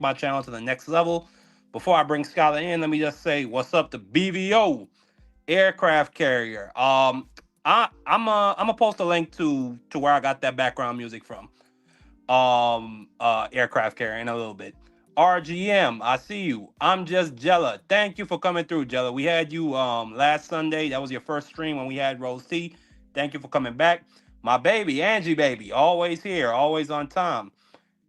my channel to the next level. Before I bring Skylar in, let me just say what's up to BVO aircraft carrier. I'm gonna post a link to where I got that background music from. Aircraft carrier in a little bit. RGM, I see you. I'm just Jella. Thank you for coming through, Jella. We had you last Sunday. That was your first stream when we had Rose T. Thank you for coming back. My baby, Angie baby, always here, always on time.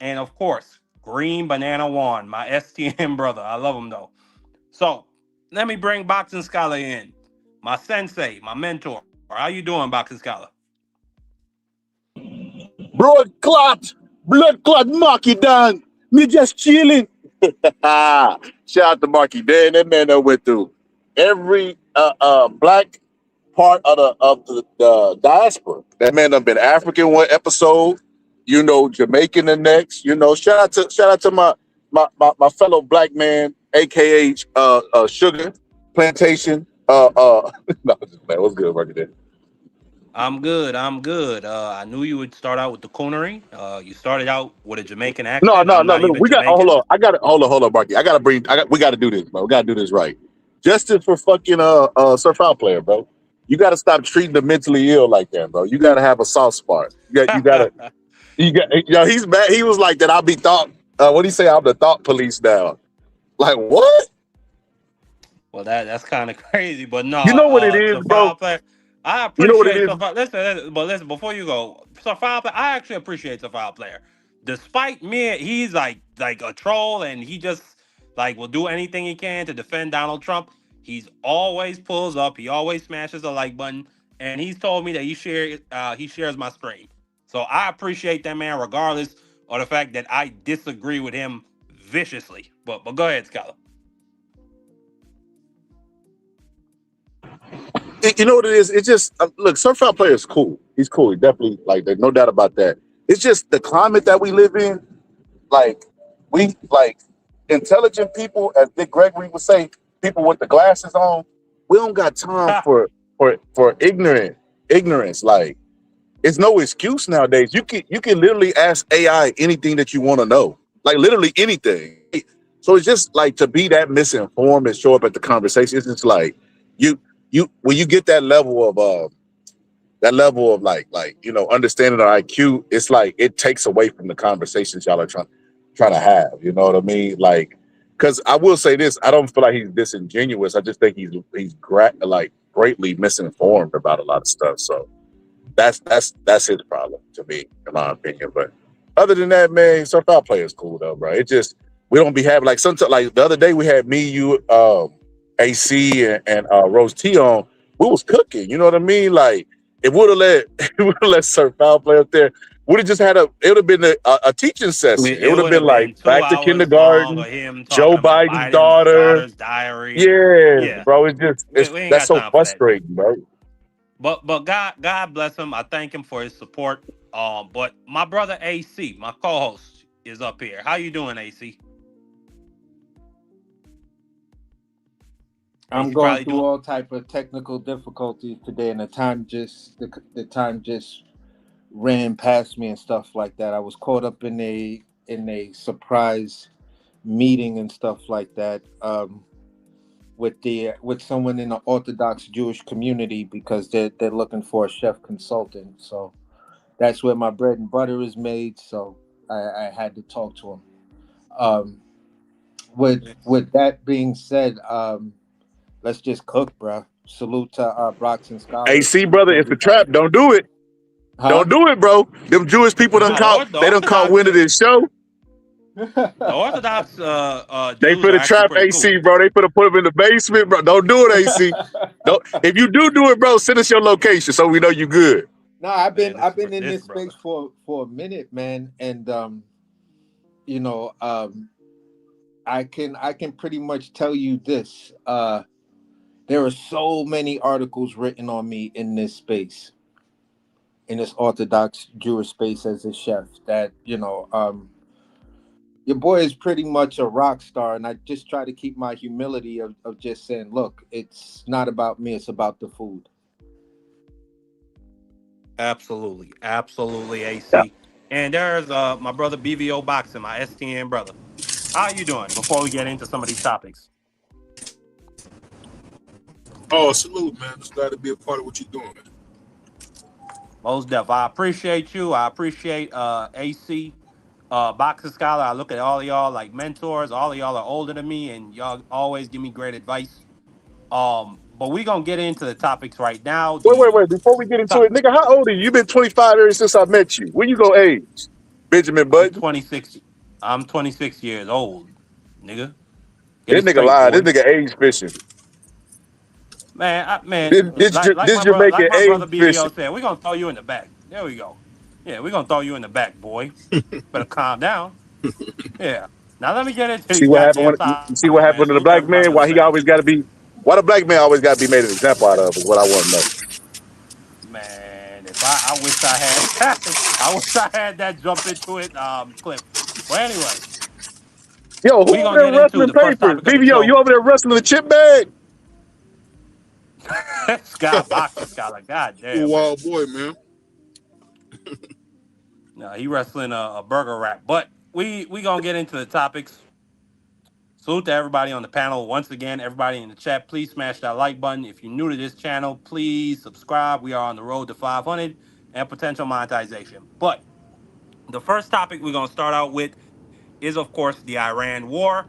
And of course, Green Banana One, my STM brother. I love him though. So let me bring Boxing Scholar in. My sensei, my mentor. How you doing, Boxing Scholar? Blood clot, Marky Dan. Me just chilling. Shout out to Marky Dan. That man that went through every black part of the diaspora. That man done been African one episode, Jamaican the next. Shout out to my fellow black man, aka Sugar Plantation. No, just man, what's good, Marky Dan? I'm good. I'm good. I knew you would start out with the coonery. You started out with a Jamaican No, accent. no, I'm no, not no. even We got. Oh, hold Jamaican. on. I got it. Hold on, Marky. We got to do this, bro. We got to do this right. Justice for fucking Surf Out player, bro. You got to stop treating the mentally ill like that, bro. You got to have a soft spot. You got to. You got. He's bad. He was like that. I'll be thought. What do you say? I'm the thought police now. Like what? Well, that's kind of crazy, but no. You know what it is, bro. Survival player, I You know what it appreciate is. Survival. Listen. Before you go, Survival player, I actually appreciate Survival player. Despite me, he's like a troll, and he just like will do anything he can to defend Donald Trump. He's always pulls up. He always smashes the like button, and he's told me that he shares my stream. So I appreciate that man, regardless of the fact that I disagree with him viciously. But go ahead, Scholar. You know what it is? It's just look, Surf Out player is cool. He's cool. He definitely like. There's no doubt about that. It's just the climate that we live in. Like we like intelligent people, as Dick Gregory would say, people with the glasses on. We don't got time for ignorance. Like it's no excuse nowadays. You can literally ask AI anything that you want to know, like literally anything. So it's just like to be that misinformed and show up at the conversation. It's just like you you when you get that level of like understanding the IQ, it's like it takes away from the conversations y'all are trying to have. You know what I mean? Like, because I will say this, I don't feel like he's disingenuous. I just think like greatly misinformed about a lot of stuff. So that's his problem to me, in my opinion. But other than that, man, Surf Out player is cool though, bro. It just we don't be having like sometimes like the other day we had me, you, AC and Rose T on. We was cooking, you know what I mean? Like it would have let it would have let Surf Out play up there. Would have just had it would have been a teaching session. It It would have would been have like been two back to hours long kindergarten, of him Joe talking about Biden's Biden's daughter. daughter's diary. Yeah, Yeah, bro. It's just we ain't that's got so time for that. frustrating, bro. But God bless him. I thank him for his support. But my brother AC, my co-host, is up here. How you doing, AC? I'm AC going probably through doing. all type of technical difficulties today, and the time just ran past me and stuff like that. I was caught up in a surprise meeting and stuff like that, with someone in the Orthodox Jewish community because they're looking for a chef consultant. So that's where my bread and butter is made. So I had to talk to him. Um, with that being said, let's just cook, bro. Salute to Brox and Scholar. AC Salute brother, to it's a everybody. trap. Don't do it. Huh? Don't do it, bro. Them Jewish people No, the done caught Orthodox wind of this show. the Orthodox They Jews are finna actually trap pretty cool. AC, bro. They finna put him in the basement, bro. Don't do it, AC. Don't. If you do it, bro, send us your location so we know you good. No, I've been Man, I've been in this this brother. space for a minute, man, and you know, I can pretty much tell you this. There are so many articles written on me in this space, in this Orthodox Jewish space as a chef, that your boy is pretty much a rock star, and I just try to keep my humility of just saying, look, it's not about me, it's about the food. Absolutely, Yeah. AC. And there's my brother BVO Boxing, my STN brother. How are you doing before we get into some of these topics? Oh, salute, man. Just glad to be a part of what you're doing. Most def. I appreciate you. I appreciate AC, Boxer Scholar. I look at all of y'all like mentors. All of y'all are older than me, and y'all always give me great advice. But we gonna get into the topics right now. Wait. Before we get into it, nigga, how old are you? You've been 25 ever since I met you. When you go age? Benjamin I'm Button? 26. I'm 26 years old, nigga. Get This it nigga straight, lied. This boy. nigga age fishing. Man, This like Jamaican my brother age fishing. BBO said, we're gonna throw you in the back. There we go. Yeah, we're gonna throw you in the back, boy. Better calm down. Yeah. Now let me get into See these what happened goddamn when you topics, see what man. happened Salute to to the black everybody on man? the stage. Why the black man always gotta be made an example out of is what I want to know. Man, if I wish I had I wish I had that jump into it clip. But anyway, Yo, who we over gonna there get into rustling the first papers? topic of the BBO, you show. over there rustling the chip bag? Scott Boxer Scholar. God You a damn, man. wild boy, man. No, he wrestling a burger wrap. But we gonna get into the topics. Salute to everybody on the panel. Once again, everybody in the chat, please smash that like button. If you're new to this channel, please subscribe. We are on the road to 500 and potential monetization. But the first topic we're gonna start out with is, of course, the Iran war.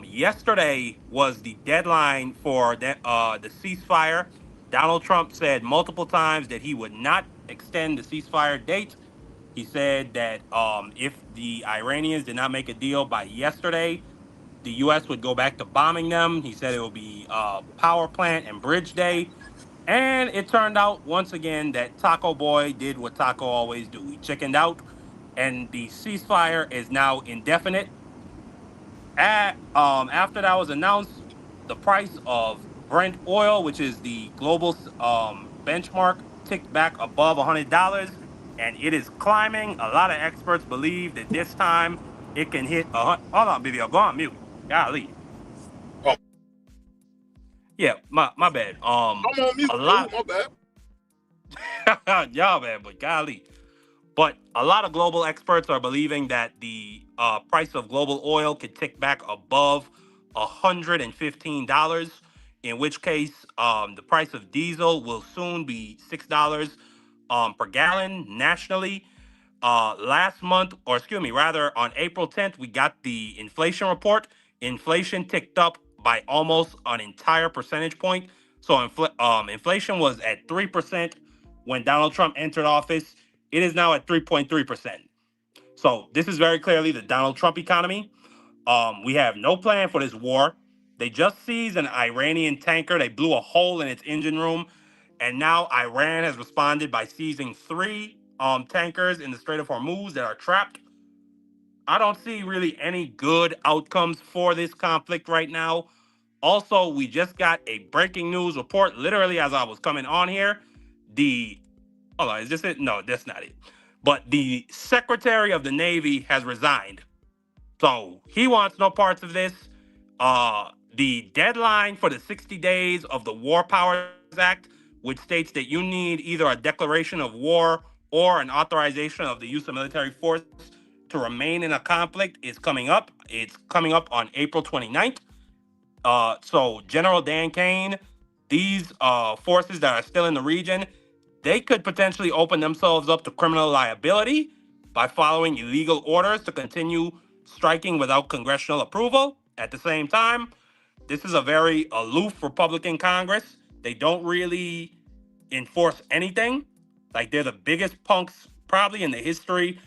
Yesterday was the deadline for the ceasefire. Donald Trump said multiple times that he would not extend the ceasefire date. He said that if the Iranians did not make a deal by yesterday, the U.S. would go back to bombing them. He said it would be power plant and bridge day. And it turned out once again that Taco Boy did what Taco always do. He chickened out, and the ceasefire is now indefinite. After that was announced, the price of Brent oil, which is the global benchmark, ticked back above $100, and it is climbing. A lot of experts believe that this time it can hit a hundred. Hold on, baby, I'll go on mute. Golly, Oh, yeah, my bad. I'm on mute, A dude. lot, My bad. y'all bad, but golly. But a lot of global experts are believing that the price of global oil could tick back above $115, in which case the price of diesel will soon be $6 per gallon nationally. Last month, or excuse me, rather on April 10th, we got the inflation report. Inflation ticked up by almost an entire percentage point. So inflation was at 3% when Donald Trump entered office. It is now at 3.3%. So this is very clearly the Donald Trump economy. We have no plan for this war. They just seized an Iranian tanker. They blew a hole in its engine room. And now Iran has responded by seizing three tankers in the Strait of Hormuz that are trapped. I don't see really any good outcomes for this conflict right now. Also, we just got a breaking news report literally as I was coming on here. The hold on, is this it? No, that's not it. But the Secretary of the Navy has resigned. So he wants no parts of this. The deadline for the 60 days of the War Powers Act, which states that you need either a declaration of war or an authorization of the use of military force to remain in a conflict, is coming up. It's coming up on April 29th. So General Dan Kane, these forces that are still in the region, they could potentially open themselves up to criminal liability by following illegal orders to continue striking without congressional approval. At the same time, this is a very aloof Republican Congress. They don't really enforce anything. Like they're the biggest punks probably in the history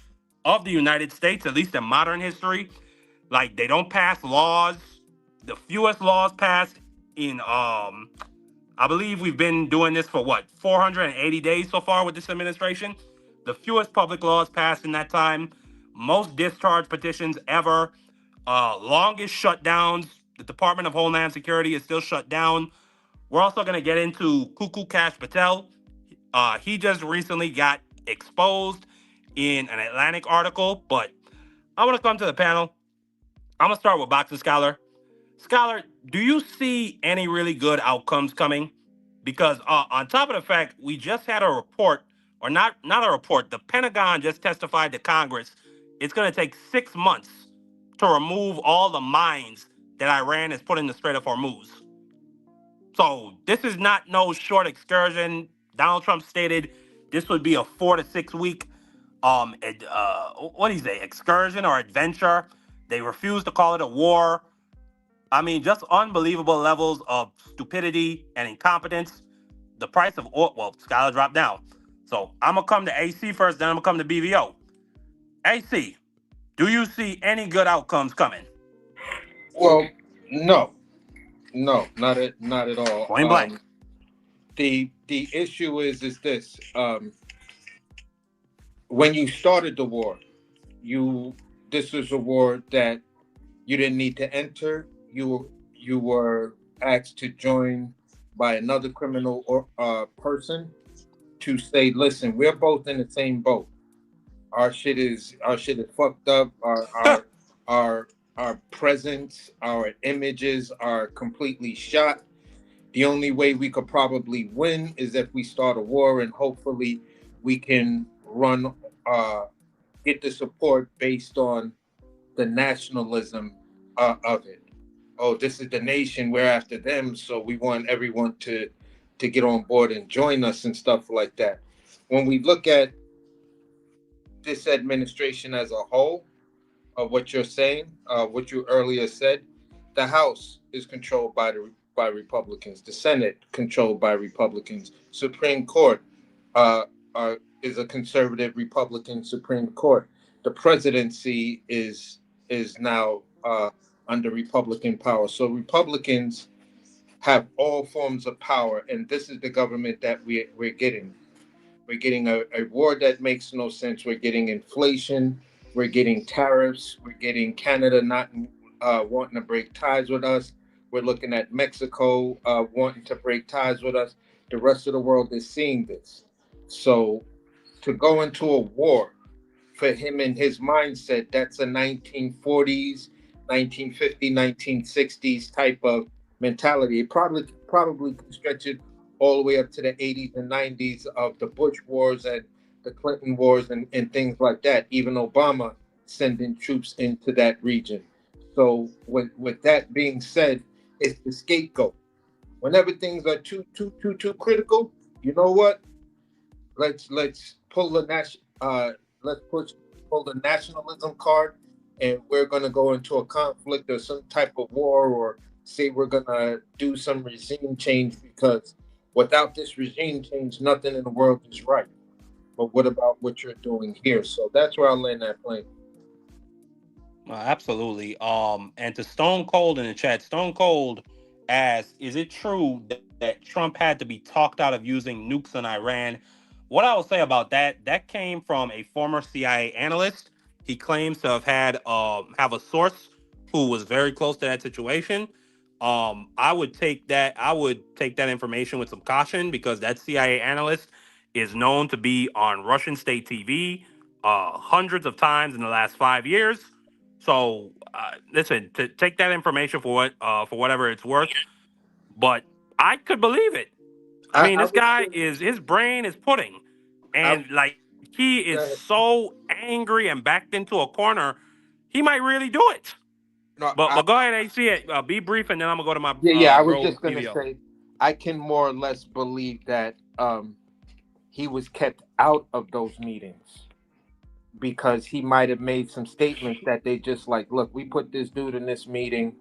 of the United States, at least in modern history. Like they don't pass laws. The fewest laws passed in I believe we've been doing this for what 480 days so far with this administration. The fewest public laws passed in that time. Most discharge petitions ever. Longest shutdowns. The Department of Homeland Security is still shut down. We're also going to get into Kuku Kash Patel. He just recently got exposed in an Atlantic article, but I want to come to the panel. I'm going to start with Boxer Scholar. Scholar, do you see any really good outcomes coming? Because on top of the fact, we just had a report, or not a report, the Pentagon just testified to Congress. It's going to take 6 months to remove all the mines that Iran has put in the Strait of Hormuz. So this is not no short excursion. Donald Trump stated this would be a 4 to 6 week what do you say, excursion or adventure. They refused to call it a war. I mean, just unbelievable levels of stupidity and incompetence. The price of oil, well, Skylar dropped down. So I'm gonna come to AC first, then I'm gonna come to BVO. AC, do you see any good outcomes coming? Well, no, not at all. Point blank. The issue is this: when you started the war, this was a war that you didn't need to enter. You were asked to join by another criminal or person to say, listen, we're both in the same boat. Our shit is fucked up. Our presence, our images are completely shot. The only way we could probably win is if we start a war, and hopefully we can get the support based on the nationalism of it. Oh, this is the nation, we're after them, so we want everyone to get on board and join us and stuff like that. When we look at this administration as a whole, of what you're saying, what you earlier said, the House is controlled by Republicans, the Senate controlled by Republicans, Supreme Court is a conservative Republican Supreme Court. The presidency is now under Republican power. So Republicans have all forms of power, and this is the government that we're getting. We're getting a war that makes no sense. We're getting inflation. We're getting tariffs. We're getting Canada not wanting to break ties with us. We're looking at Mexico wanting to break ties with us. The rest of the world is seeing this. So to go into a war, for him and his mindset, that's a 1940s, 1950s, 1960s type of mentality. It probably can stretch it all the way up to the 80s and 90s of the Bush wars and the Clinton wars and things like that. Even Obama sending troops into that region. So with that being said, it's the scapegoat. Whenever things are too critical, you know what? Let's pull the pull the nationalism card, and we're going to go into a conflict or some type of war, or say we're going to do some regime change, because without this regime change, nothing in the world is right. But what about what you're doing here? So that's where I'll land that plane. Absolutely. And to Stone Cold in the chat, Stone Cold asks, is it true that Trump had to be talked out of using nukes on Iran? What I will say about that, that came from a former CIA analyst. He claims to have a source who was very close to that situation. I would take that information with some caution, because that CIA analyst is known to be on Russian state TV hundreds of times in the last 5 years. So listen, to take that information for whatever it's worth, but I could believe it. I mean, I this would guy say, is his brain is pudding, I, and like he is go ahead. so angry and backed into a corner, he might really do it. No, But go ahead, AC. Be brief, and then I'm gonna go to my yeah. I was bro just gonna BVO. say, I can more or less believe that he was kept out of those meetings because he might have made some statements that they just like, look, we put this dude in this meeting.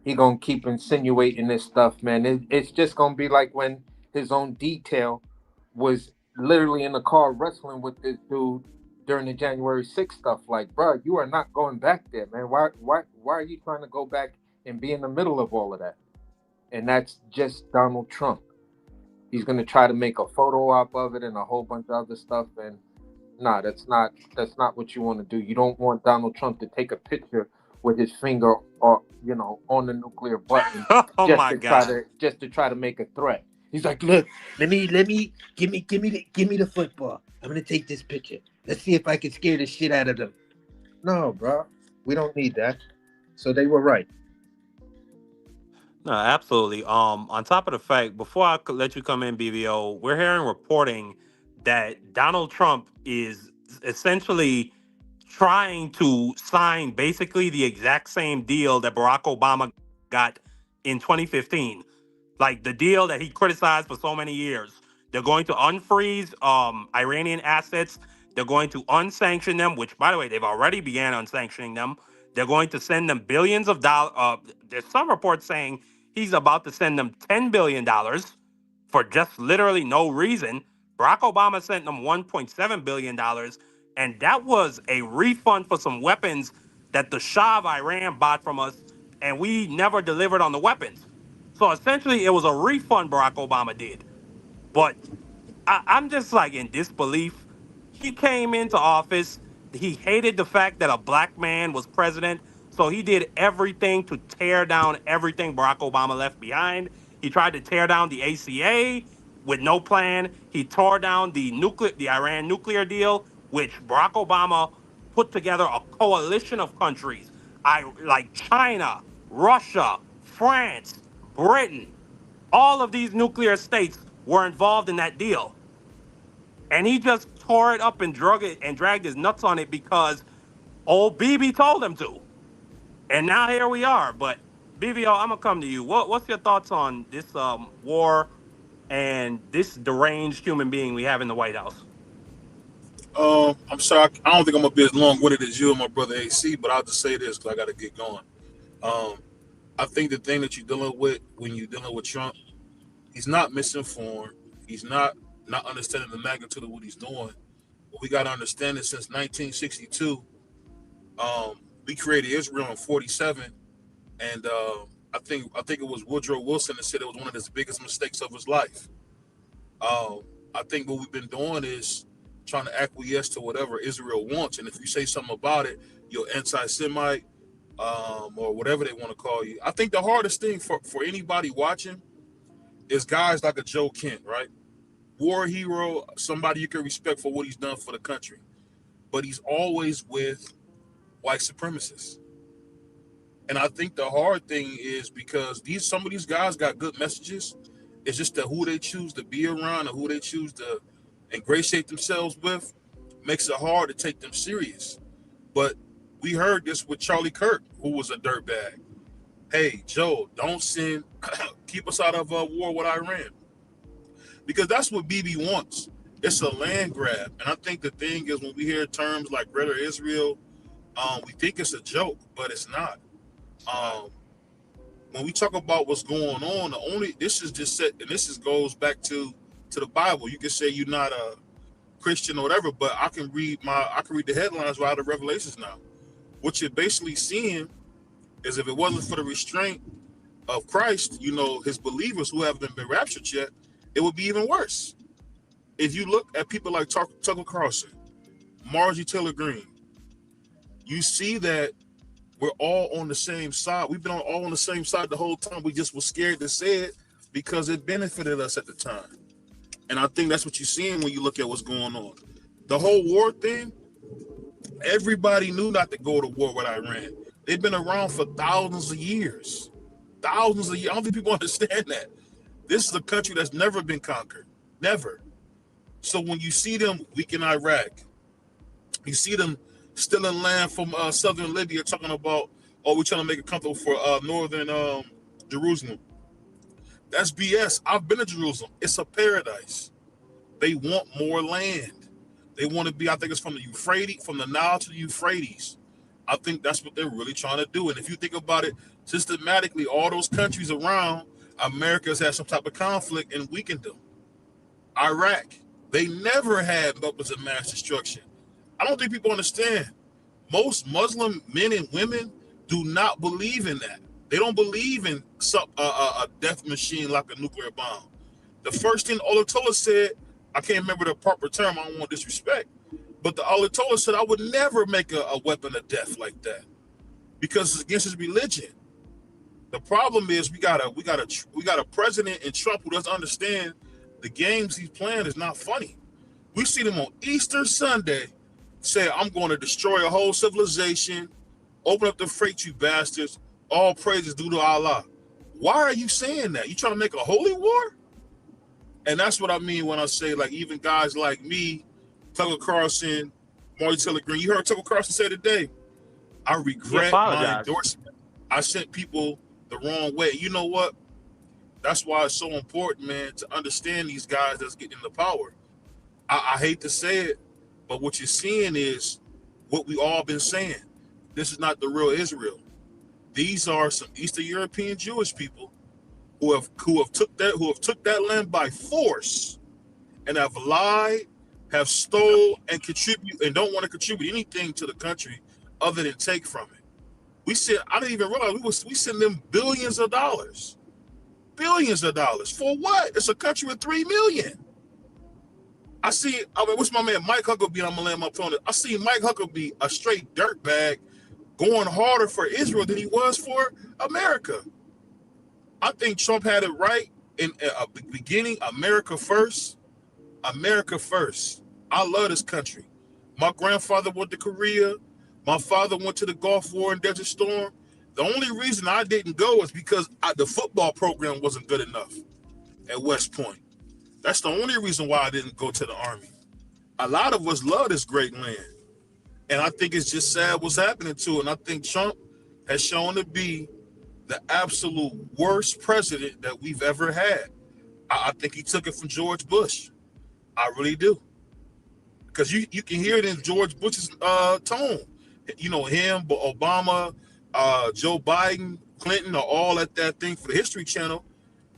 He gonna keep insinuating this stuff, man. It's just gonna be like when his own detail was literally in the car wrestling with this dude during the January 6th stuff. Like, bro, you are not going back there, man. Why are you trying to go back and be in the middle of all of that? And that's just Donald Trump. He's gonna try to make a photo op of it and a whole bunch of other stuff. And nah, that's not what you want to do. You don't want Donald Trump to take a picture with his finger or on the nuclear button Oh my God. just to try to make a threat. He's like, look, let me give me the football. I'm gonna take this picture. Let's see if I can scare the shit out of them. No, bro, we don't need that. So they were right. No, absolutely. On top of the fact, before I could let you come in, BVO, we're hearing reporting that Donald Trump is essentially trying to sign basically the exact same deal that Barack Obama got in 2015, like the deal that he criticized for so many years. They're going to unfreeze Iranian assets. They're going to unsanction them, which, by the way, they've already began unsanctioning them. They're going to send them billions of dollars. There's some reports saying he's about to send them $10 billion for just literally no reason. Barack Obama sent them $1.7 billion, and that was a refund for some weapons that the Shah of Iran bought from us, and we never delivered on the weapons. So essentially, it was a refund Barack Obama did. But I'm just like in disbelief. He came into office. He hated the fact that a black man was president. So he did everything to tear down everything Barack Obama left behind. He tried to tear down the ACA with no plan. He tore down the Iran nuclear deal, which Barack Obama put together a coalition of countries, like China, Russia, France, Britain. All of these nuclear states were involved in that deal. And he just tore it up and dragged his nuts on it because old Bibi told him to. And now here we are. But BBO, I'm gonna come to you. What's your thoughts on this war and this deranged human being we have in the White House? I'm sorry, I don't think I'm gonna be as long-winded as you and my brother AC, but I'll just say this because I got to get going. Um, I think the thing that you're dealing with when you're dealing with Trump, he's not misinformed. He's not understanding the magnitude of what he's doing. But we got to understand that since 1962, we created Israel in 47, and I think it was Woodrow Wilson that said it was one of his biggest mistakes of his life. I think what we've been doing is trying to acquiesce to whatever Israel wants, and if you say something about it, you're anti-Semite, or whatever they want to call you. I think the hardest thing for anybody watching is guys like a Joe Kent, right? War hero, somebody you can respect for what he's done for the country, but he's always with white supremacists. And I think the hard thing is because some of these guys got good messages. It's just that who they choose to be around and who they choose to ingratiate themselves with makes it hard to take them serious. But we heard this with Charlie Kirk, who was a dirtbag. Hey, Joe, don't send, keep us out of war with Iran. Because that's what Bibi wants. It's a land grab. And I think the thing is when we hear terms like Greater Israel, we think it's a joke, but it's not. When we talk about what's going on, this is just set, and this goes back to the Bible. You can say you're not a Christian or whatever, but I can read the headlines right out of Revelations now. What you're basically seeing is if it wasn't for the restraint of Christ, his believers who haven't been raptured yet, it would be even worse. If you look at people like Tucker Carlson, Marjorie Taylor Greene, you see that we're all on the same side. We've been all on the same side the whole time. We just were scared to say it because it benefited us at the time. And I think that's what you're seeing when you look at what's going on. The whole war thing, everybody knew not to go to war with Iran. They've been around for thousands of years. Thousands of years. I don't think people understand that. This is a country that's never been conquered. Never. So when you see them weaken Iraq, you see them stealing land from southern Libya, talking about, we're trying to make it comfortable for northern Jerusalem. That's BS. I've been to Jerusalem. It's a paradise. They want more land. They want to be, I think it's from the Nile to the Euphrates. I think that's what they're really trying to do. And if you think about it systematically, all those countries around, America's had some type of conflict and weakened them. Iraq, they never had weapons of mass destruction. I don't think people understand. Most Muslim men and women do not believe in that. They don't believe in a death machine like a nuclear bomb. The first thing Ayatollah said, I can't remember the proper term, I don't want disrespect, but the Ayatollah said, I would never make a weapon of death like that because it's against his religion. The problem is we got a president in Trump who doesn't understand the games he's playing is not funny. We see them on Easter Sunday say, I'm going to destroy a whole civilization, open up the freight, you bastards, all praises due to Allah. Why are you saying that? You trying to make a holy war? And that's what I mean when I say, like, even guys like me, Tucker Carlson, Marty Taylor Greene. You heard Tucker Carlson say today, I He regret my apologized. endorsement. I sent people the wrong way. You know what? That's why it's so important, man, to understand these guys that's getting the power. I hate to say it, but what you're seeing is what we all been saying. This is not the real Israel. These are some Eastern European Jewish people who have took that land by force and have lied, have stole and contribute and don't want to contribute anything to the country other than take from it. I didn't even realize we send them billions of dollars for what? It's a country with 3 million. What's my man Mike Huckabee? I'm gonna land my phone. I see Mike Huckabee, a straight dirtbag, going harder for Israel than he was for America. I think Trump had it right in the beginning. America first. America first. I love this country. My grandfather went to Korea. My father went to the Gulf War and Desert Storm. The only reason I didn't go is because the football program wasn't good enough at West Point. That's the only reason why I didn't go to the Army. A lot of us love this great land. And I think it's just sad what's happening to it. And I think Trump has shown to be the absolute worst president that we've ever had. I think he took it from George Bush. I really do. Because you can hear it in George Bush's tone. You know, him, Obama, Joe Biden, Clinton are all at that thing for the History Channel.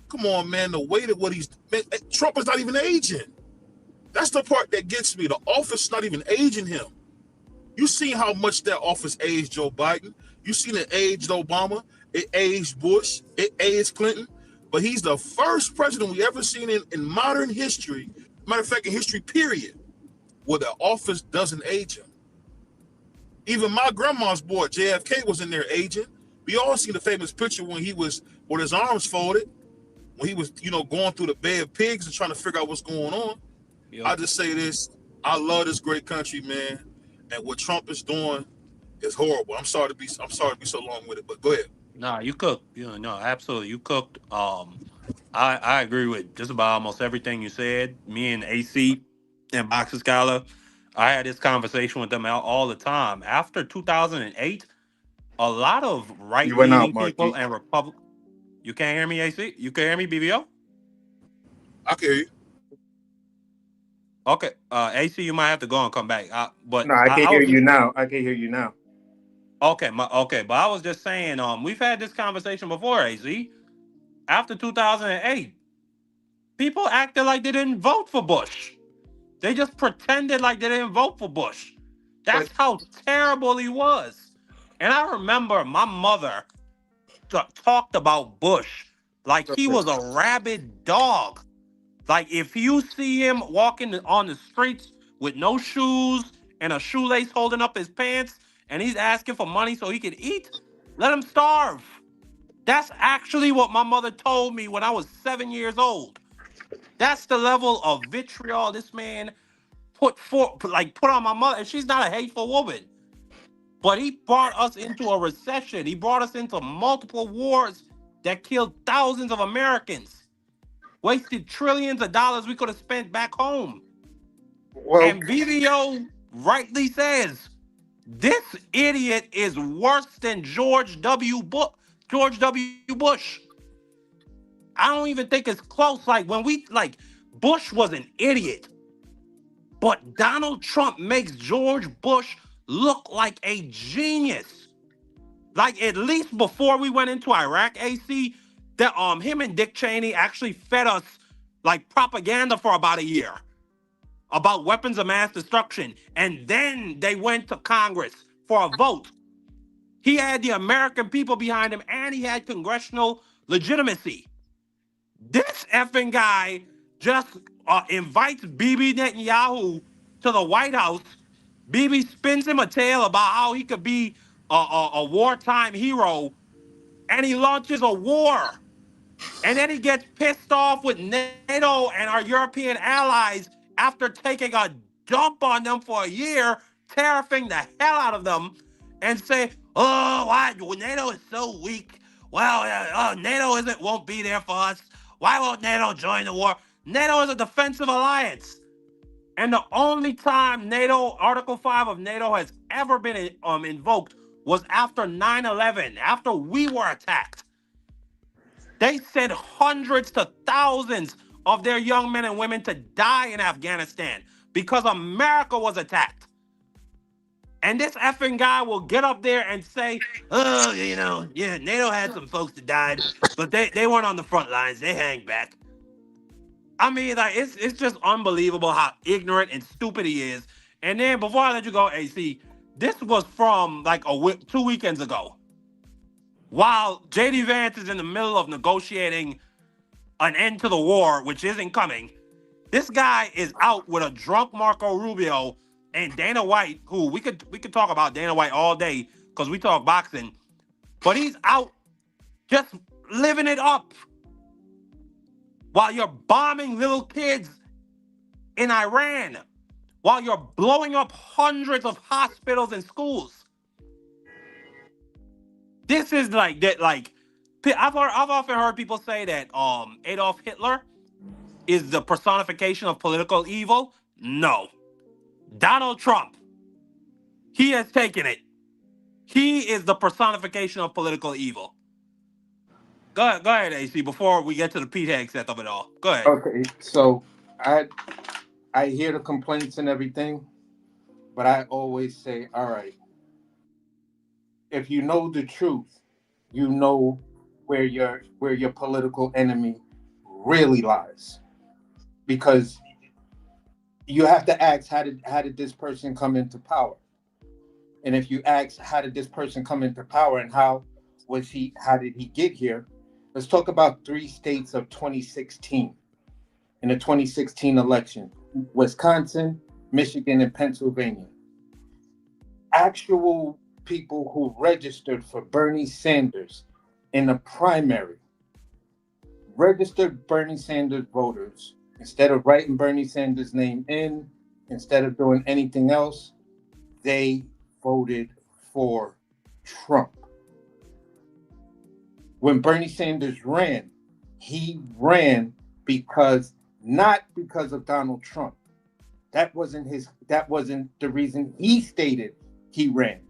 Come on, man, the way that Trump is not even aging. That's the part that gets me. The office is not even aging him. You seen how much that office aged Joe Biden. You seen it aged Obama. It aged Bush. It aged Clinton. But he's the first president we ever seen in modern history, matter of fact, in history, period, where the office doesn't age him. Even my grandma's boy, JFK, was in there aging. We all seen the famous picture when he was with his arms folded, when he was, going through the Bay of Pigs and trying to figure out what's going on. Yep. I just say this. I love this great country, man. And what Trump is doing is horrible. I'm sorry to be so long with it, but go ahead. Nah, you cooked. No, absolutely, you cooked. I agree with just about almost everything you said. Me and AC and Boxer Scholar, I had this conversation with them all the time. After 2008, a lot of right-leaning people and Republic. You can't hear me, AC? You can hear me, BBO? I can hear you. Okay, AC, you might have to go and come back. But no, I can hear you now. I can hear you now. Okay, but I was just saying, we've had this conversation before, AC. After 2008, people acted like they didn't vote for Bush. They just pretended like they didn't vote for Bush. That's how terrible he was. And I remember my mother talked about Bush like he was a rabid dog. Like, if you see him walking on the streets with no shoes and a shoelace holding up his pants and he's asking for money so he could eat, let him starve. That's actually what my mother told me when I was 7 years old. That's the level of vitriol this man put on my mother. And she's not a hateful woman. But he brought us into a recession. He brought us into multiple wars that killed thousands of Americans. Wasted trillions of dollars we could have spent back home. Well, and BBO rightly says, this idiot is worse than George W. Bush. I don't even think it's close. Bush was an idiot. But Donald Trump makes George Bush look like a genius. Like, at least before we went into Iraq, AC, that him and Dick Cheney actually fed us like propaganda for about a year about weapons of mass destruction. And then they went to Congress for a vote. He had the American people behind him and he had congressional legitimacy. This effing guy just invites Bibi Netanyahu to the White House. Bibi spins him a tale about how he could be a wartime hero, and he launches a war. And then he gets pissed off with NATO and our European allies after taking a dump on them for a year, tariffing the hell out of them, and say, oh, why NATO is so weak. Well, NATO won't be there for us. Why won't NATO join the war? NATO is a defensive alliance. And the only time Article 5 of NATO has ever been invoked was after 9/11, after we were attacked. They sent hundreds to thousands of their young men and women to die in Afghanistan because America was attacked. And this effing guy will get up there and say, oh, yeah, NATO had some folks that died, but they weren't on the front lines. They hang back. I mean, like, it's just unbelievable how ignorant and stupid he is. And then before I let you go, AC, this was from like 2 weekends ago. While JD Vance is in the middle of negotiating an end to the war, which isn't coming, this guy is out with a drunk Marco Rubio and Dana White, who we could talk about Dana White all day because we talk boxing, but he's out just living it up while you're bombing little kids in Iran, while you're blowing up hundreds of hospitals and schools. This is like that. Like, I've often heard people say that Adolf Hitler is the personification of political evil. No, Donald Trump, he has taken it. He is the personification of political evil. Go ahead, AC. Before we get to the Pete Hegseth of it all, go ahead. Okay, so I hear the complaints and everything, but I always say, all right, if you know the truth, you know where your political enemy really lies, because you have to ask how did this person come into power, and if you ask how did this person come into power and how did he get here, let's talk about 3 states of 2016 in the 2016 election: Wisconsin, Michigan, and Pennsylvania. Actual people who registered for Bernie Sanders in the primary, registered Bernie Sanders voters, instead of writing Bernie Sanders' name in, instead of doing anything else, they voted for Trump. When Bernie Sanders ran, he ran not because of Donald Trump. That wasn't the reason he stated he ran.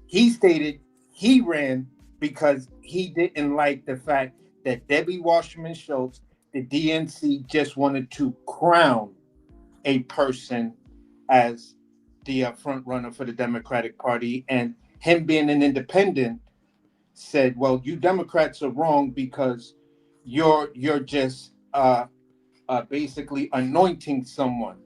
He stated he ran because he didn't like the fact that Debbie Wasserman Schultz, the DNC, just wanted to crown a person as the front runner for the Democratic Party, and him being an independent said, well, you Democrats are wrong because you're just basically anointing someone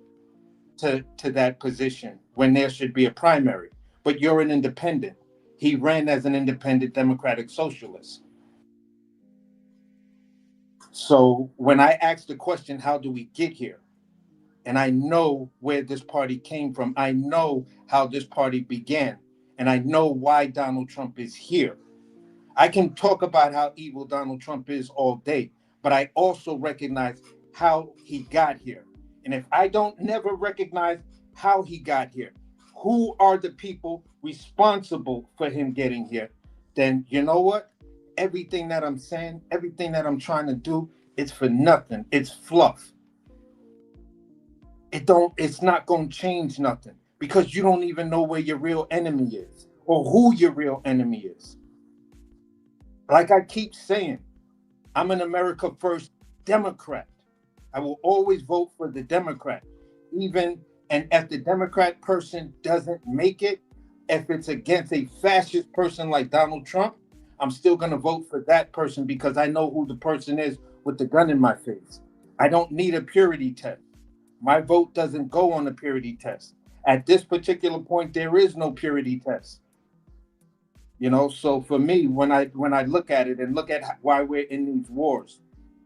to that position when there should be a primary, but you're an independent. He ran as an independent Democratic Socialist. So when I asked the question, how do we get here? And I know where this party came from. I know how this party began. And I know why Donald Trump is here. I can talk about how evil Donald Trump is all day, but I also recognize how he got here. And if I don't never recognize how he got here, who are the people responsible for him getting here, then you know what? Everything that I'm saying, everything that I'm trying to do, it's for nothing. It's fluff. It's not going to change nothing because you don't even know where your real enemy is or who your real enemy is. Like I keep saying, I'm an America First Democrat. I will always vote for the Democrat. And if the Democrat person doesn't make it, if it's against a fascist person like Donald Trump, I'm still going to vote for that person because I know who the person is with the gun in my face. I don't need a purity test. My vote doesn't go on a purity test. At this particular point, there is no purity test. So for me, when I look at it and look at why we're in these wars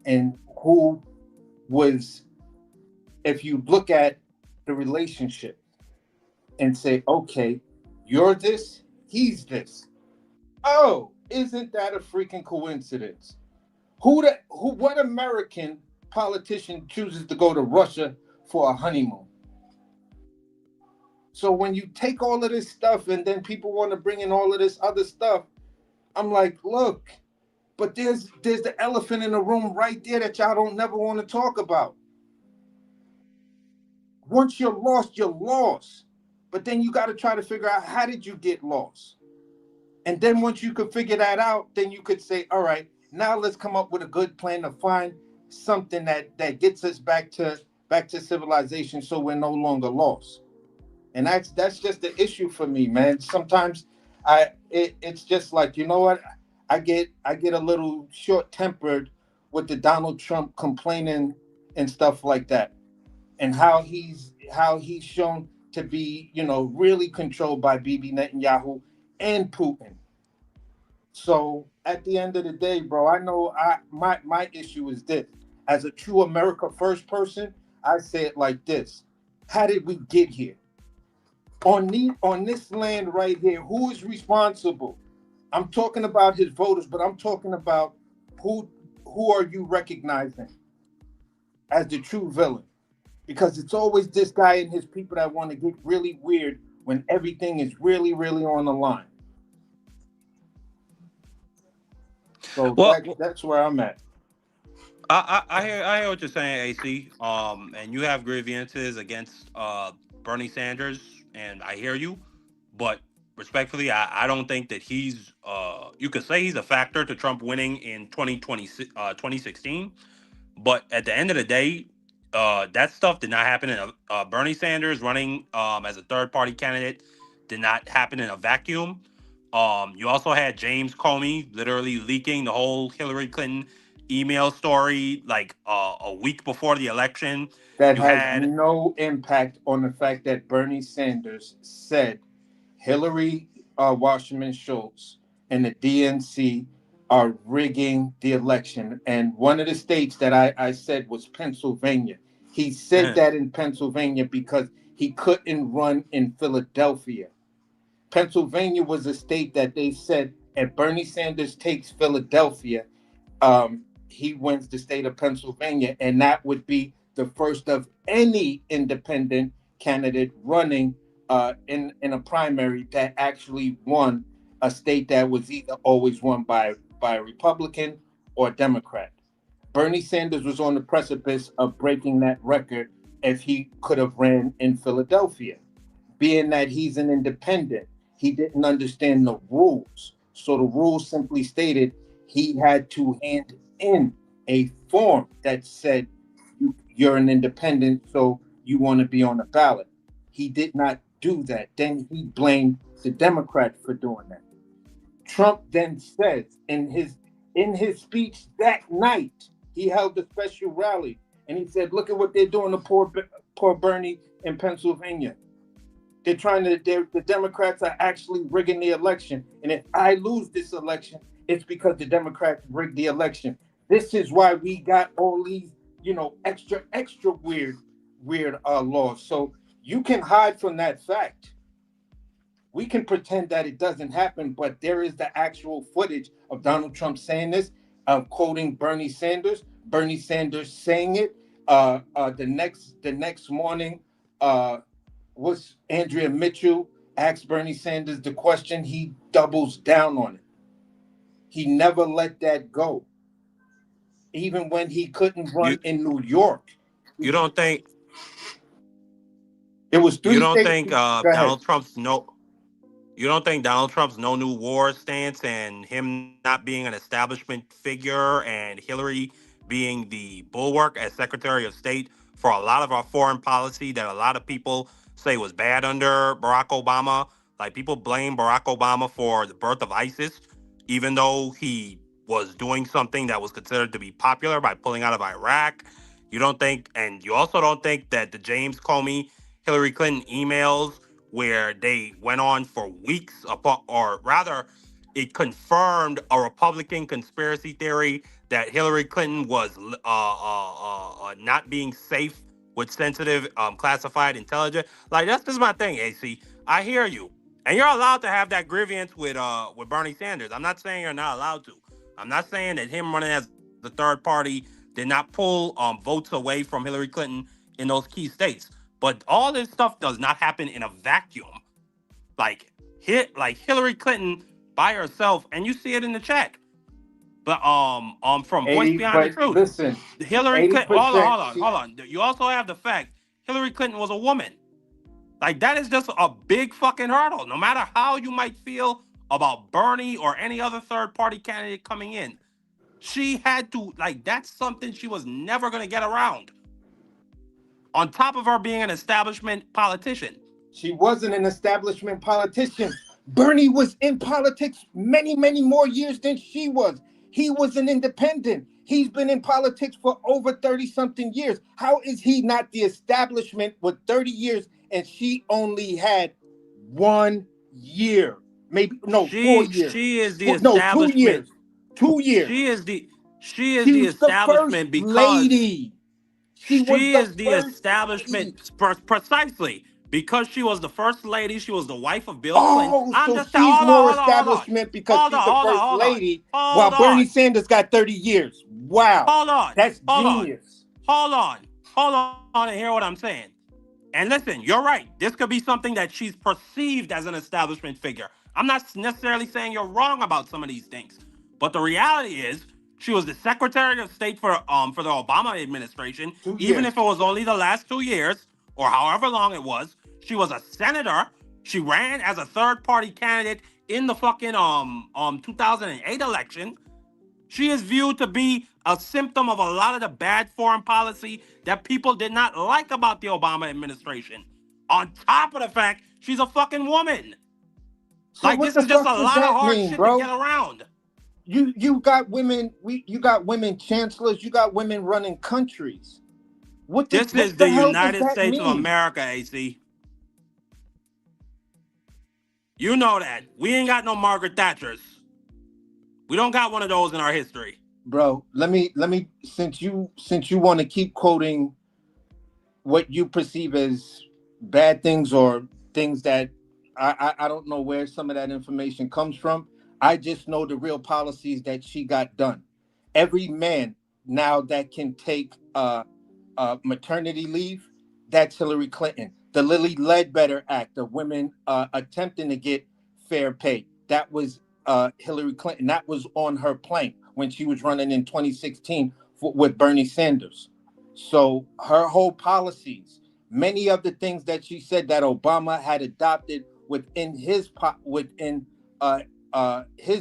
and who was, if you look at the relationship and say, okay, you're this, he's this. Oh, isn't that a freaking coincidence? What American politician chooses to go to Russia for a honeymoon? So when you take all of this stuff and then people want to bring in all of this other stuff, I'm like, look, but there's the elephant in the room right there that y'all don't never want to talk about. Once you're lost, you're lost. But then you got to try to figure out, how did you get lost? And then once you could figure that out, then you could say, all right, now let's come up with a good plan to find something that gets us back to civilization, so we're no longer lost. And that's just the issue for me, man. Sometimes it's just like, you know what, I get a little short tempered with the Donald Trump complaining and stuff like that, and how he's shown to be, really controlled by Bibi Netanyahu and Putin. So at the end of the day, bro, I know my issue is this. As a true America first person, I say it like this: how did we get here? On this land right here, who is responsible? I'm talking about his voters, but I'm talking about who who are you recognizing as the true villain? Because it's always this guy and his people that want to get really weird when everything is really, really on the line. So Well, that's where I'm at. I hear what you're saying, AC. And you have grievances against Bernie Sanders, and I hear you. But respectfully, I don't think that he's you could say he's a factor to Trump winning in 2016. But at the end of the day, that stuff did not happen in a Bernie Sanders running as a third party candidate did not happen in a vacuum. You also had James Comey literally leaking the whole Hillary Clinton email story like a week before the election. That You has had no impact on the fact that Bernie Sanders said Hillary Wasserman Schultz and the DNC are rigging the election. And one of the states that I said was Pennsylvania. He said that in Pennsylvania because he couldn't run in Philadelphia. Pennsylvania was a state that they said if Bernie Sanders takes Philadelphia, he wins the state of Pennsylvania, and that would be the first of any independent candidate running in a primary that actually won a state that was either always won by a Republican or Democrat. Bernie Sanders was on the precipice of breaking that record if he could have ran in Philadelphia. Being that he's an independent, he didn't understand the rules. So the rules simply stated he had to hand in a form that said you're an independent, so you want to be on the ballot. He did not do that. Then he blamed the Democrat for doing that. Trump then says in his speech that night, he held a special rally and he said, "Look at what they're doing to poor Bernie in Pennsylvania. The Democrats are actually rigging the election. And if I lose this election, it's because the Democrats rigged the election. This is why we got all these, extra weird laws." So you can hide from that fact. We can pretend that it doesn't happen, but there is the actual footage of Donald Trump saying this, quoting Bernie Sanders saying it. The next morning, uh, was Andrea Mitchell asked Bernie Sanders the question, he doubles down on it. He never let that go, even when he couldn't run you in New York. you don't think It was you three don't states. think Go ahead. Donald Trump's no new war stance and him not being an establishment figure and Hillary being the bulwark as Secretary of State for a lot of our foreign policy that a lot of people say was bad under Barack Obama. Like people blame Barack Obama for the birth of ISIS, even though he was doing something that was considered to be popular by pulling out of Iraq. You don't think, and you also don't think that the James Comey Hillary Clinton emails where they went on for weeks, or rather, it confirmed a Republican conspiracy theory that Hillary Clinton was not being safe with sensitive classified intelligence. Like that's just my thing, AC. I hear you, and you're allowed to have that grievance with Bernie Sanders. I'm not saying you're not allowed to. I'm not saying that him running as the third party did not pull votes away from Hillary Clinton in those key states. But all this stuff does not happen in a vacuum. Like Hillary Clinton by herself, and you see it in the chat. But from Voice 80, Behind the but Truth, listen, Hillary Clinton. Hold on, 80%. hold on, hold on. You also have the fact Hillary Clinton was a woman. Like, that is just a big fucking hurdle. No matter how you might feel about Bernie or any other third party candidate coming in, she had to, like, that's something she was never going to get around. On top of her being an establishment politician. She wasn't an establishment politician. Bernie was in politics many, many more years than she was. He was an independent. He's been in politics for over 30-something years. How is he not the establishment with 30 years and she only had 1 year? Maybe, no, 4 years. She is the No, establishment. 2 years. 2 years. She is the She establishment the first because lady. She is the establishment precisely because she was the first lady. She was the wife of Bill Clinton. I'm just she's more establishment because she's the first lady, while Bernie Sanders got 30 years. Wow. Hold on. That's genius. Hold on and hear what I'm saying. And listen, you're right. This could be something that she's perceived as an establishment figure. I'm not necessarily saying you're wrong about some of these things, but the reality is she was the Secretary of State for the Obama administration, even if it was only the last 2 years or however long it was. She was a senator. She ran as a third-party candidate in the fucking 2008 election. She is viewed to be a symptom of a lot of the bad foreign policy that people did not like about the Obama administration. On top of the fact, she's a fucking woman. So like, this is just a lot of hard shit to get around. You got women. You got women chancellors. You got women running countries. This is the United States of America, AC. You know that. We ain't got no Margaret Thatchers. We don't got one of those in our history. Bro, let me since you want to keep quoting what you perceive as bad things or things that I don't know where some of that information comes from. I just know the real policies that she got done. Every man now that can take maternity leave, that's Hillary Clinton. The Lilly Ledbetter Act of women attempting to get fair pay, that was Hillary Clinton. That was on her plane when she was running in 2016 with Bernie Sanders. So her whole policies, many of the things that she said that Obama had adopted within his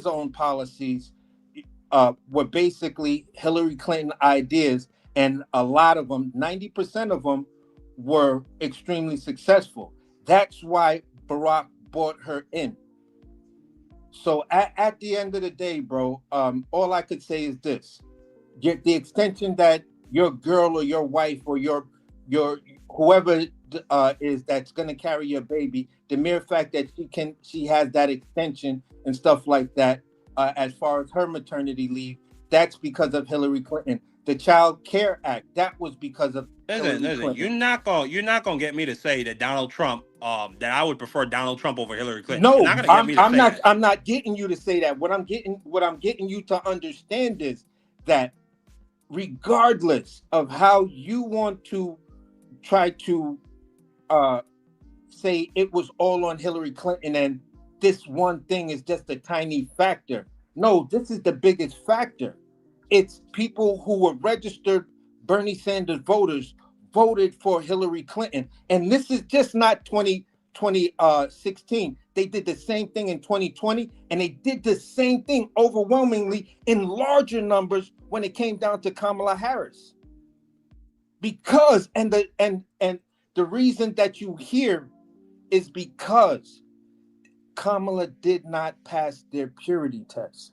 own policies were basically Hillary Clinton ideas, and a lot of them, 90% of them, were extremely successful. That's why Barack brought her in. So at the end of the day, bro, all I could say is this: the extension that your girl or your wife or your whoever is that's gonna carry your baby, the mere fact that she has that extension and stuff like that, as far as her maternity leave, that's because of Hillary Clinton. The Child Care Act, that was because of Hillary Clinton. You're not gonna get me to say that Donald Trump, that I would prefer Donald Trump over Hillary Clinton. No, I'm not getting you to say that. What I'm getting you to understand is that regardless of how you want to try to say it was all on Hillary Clinton and this one thing is just a tiny factor. No, this is the biggest factor. It's people who were registered Bernie Sanders voters voted for Hillary Clinton. And this is just not 2016. They did the same thing in 2020, and they did the same thing overwhelmingly in larger numbers when it came down to Kamala Harris. Because the reason that you hear is because Kamala did not pass their purity test.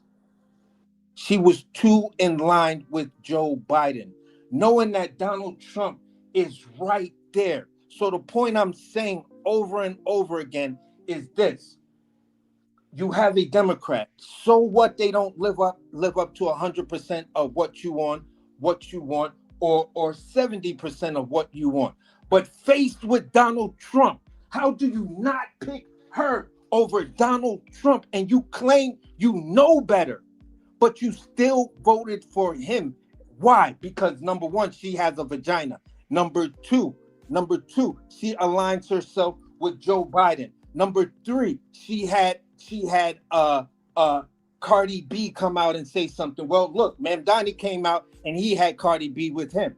She was too in line with Joe Biden, knowing that Donald Trump is right there. So the point I'm saying over and over again is this: you have a Democrat. So what? They don't live up to 100% of what you want, or 70% of what you want. But faced with Donald Trump, how do you not pick her over Donald Trump? And you claim you know better, but you still voted for him. Why? Because number one, she has a vagina. Number two, she aligns herself with Joe Biden. Number three, she had Cardi B come out and say something. Well, look, Mamdani came out and he had Cardi B with him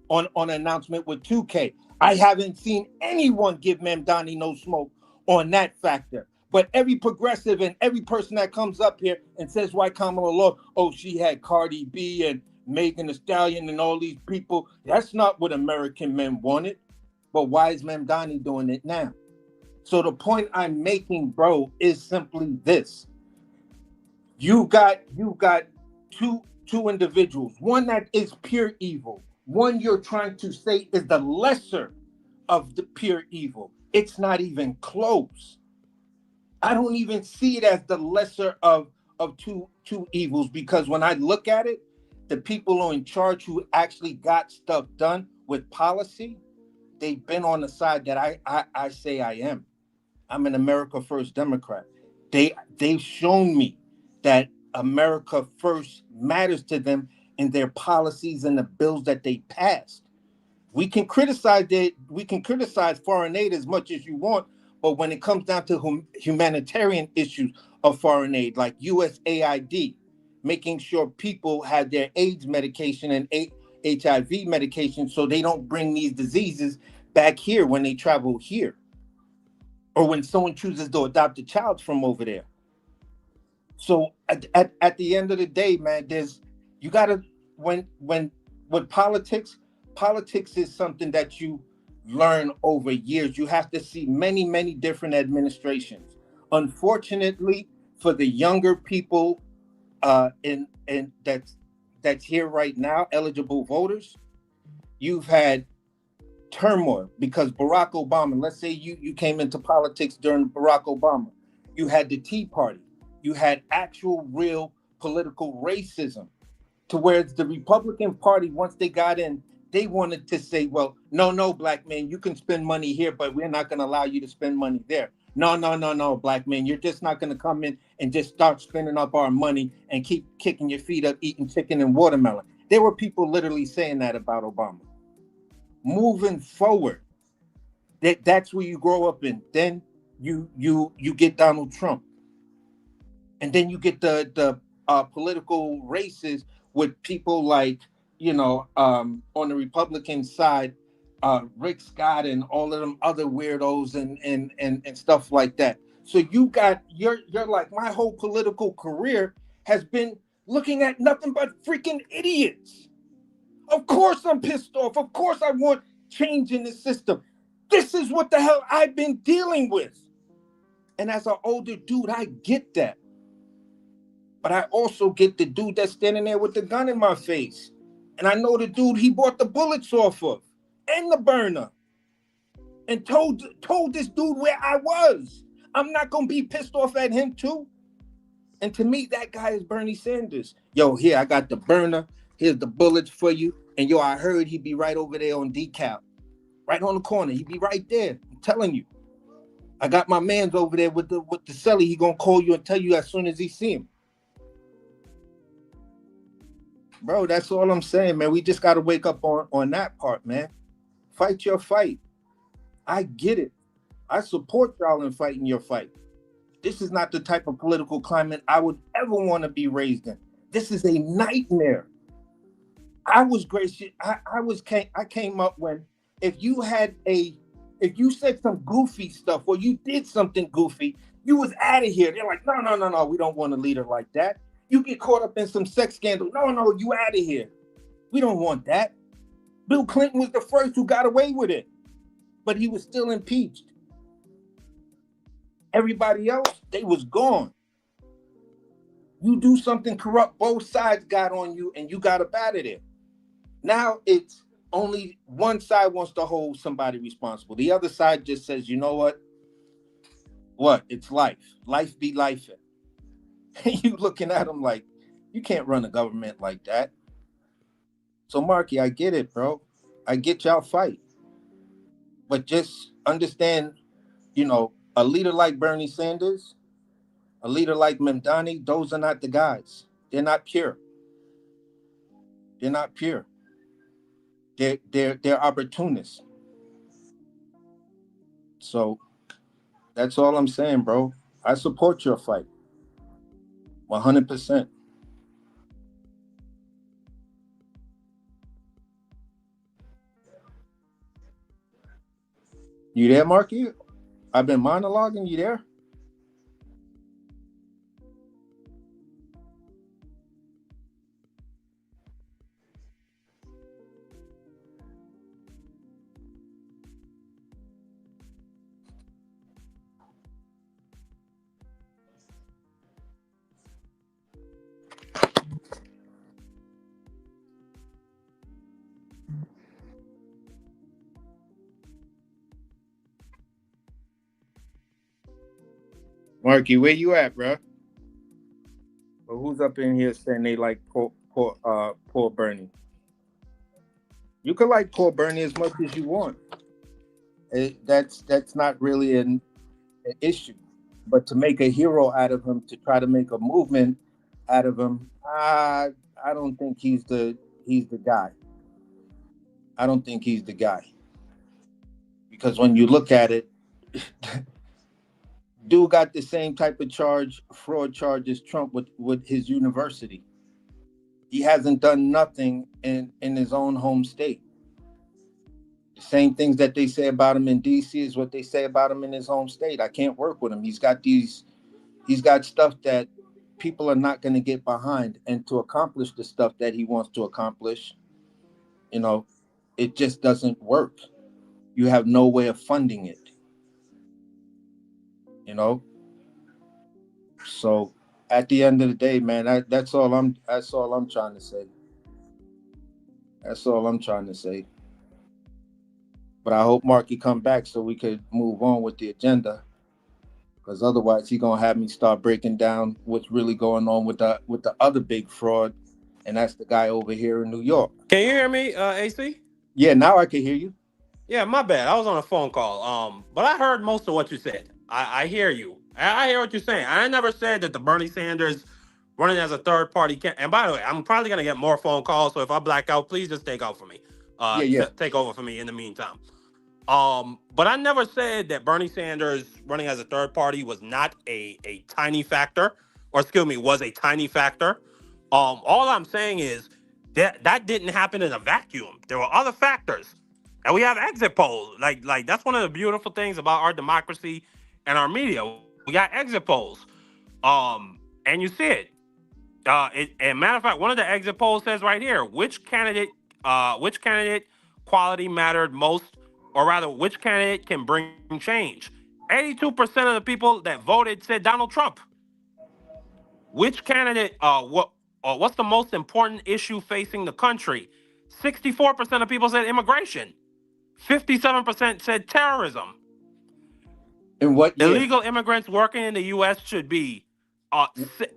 on an announcement with 2K. I haven't seen anyone give Mamdani no smoke on that factor. But every progressive and every person that comes up here and says why Kamala Law, oh, she had Cardi B and Megan Thee Stallion and all these people. That's not what American men wanted. But why is Mamdani doing it now? So the point I'm making, bro, is simply this. You got two individuals. One that is pure evil. One you're trying to say is the lesser of the pure evil. It's not even close. I don't even see it as the lesser of two evils, because when I look at it, the people who are in charge who actually got stuff done with policy, they've been on the side that I say I am. I'm an America First Democrat. They've shown me that America First matters to them in their policies and the bills that they passed. We can criticize foreign aid as much as you want, but when it comes down to humanitarian issues of foreign aid, like USAID, making sure people have their AIDS medication and HIV medication so they don't bring these diseases back here when they travel here, or when someone chooses to adopt a child from over there. So at the end of the day, man, there's you gotta when with politics is something that you learn over years. You have to see many different administrations. Unfortunately, for the younger people in that's here right now, eligible voters, you've had turmoil because Barack Obama, let's say you came into politics during Barack Obama, you had the Tea Party, you had actual real political racism, to where the Republican Party, once they got in, they wanted to say, well, no, black man, you can spend money here, but we're not going to allow you to spend money there. No, black man, you're just not going to come in and just start spending up our money and keep kicking your feet up, eating chicken and watermelon. There were people literally saying that about Obama. Moving forward, that's where you grow up in. Then you get Donald Trump, and then you get the political races with people like on the Republican side, Rick Scott and all of them other weirdos and stuff like that. So you're like, my whole political career has been looking at nothing but freaking idiots. Of course I'm pissed off. Of course I want change in the system. This is what the hell I've been dealing with. And as an older dude, I get that. But I also get the dude that's standing there with the gun in my face. And I know the dude he bought the bullets off of and the burner. And told this dude where I was. I'm not gonna be pissed off at him too. And to me, that guy is Bernie Sanders. Yo, here I got the burner. Here's the bullets for you. And yo, I heard he'd be right over there on DeKalb, right on the corner. He'd be right there. I'm telling you. I got my man's over there with the celly. He gonna call you and tell you as soon as he see him. Bro, that's all I'm saying, man. We just gotta wake up on that part, man. Fight your fight. I get it. I support y'all in fighting your fight. This is not the type of political climate I would ever want to be raised in. This is a nightmare. I was gracious. I came up when if you said some goofy stuff or you did something goofy, you was out of here. They're like, no, we don't want a leader like that. You get caught up in some sex scandal. No, you out of here. We don't want that. Bill Clinton was the first who got away with it, but he was still impeached. Everybody else, they was gone. You do something corrupt, both sides got on you and you got up out of there. Now it's only one side wants to hold somebody responsible. The other side just says, you know what? What? It's life. Life be life. And you looking at them like, you can't run a government like that. So Marky, I get it, bro. I get y'all fight. But just understand, a leader like Bernie Sanders, a leader like Mamdani, those are not the guys. They're not pure. They're not pure. They're opportunists. So that's all I'm saying, bro. I support your fight. 100%. You there, Marky? I've been monologuing. You there? Marky, where you at, bro? Well, who's up in here saying they like poor Bernie? You can like poor Bernie as much as you want. That's not really an issue. But to make a hero out of him, to try to make a movement out of him, I don't think he's the guy. I don't think he's the guy. Because when you look at it, dude got the same type of fraud charge as Trump with his university. He hasn't done nothing in his own home state. The same things that they say about him in DC is what they say about him in his home state. I can't work with him. He's got stuff that people are not going to get behind. And to accomplish the stuff that he wants to accomplish, it just doesn't work. You have no way of funding it. So at the end of the day, man, that's all I'm trying to say. That's all I'm trying to say. But I hope Marky come back so we could move on with the agenda. Because otherwise he's gonna have me start breaking down what's really going on with the other big fraud, and that's the guy over here in New York. Can you hear me, AC? Yeah, now I can hear you. Yeah, my bad. I was on a phone call. But I heard most of what you said. I hear you. I hear what you're saying. I never said that the Bernie Sanders running as a third party can't. And by the way, I'm probably gonna get more phone calls. So if I black out, please just take out for me. Take over for me in the meantime. But I never said that Bernie Sanders running as a third party was not a tiny factor, or excuse me, was a tiny factor. All I'm saying is that didn't happen in a vacuum. There were other factors. And we have exit polls. Like that's one of the beautiful things about our democracy and our media. We got exit polls. And you see it. And matter of fact, one of the exit polls says right here, which candidate quality mattered most, or rather, which candidate can bring change? 82% of the people that voted said Donald Trump. Which candidate? What's the most important issue facing the country? 64% of people said immigration. 57% said terrorism. In what year? Illegal immigrants working in the U.S. should be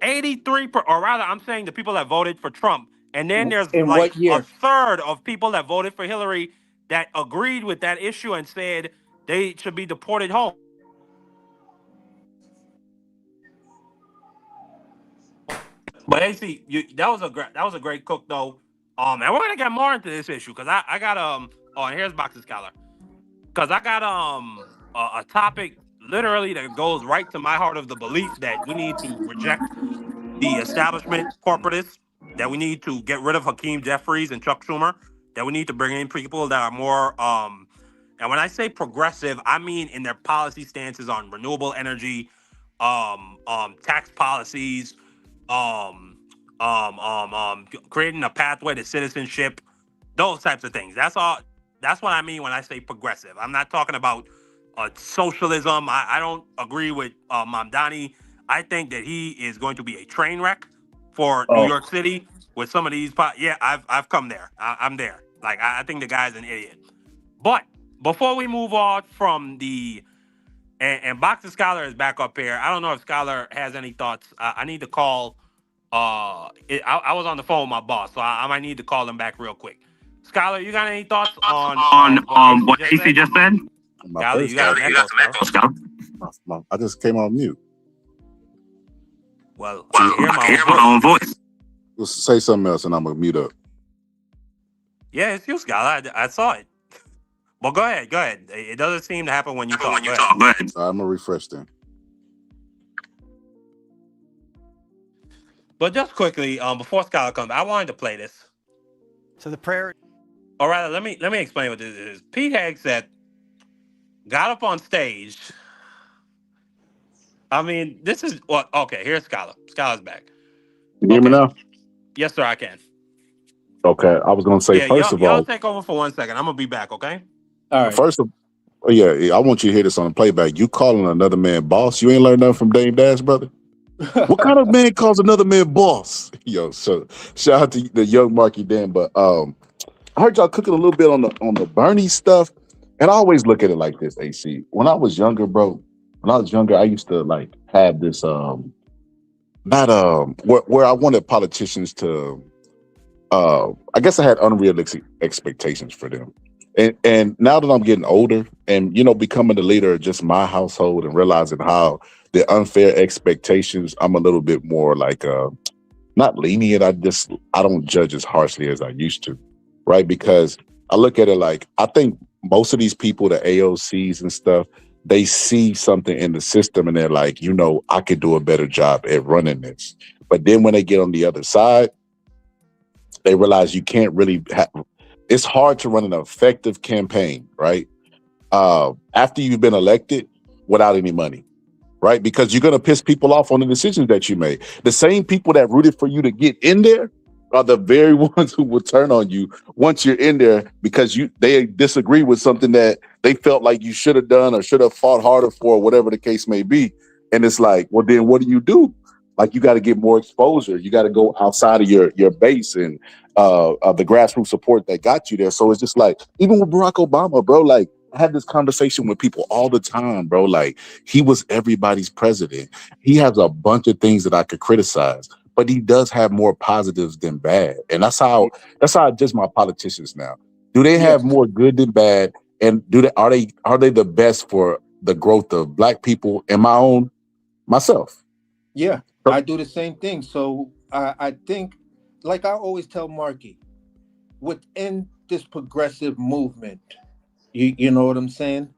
83, or rather, I'm saying the people that voted for Trump. And then there's like a third of people that voted for Hillary that agreed with that issue and said they should be deported home. But AC, that was a great cook though. And we're gonna get more into this issue because I got and here's Boxer Scholar, because I got a topic literally that goes right to my heart of the belief that we need to reject the establishment corporatists, that we need to get rid of Hakeem Jeffries and Chuck Schumer, that we need to bring in people that are more and when I say progressive, I mean in their policy stances on renewable energy, tax policies, creating a pathway to citizenship, those types of things. That's all. That's what I mean when I say progressive. I'm not talking about socialism. I don't agree with Mamdani. I think that he is going to be a train wreck for New York City with some of these. I've come there. I'm there. Like I think the guy's an idiot. But before we move on from the and Boxer Scholar is back up here. I don't know if Scholar has any thoughts. I need to call. I was on the phone with my boss, so I might need to call him back real quick. Scholar, you got any thoughts on what AC just said? Scholar, you got some echo, Scholar. I just came on mute. Well, I hear my own voice. Just say something else and I'm going to mute up. Yeah, it's you, Scholar. I saw it. Well, go ahead. It doesn't seem to happen when you talk. Go ahead. I'm going to refresh then. But just quickly, before Scholar comes, I wanted to play this. So the prayer. Or rather, let me explain what this is. Pete Hegg said got up on stage. I mean, this is what. Okay, here's Skylar. Skylar's back. You hear me Okay, now? yes, sir, I can. Okay, I was gonna say Yeah, first of y'all all, take over for 1 second. I'm gonna be back. Okay. All right. first of yeah, I want you to hear this on the playback. You calling another man boss? You ain't learned nothing from Dame Dash, brother. What kind of man calls another man boss? Yo, so shout out to the young Marky Dan. But I heard y'all cooking a little bit on the Bernie stuff, and I always look at it like this. AC, when I was younger, bro, when I was younger, I used to like have this not where I wanted politicians to I guess I had unrealistic expectations for them. And now that I'm getting older and becoming the leader of just my household and realizing how the unfair expectations, I'm a little bit more like not lenient. I don't judge as harshly as I used to, right? Because I look at it like I think most of these people, the AOCs and stuff, they see something in the system and they're like, I could do a better job at running this. But then when they get on the other side, they realize you can't really it's hard to run an effective campaign, right? After you've been elected without any money, right? Because you're going to piss people off on the decisions that you made. The same people that rooted for you to get in there are the very ones who will turn on you once you're in there because they disagree with something that they felt like you should have done or should have fought harder for, whatever the case may be. And it's like, well, then what do? Like, you got to get more exposure. You got to go outside of your base and of the grassroots support that got you there. So it's just like, even with Barack Obama, bro, like I had this conversation with people all the time, bro. Like, he was everybody's president. He has a bunch of things that I could criticize, but he does have more positives than bad. And that's how I judge my politicians now. Do they have Yes. more good than bad? And are they the best for the growth of Black people and myself? Yeah, I do the same thing. So I think, like I always tell Marky, within this progressive movement, you know what I'm saying?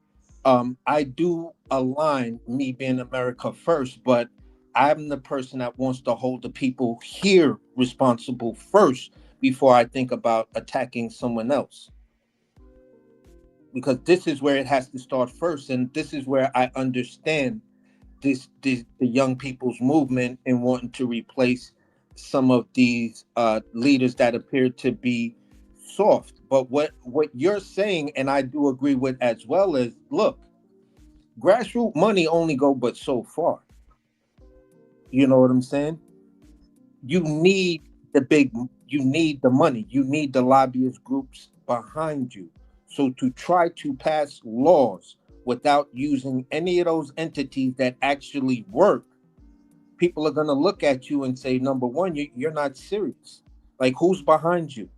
I do align me being America first, but I'm the person that wants to hold the people here responsible first before I think about attacking someone else. Because this is where it has to start first, and this is where I understand this the young people's movement and wanting to replace some of these leaders that appear to be soft. But what you're saying, and I do agree with as well, is look, grassroots money only go but so far. You know what I'm saying? You need the big, you need the money, you need the lobbyist groups behind you. So to try to pass laws without using any of those entities that actually work, people are going to look at you and say, number one, you're not serious. Like, who's behind you?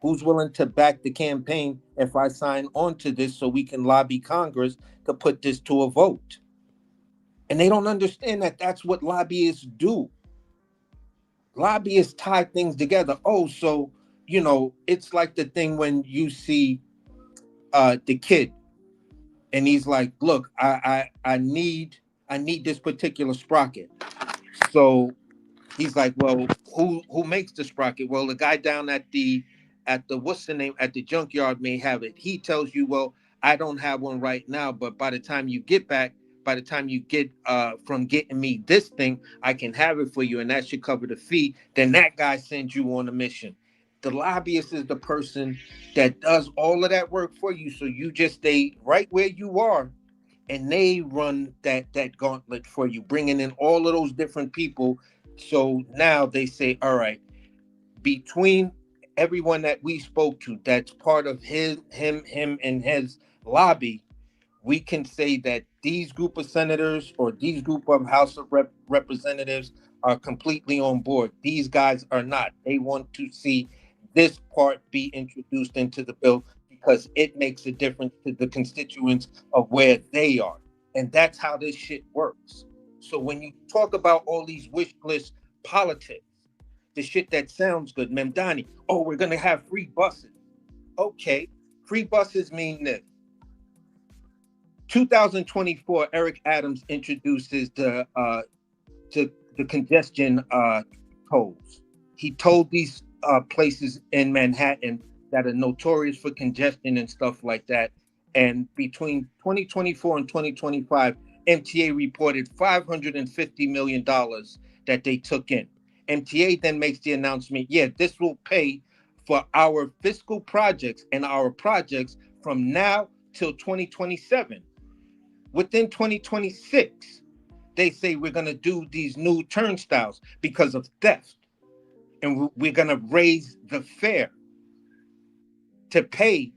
Who's willing to back the campaign if I sign on to this so we can lobby Congress to put this to a vote? And they don't understand that that's what lobbyists do. Lobbyists tie things together. Oh, so, it's like the thing when you see the kid and he's like, look, I need this particular sprocket. So he's like, well, who makes the sprocket? Well, the guy down at the what's the name at the junkyard may have it. He tells you, well, I don't have one right now, but by the time you get back, by the time you get from getting me this thing, I can have it for you, and that should cover the fee. Then that guy sends you on a mission. The lobbyist is the person that does all of that work for you, so you just stay right where you are, and they run that gauntlet for you, bringing in all of those different people. So now they say, all right, between everyone that we spoke to, that's part of him and his lobby, we can say that these group of senators or these group of House of Representatives are completely on board. These guys are not. They want to see this part be introduced into the bill because it makes a difference to the constituents of where they are. And that's how this shit works. So when you talk about all these wish list politics, the shit that sounds good, Memdani, oh, we're going to have free buses. Okay, free buses mean this. 2024, Eric Adams introduces the congestion tolls. He told these places in Manhattan that are notorious for congestion and stuff like that, And between 2024 and 2025, MTA reported $550 million that they took in. MTA then makes the announcement, yeah, this will pay for our fiscal projects and our projects from now till 2027. Within 2026, they say we're going to do these new turnstiles because of theft. And we're going to raise the fare to pay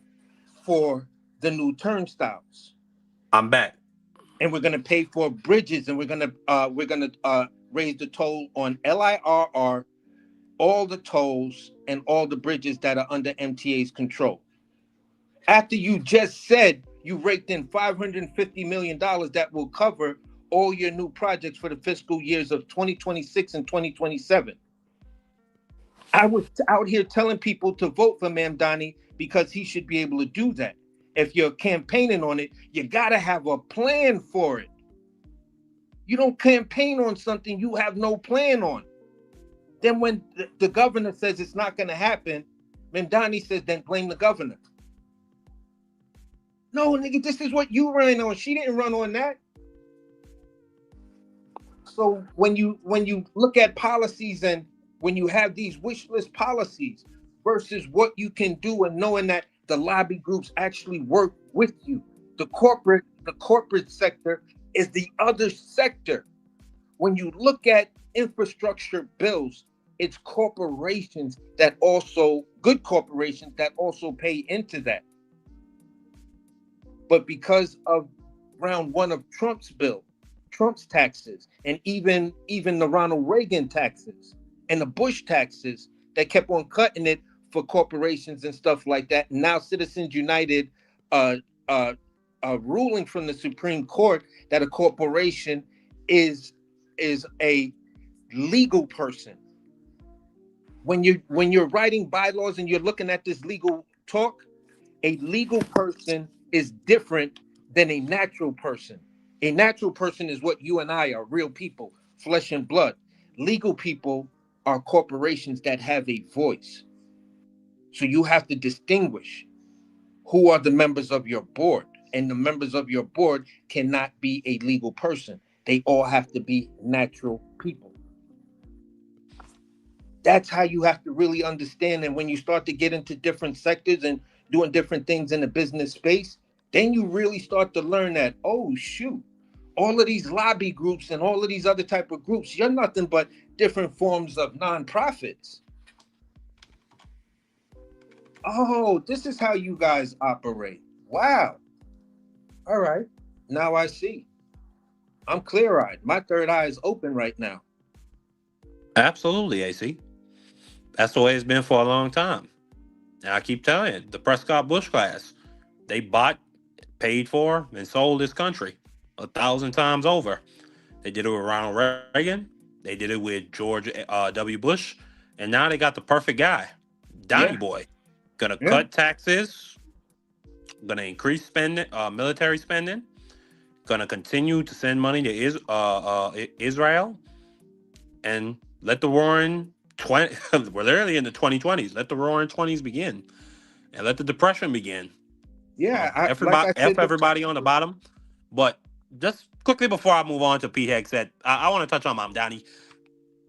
for the new turnstiles. I'm back. And we're going to pay for bridges, and we're going to raise the toll on LIRR, all the tolls and all the bridges that are under MTA's control. After you just said you raked in $550 million that will cover all your new projects for the fiscal years of 2026 and 2027. I was out here telling people to vote for Mamdani because he should be able to do that. If you're campaigning on it, you got to have a plan for it. You don't campaign on something you have no plan on. Then when the governor says it's not going to happen, Mamdani says, then blame the governor. No, nigga, this is what you ran on. She didn't run on that. So when you look at policies and when you have these wish list policies versus what you can do, and knowing that the lobby groups actually work with you, the corporate sector is the other sector. When you look at infrastructure bills, it's corporations that also, good corporations that also pay into that. But because of round one of Trump's bill, Trump's taxes, and even the Ronald Reagan taxes and the Bush taxes that kept on cutting it for corporations and stuff like that. And now Citizens United ruling from the Supreme Court that a corporation is a legal person. When you're writing bylaws and you're looking at this legal talk, a legal person is different than a natural person. A natural person is what you and I are, real people, flesh and blood. Legal people are corporations that have a voice. So you have to distinguish who are the members of your board. And the members of your board cannot be a legal person. They all have to be natural people. That's how you have to really understand. And when you start to get into different sectors and doing different things in the business space, then you really start to learn that, oh, shoot, all of these lobby groups and all of these other type of groups, you're nothing but different forms of nonprofits. Oh, this is how you guys operate. Wow. All right. Now I see. I'm clear-eyed. My third eye is open right now. Absolutely, AC. That's the way it's been for a long time. And I keep telling you, the Prescott Bush class, they bought, paid for, and sold this country 1,000 times over. They did it with Ronald Reagan. They did it with George W. Bush. And now they got the perfect guy, Donnie Boy. Gonna cut taxes, gonna increase spending, military spending, gonna continue to send money to Israel, and let the roaring we're literally in the 2020s. Let the roaring 20s begin, and let the depression begin. Yeah, everybody on the bottom. But just quickly before I move on to Pete Hegseth, I want to touch on Mamdani.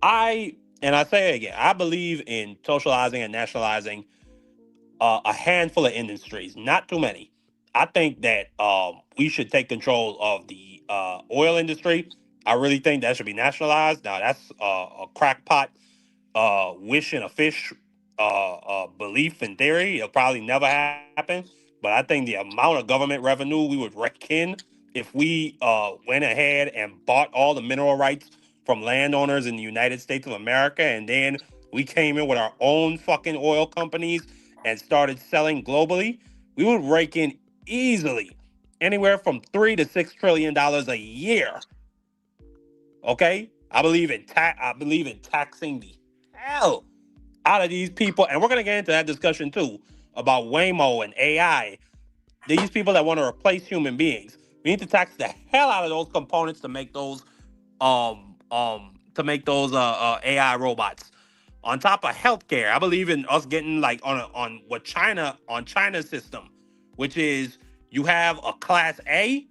I say it again, I believe in socializing and nationalizing a handful of industries, not too many. I think that we should take control of the oil industry. I really think that should be nationalized. Now, that's a crackpot wish and a fish belief and theory. It'll probably never happen. But I think the amount of government revenue we would rake in if we went ahead and bought all the mineral rights from landowners in the United States of America, and then we came in with our own fucking oil companies and started selling globally, we would rake in easily anywhere from $3 to $6 trillion a year. Okay, I believe in taxing the hell out of these people, and we're gonna get into that discussion too about Waymo and AI. These people that want to replace human beings, we need to tax the hell out of those components to make those AI robots. On top of healthcare, I believe in us getting like on China's system, which is You have a class A,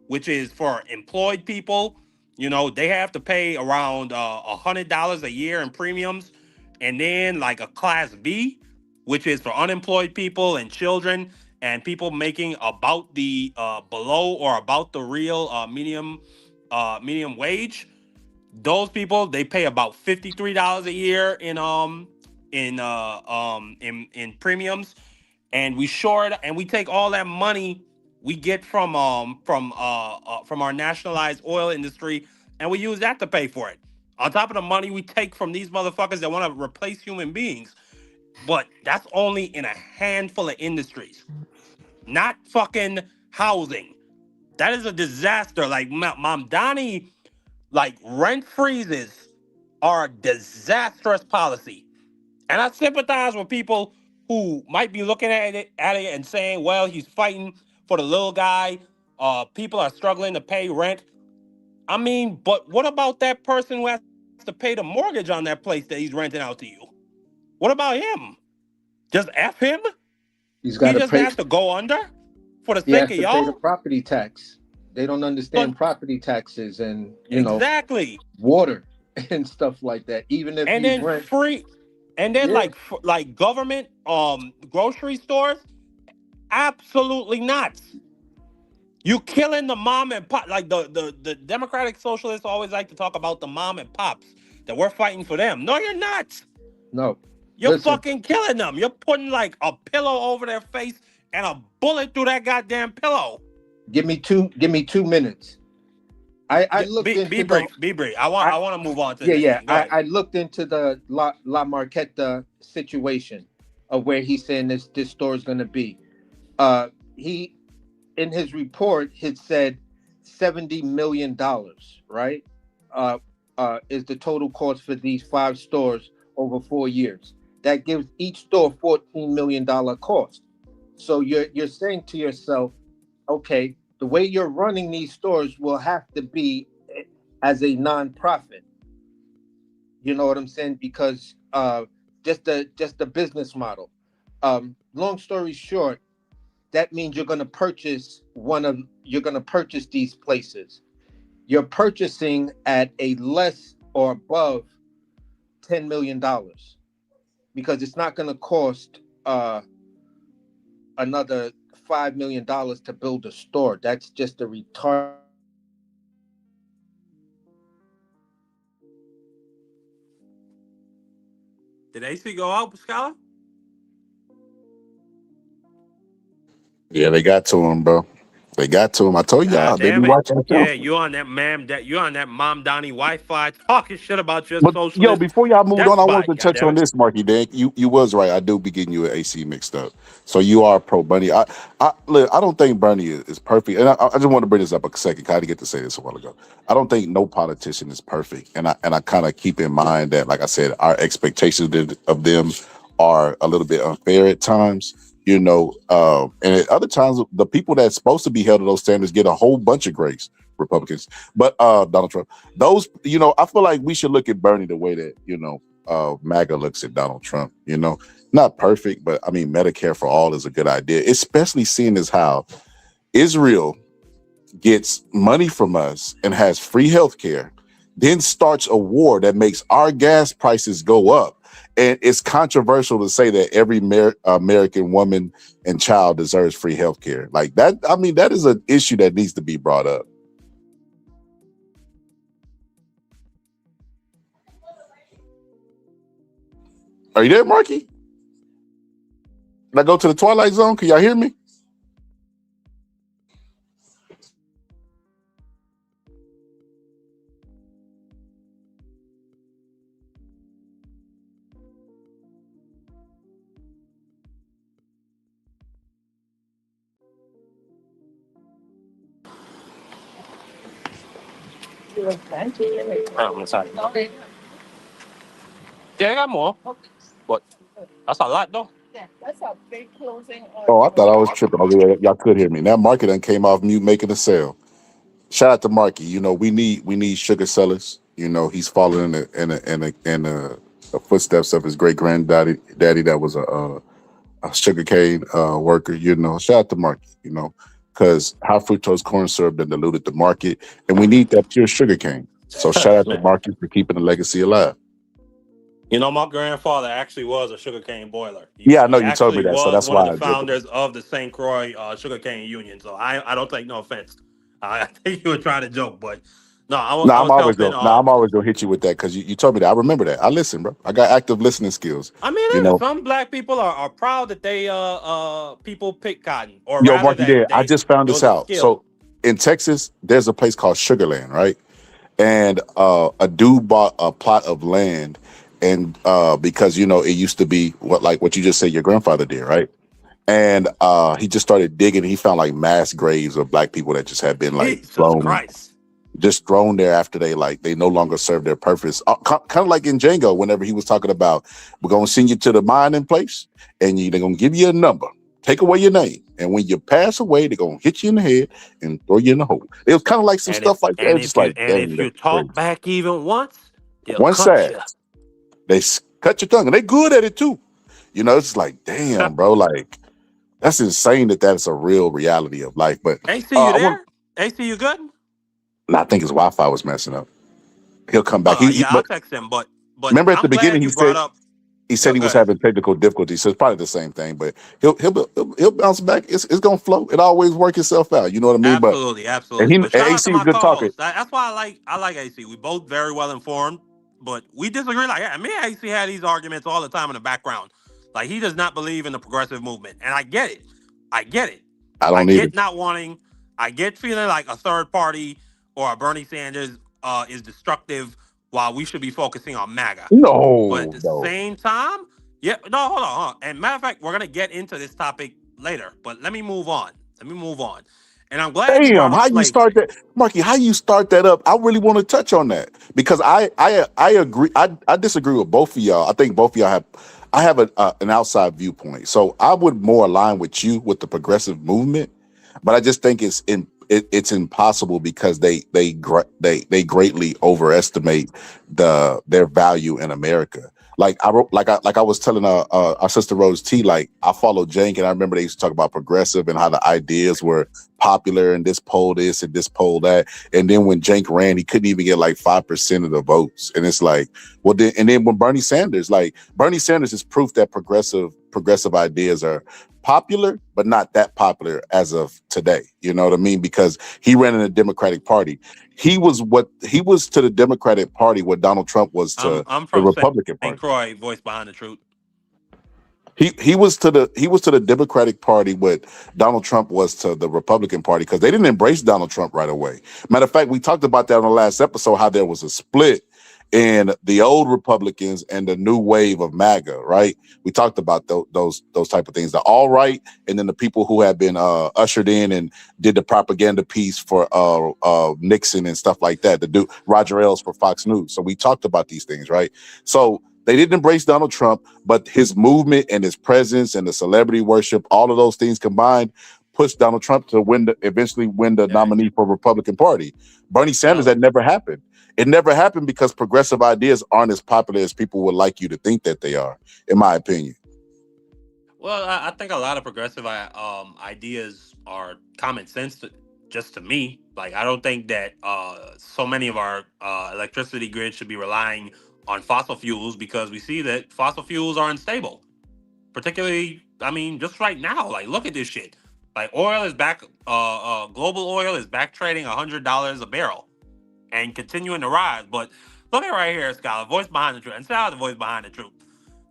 which is for employed people. They have to pay around $100 a year in premiums, and then like a class B, which is for unemployed people and children and people making about the below or about the real medium wage. Those people, they pay about $53 a year in premiums, and we take all that money we get from our nationalized oil industry, and we use that to pay for it. On top of the money we take from these motherfuckers that want to replace human beings. But that's only in a handful of industries, not fucking housing. That is a disaster. Like Mamdani, like rent freezes are a disastrous policy. And I sympathize with people who might be looking at it and saying, well, he's fighting for the little guy. People are struggling to pay rent. I mean, but what about that person who has to pay the mortgage on that place that he's renting out to you? What about him? Just F him? He's He got to just pay. has to go under for the He sake has of to pay the y'all? property tax. They don't But understand property taxes and exactly. water and stuff like that. Even if And you then rent, free, and then yeah, like government grocery stores, absolutely not. You killing the mom and pop. Like the Democratic Socialists always like to talk about the mom and pops, that we're fighting for them. No, you're not. no. You're Listen, fucking killing them. You're putting like a pillow over their face and a bullet through that goddamn pillow. give me 2 minutes. I Yeah, looked be into the brief. Be brief. I want I I want to move on to the yeah, next yeah. thing. Go ahead. I looked into the La Marqueta situation of where he's saying this store is gonna be. He in his report had said $70 million, right? Uh, is the total cost for these 5 stores over 4 years. That gives each store $14 million cost. So you're saying to yourself, okay, the way you're running these stores will have to be as a nonprofit. You know what I'm saying? Because just the business model. Long story short, that means you're gonna purchase these places. You're purchasing at a less or above $10 million, because it's not gonna cost another $5 million to build a store. That's just a retard. Did AC go out, Scholar? Yeah, they got to him, bro. They got to him. I told God y'all they be damn it. watching the show. Yeah, you on that Mom Donnie Wi-Fi talking shit about your But yo, socialist before y'all moved on, I wanted despot. to God touch damn on it. this, Marky Dan. You was right. I do be getting you an AC mixed up. So you are pro Bernie. I look. I don't think Bernie is perfect, and I just want to bring this up a second. 'Cause I didn't get to say this a while ago. I don't think no politician is perfect, and I kind of keep in mind that, like I said, our expectations of them are a little bit unfair at times. And at other times, the people that's supposed to be held to those standards get a whole bunch of grace. Republicans, but Donald Trump. Those, I feel like we should look at Bernie the way that, MAGA looks at Donald Trump. Not perfect, but I mean, Medicare for all is a good idea, especially seeing as how Israel gets money from us and has free health care, then starts a war that makes our gas prices go up. And it's controversial to say that every American woman and child deserves free health care. Like that, I mean, that is an issue that needs to be brought up. Are you there, Marky? Can I go to the Twilight Zone? Can y'all hear me? I'm sorry. Yeah, I got more. But that's a lot though. Oh, I thought I was tripping. Oh, yeah, y'all could hear me. Now Marky done came off mute making a sale. Shout out to Marky. We need sugar sellers. He's following the footsteps of his great granddaddy that was a sugarcane worker. Shout out to Marky. because high fructose corn syrup that diluted the market, and we need that pure sugar cane. So shout out to Man. Marcus for keeping the legacy alive. You know, my grandfather actually was a sugarcane boiler. Yeah, I know He you told me actually that, so was that's one of why the I did it. founders of the St. Croix Sugarcane Union. So I don't take no offense. I think you were trying to joke, but no, No, I I'm was always helping. gonna. No, I'm always gonna hit you with that because you told me that. I remember that. I listen, bro. I got active listening skills. I mean, You listen, know, some black people are proud that they people pick cotton, or yo, rather Marky, that there. I just found it this was a out. skill. So in Texas, there's a place called Sugarland, right? And a dude bought a plot of land, and because it used to be what you just said your grandfather did, right? And he just started digging. And he found like mass graves of black people that just had been like Jesus thrown Christ. just thrown there after they no longer serve their purpose. Kind of like in Django, whenever he was talking about, we're gonna send you to the mining place, and they're gonna give you a number, take away your name, and when you pass away, they're gonna hit you in the head and throw you in the hole. It was kind of like some stuff like that. Just like, dang, If you that's talk crazy. back even once, they'll One cut side, you. they cut your tongue, and they good at it too. It's like, damn, bro, like that's insane that's a real reality of life. But AC, you I want, there? AC, you good? I think his Wi-Fi was messing up. He'll come back. Yeah, I'll But text him. But remember at the I'm beginning, glad he you said brought up. he Go was ahead. having technical difficulties, so it's probably the same thing. But he'll bounce back. It's gonna flow. It always work itself out. You know what I mean? But Absolutely, and absolutely. he But and shout out to AC is my good talking. co-host. That's why I like AC. We both very well informed, but we disagree. Like me and AC had these arguments all the time in the background. Like he does not believe in the progressive movement, and I get it. I get it. I I don't either. get not wanting. I get feeling like a third party or a Bernie Sanders is destructive, while we should be focusing on MAGA. But at No, the no. same time, yeah, no, hold on. Hold on. And matter of fact, we're gonna get into this topic later. But let me move on. Let me move on. And I'm glad you Damn, brought up how you start slavery. that, Marky? How you start that up? I really want to touch on that because I agree. I disagree with both of y'all. I think both of y'all have. I have an outside viewpoint, so I would more align with you with the progressive movement, but I just think it's impossible because they greatly overestimate their value in America. Like I was telling our sister Rose T, like I follow Jank, and I remember they used to talk about progressive and how the ideas were popular and this poll this and this poll that. And then when Jank ran, he couldn't even get like 5% of the votes. And it's like, well, then when Bernie Sanders is proof that progressive ideas are popular, but not that popular as of today. You know what I mean? Because he ran in the Democratic Party. He was to the Democratic Party what Donald Trump was to I'm the from Republican St. Party. Croix, voice behind the truth. He was to the Democratic Party what Donald Trump was to the Republican Party because they didn't embrace Donald Trump right away. Matter of fact, we talked about that on the last episode how there was a split in the old Republicans and the new wave of MAGA. Right? We talked about those type of things. The all right, and then the people who had been ushered in and did the propaganda piece for Nixon and stuff like that. The dude Roger Ailes for Fox News. So we talked about these things, right? So they didn't embrace Donald Trump, but his movement and his presence and the celebrity worship, all of those things combined, pushed Donald Trump to eventually win the Yeah. nominee for Republican Party. Bernie Sanders, Well, that never happened. It never happened because progressive ideas aren't as popular as people would like you to think that they are, in my opinion. well, I think a lot of progressive ideas are common sense just to me. Like I don't think that so many of our electricity grid should be relying on fossil fuels because we see that fossil fuels are unstable. Particularly, I mean, just right now, like look at this shit. Like oil is back. Global oil is back trading $100 a barrel and continuing to rise. But look at right here, Scholar. Voice behind the truth. And shout out the voice behind the truth.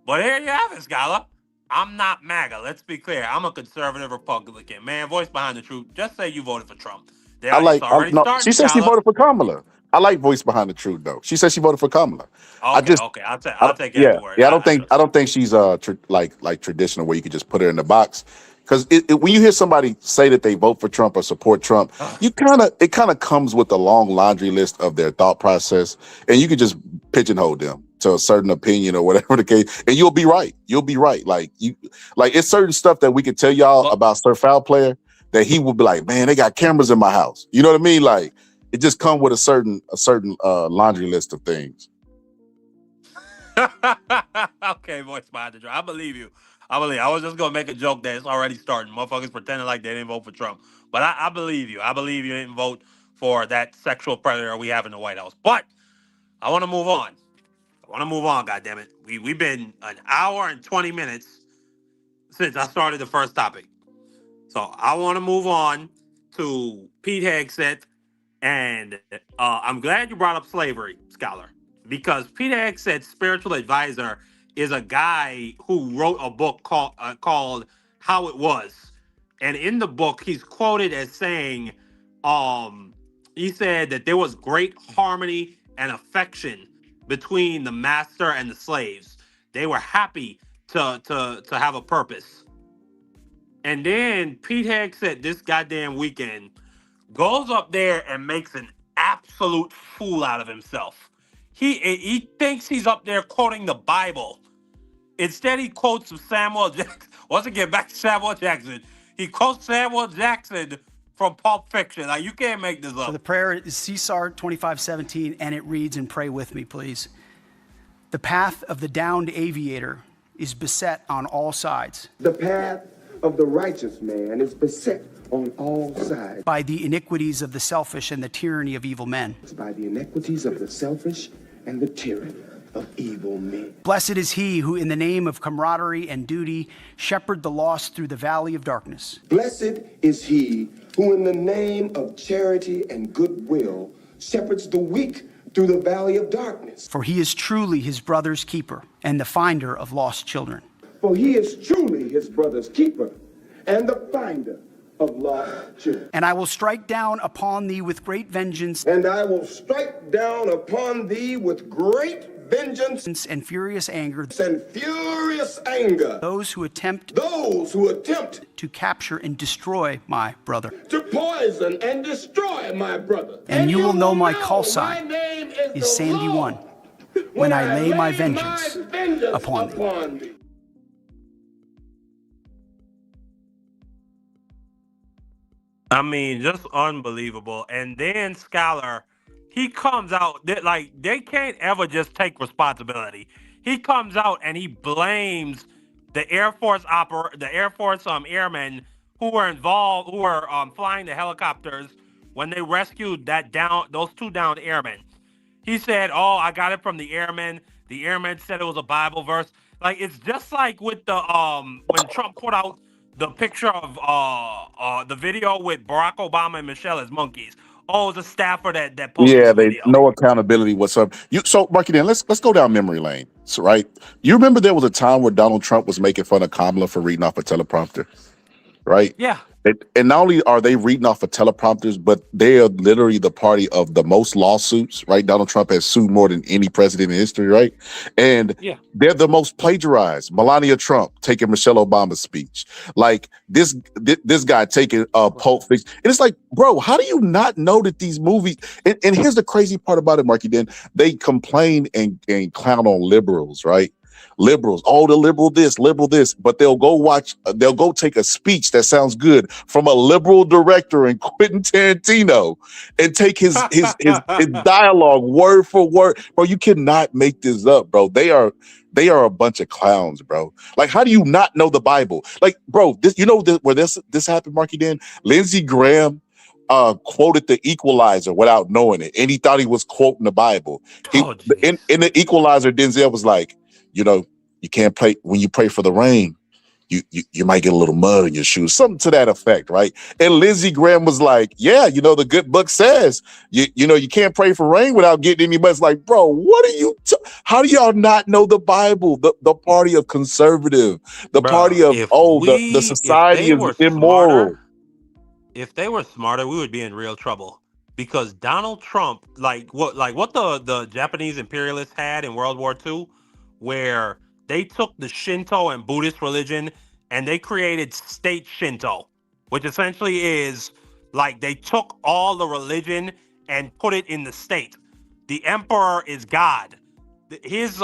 But here you have it, Scholar. I'm not MAGA. Let's be clear. I'm a conservative Republican. Man, voice behind the truth. Just say you voted for Trump. It's already No, starting, she said she Scholar. voted for Kamala. I like voice behind the truth though. She said she voted for Kamala. I Okay, just okay. I I'll don't, take every yeah, word. yeah. I I trust you. don't think she's like traditional where you could just put her in the box. Because when you hear somebody say that they vote for Trump or support Trump, it kind of comes with a long laundry list of their thought process, and you can just pigeonhole them to a certain opinion or whatever the case, and you'll be right. You'll be right. Like it's certain stuff that we could tell y'all Well, about Sir Foul Player that he would be like, man, they got cameras in my house. You know what I mean? Like it just comes with a certain laundry list of things. okay, voice behind the truth. I believe you. I believe. I was just gonna make a joke that it's already starting. Motherfuckers pretending like they didn't vote for Trump, but I believe you. I believe you didn't vote for that sexual predator we have in the White House. But I want to move on. I want to move on. God damn it, we've been an hour and 20 minutes since I started the first topic, so I want to move on to Pete Hegseth, and I'm glad you brought up slavery, Scholar, because Pete Hegseth's spiritual advisor is a guy who wrote a book called How It Was. And in the book, he's quoted as saying, he said that there was great harmony and affection between the master and the slaves. They were happy to have a purpose. And then Pete Hegseth this goddamn weekend goes up there and makes an absolute fool out of himself. He thinks he's up there quoting the Bible. Instead, he quotes Samuel Jackson. Once again, back to Samuel Jackson. He quotes Samuel Jackson from Pulp Fiction. Like, you can't make this up. So the prayer is Caesar 25:17, and it reads, and pray with me, please. The path of the downed aviator is beset on all sides. The path of the righteous man is beset on all sides by the iniquities of the selfish and the tyranny of evil men. by the iniquities of the selfish and the tyranny of evil men. Blessed is he who, in the name of camaraderie and duty, shepherd the lost through the valley of darkness. Blessed is he who, in the name of charity and goodwill, shepherds the weak through the valley of darkness. For he is truly his brother's keeper and the finder of lost children. For he is truly his brother's keeper and the finder of lost children. And I will strike down upon thee with great vengeance. And I will strike down upon thee with great vengeance And furious anger. and furious anger. Those who attempt to capture and destroy my brother. to poison and destroy my brother. And you will know my call sign is Sandy 1 when I lay my vengeance upon thee. I mean, just unbelievable. And then Scholar, he comes out like they can't ever just take responsibility. He comes out and he blames the Air Force airmen who were involved, who were flying the helicopters when they rescued those two downed airmen. He said, "Oh, I got it from the airmen. The airmen said it was a Bible verse." Like, it's just like with the when Trump put out the picture of the video with Barack Obama and Michelle as monkeys. Oh, it's a staffer that posted Yeah, the they video. no accountability whatsoever. So, Marky, then let's go down memory lane. So, right, you remember there was a time where Donald Trump was making fun of Kamala for reading off a teleprompter, right? Yeah. And not only are they reading off of teleprompters, but they are literally the party of the most lawsuits, right? Donald Trump has sued more than any president in history, right? And Yeah. they're the most plagiarized. Melania Trump taking Michelle Obama's speech. Like this guy taking Pulp Fiction. And it's like, bro, how do you not know that these movies, and here's the crazy part about it, Marky, then they complain and clown on liberals, right? Liberals, oh, the liberal this, but they'll go take a speech that sounds good from a liberal director in Quentin Tarantino and take his dialogue word for word. Bro, you cannot make this up, bro. They are a bunch of clowns, bro. Like, how do you not know the Bible? Like, bro, where this happened, Marky Dan? Lindsey Graham quoted the Equalizer without knowing it, and he thought he was quoting the Bible. In the Equalizer, Denzel was like, you can't pray when you pray for the rain. You might get a little mud in your shoes, something to that effect, right? And Lindsey Graham was like, yeah, the good book says you can't pray for rain without getting any mud. It's like, bro, what are you? How do y'all not know the Bible? The party of conservative, the party of the society is immoral. If they were smarter, we would be in real trouble. Because Donald Trump, like what the Japanese imperialists had in World War II, where they took the Shinto and Buddhist religion and they created state Shinto, which essentially is like they took all the religion and put it in the state. The emperor is God. His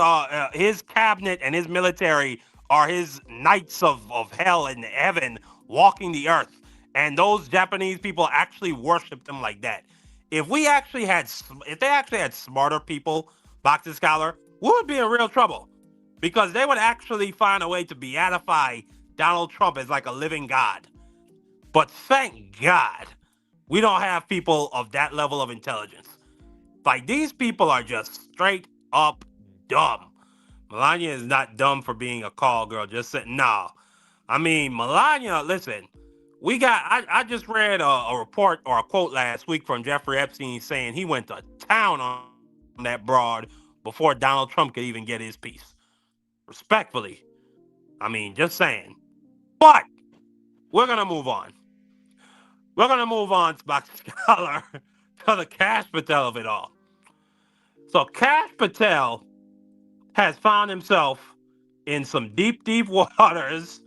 cabinet and his military are his knights of hell and heaven walking the earth. And those Japanese people actually worship them like that. If they actually had smarter people, Boxing Scholar, we would be in real trouble. because they would actually find a way to beatify Donald Trump as like a living god. But thank God we don't have people of that level of intelligence. Like, these people are just straight up dumb. Melania is not dumb for being a call girl. Just said, no. I mean, Melania, listen, I just read a report or a quote last week from Jeffrey Epstein saying he went to town on that broad before Donald Trump could even get his piece. Respectfully. I mean, just saying. But we're going to move on. We're going to move on, Box Scholar, to the Kash Patel of it all. So Kash Patel has found himself in some deep, deep waters.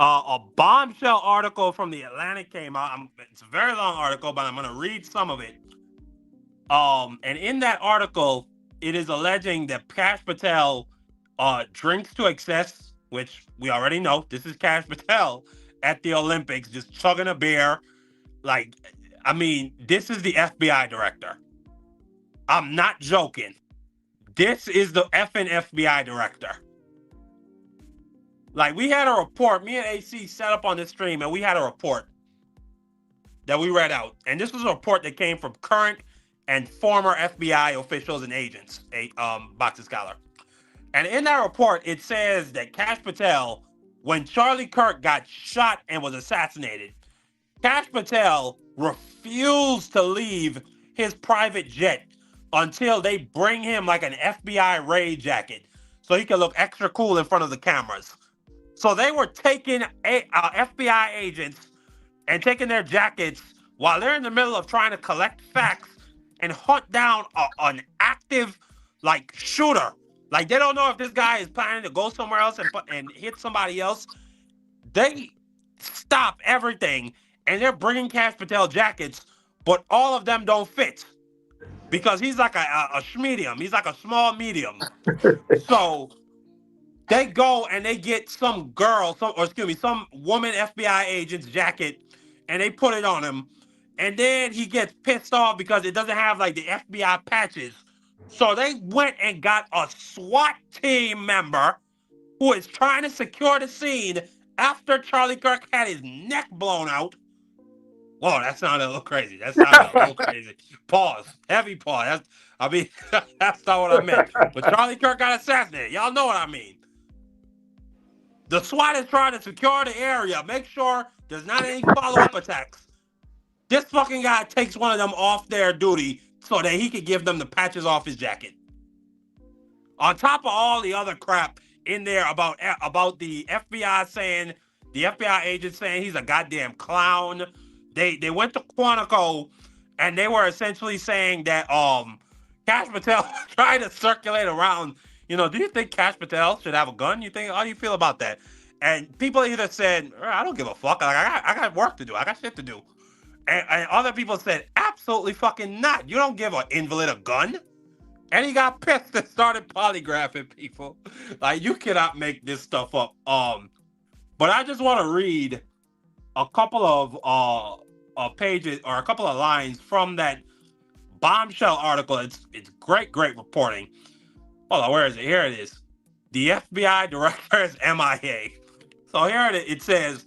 A bombshell article from The Atlantic came out. It's a very long article, but I'm going to read some of it. And in that article, it is alleging that Kash Patel drinks to excess, which we already know. This is Kash Patel at the Olympics, just chugging a beer. Like, I mean, this is the FBI director. I'm not joking. This is the effing FBI director. Like, we had a report. Me and AC set up on this stream, and we had a report that we read out. And this was a report that came from current and former FBI officials and agents, Boxer Scholar. And in that report, it says that Kash Patel, when Charlie Kirk got shot and was assassinated, Kash Patel refused to leave his private jet until they bring him like an FBI raid jacket so he can look extra cool in front of the cameras. So they were taking FBI agents and taking their jackets while they're in the middle of trying to collect facts and hunt down an active like shooter. Like, they don't know if this guy is planning to go somewhere else and hit somebody else. They stop everything and they're bringing Kash Patel jackets, but all of them don't fit because he's like a medium. He's like a small medium. So they go and they get some woman FBI agent's jacket, and they put it on him. And then he gets pissed off because it doesn't have like the FBI patches. So they went and got a SWAT team member who is trying to secure the scene after Charlie Kirk had his neck blown out. Whoa, that sounded a little crazy. Pause. Heavy pause. That's not what I meant. But Charlie Kirk got assassinated. Y'all know what I mean. The SWAT is trying to secure the area, make sure there's not any follow-up attacks. This fucking guy takes one of them off their duty so that he could give them the patches off his jacket. On top of all the other crap in there about the FBI agent saying he's a goddamn clown. They went to Quantico and they were essentially saying that Kash Patel tried to circulate around. You know, do you think Kash Patel should have a gun? How do you feel about that? And people either said, I don't give a fuck. Like, I got work to do. I got shit to do. And other people said, absolutely fucking not. You don't give an invalid a gun. And he got pissed and started polygraphing people. Like, you cannot make this stuff up. But I just want to read a couple of pages or a couple of lines from that bombshell article. It's great reporting. Hold on, where is it? Here it is. The FBI director is MIA. So here it says,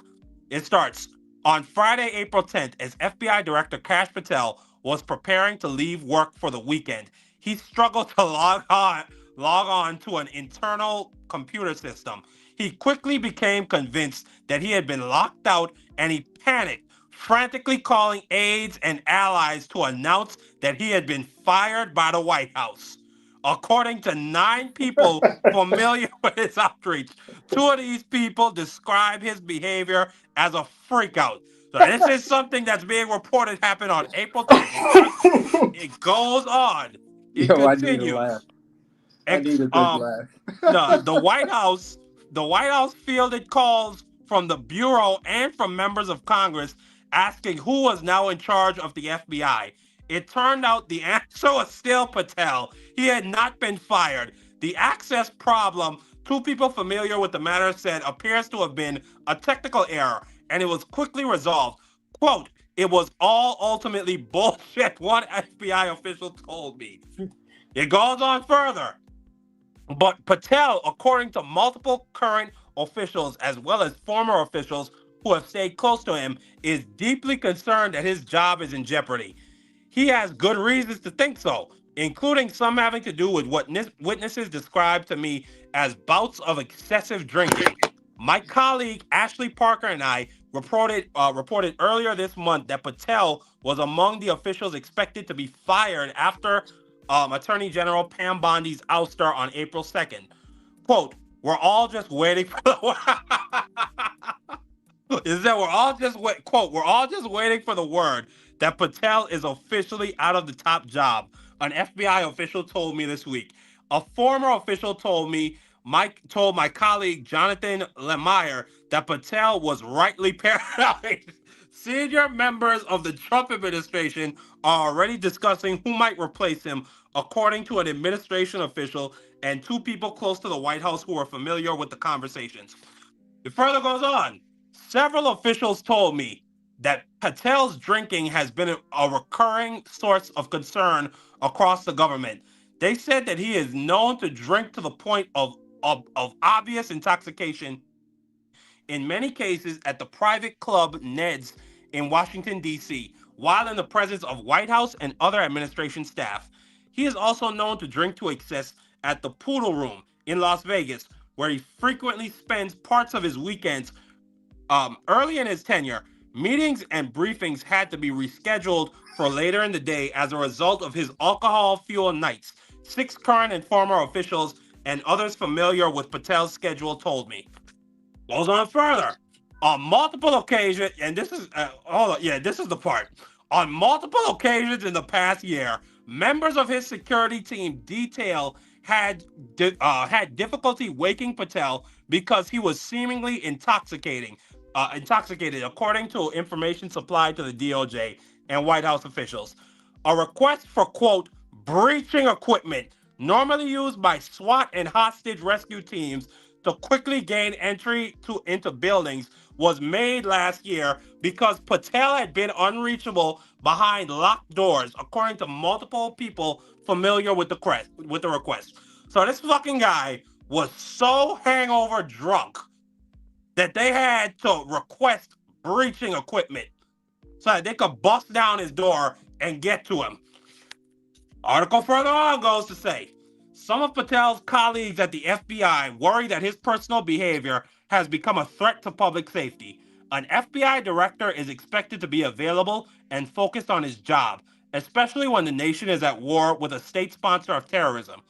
it starts, on Friday, April 10th, as FBI Director Kash Patel was preparing to leave work for the weekend, he struggled to log on to an internal computer system. He quickly became convinced that he had been locked out and he panicked, frantically calling aides and allies to announce that he had been fired by the White House. According to 9 people familiar with his outreach, 2 of these people describe his behavior as a freakout. So this is something that's being reported happened on April 10th. It goes on. It continues. I need a good laugh. The White House fielded calls from the Bureau and from members of Congress asking who was now in charge of the FBI. It turned out the answer was still Patel. He had not been fired. The access problem, 2 people familiar with the matter said, appears to have been a technical error, and it was quickly resolved. Quote, it was all ultimately bullshit, one FBI official told me. It goes on further. But Patel, according to multiple current officials as well as former officials who have stayed close to him, is deeply concerned that his job is in jeopardy. He has good reasons to think so, including some having to do with what witnesses described to me as bouts of excessive drinking. My colleague Ashley Parker and I reported earlier this month that Patel was among the officials expected to be fired after Attorney General Pam Bondi's ouster on April 2nd. Quote, we're all just waiting for is that we're all just waiting for the word that Patel is officially out of the top job. An FBI official told me this week. A former official told my colleague Jonathan Lemire that Patel was rightly paranoid. Senior members of the Trump administration are already discussing who might replace him, according to an administration official and two people close to the White House who are familiar with the conversations. It further goes on. Several officials told me that Patel's drinking has been a recurring source of concern across the government. They said that he is known to drink to the point of obvious intoxication, in many cases at the private club Ned's in Washington, D.C., while in the presence of White House and other administration staff. He is also known to drink to excess at the Poodle Room in Las Vegas, where he frequently spends parts of his weekends. Early in his tenure, meetings and briefings had to be rescheduled for later in the day as a result of his alcohol-fueled nights. 6 current and former officials and others familiar with Patel's schedule told me. Goes on further. On multiple occasions, and this is this is the part. On multiple occasions in the past year, members of his security team detail had difficulty waking Patel because he was seemingly intoxicated, according to information supplied to the DOJ and White House officials. A request for, quote, breaching equipment, normally used by SWAT and hostage rescue teams to quickly gain entry into buildings, was made last year because Patel had been unreachable behind locked doors, according to multiple people familiar with the request. So this fucking guy was so hangover drunk that they had to request breaching equipment so that they could bust down his door and get to him. Article further on goes to say, some of Patel's colleagues at the FBI worry that his personal behavior has become a threat to public safety. An FBI director is expected to be available and focused on his job, especially when the nation is at war with a state sponsor of terrorism.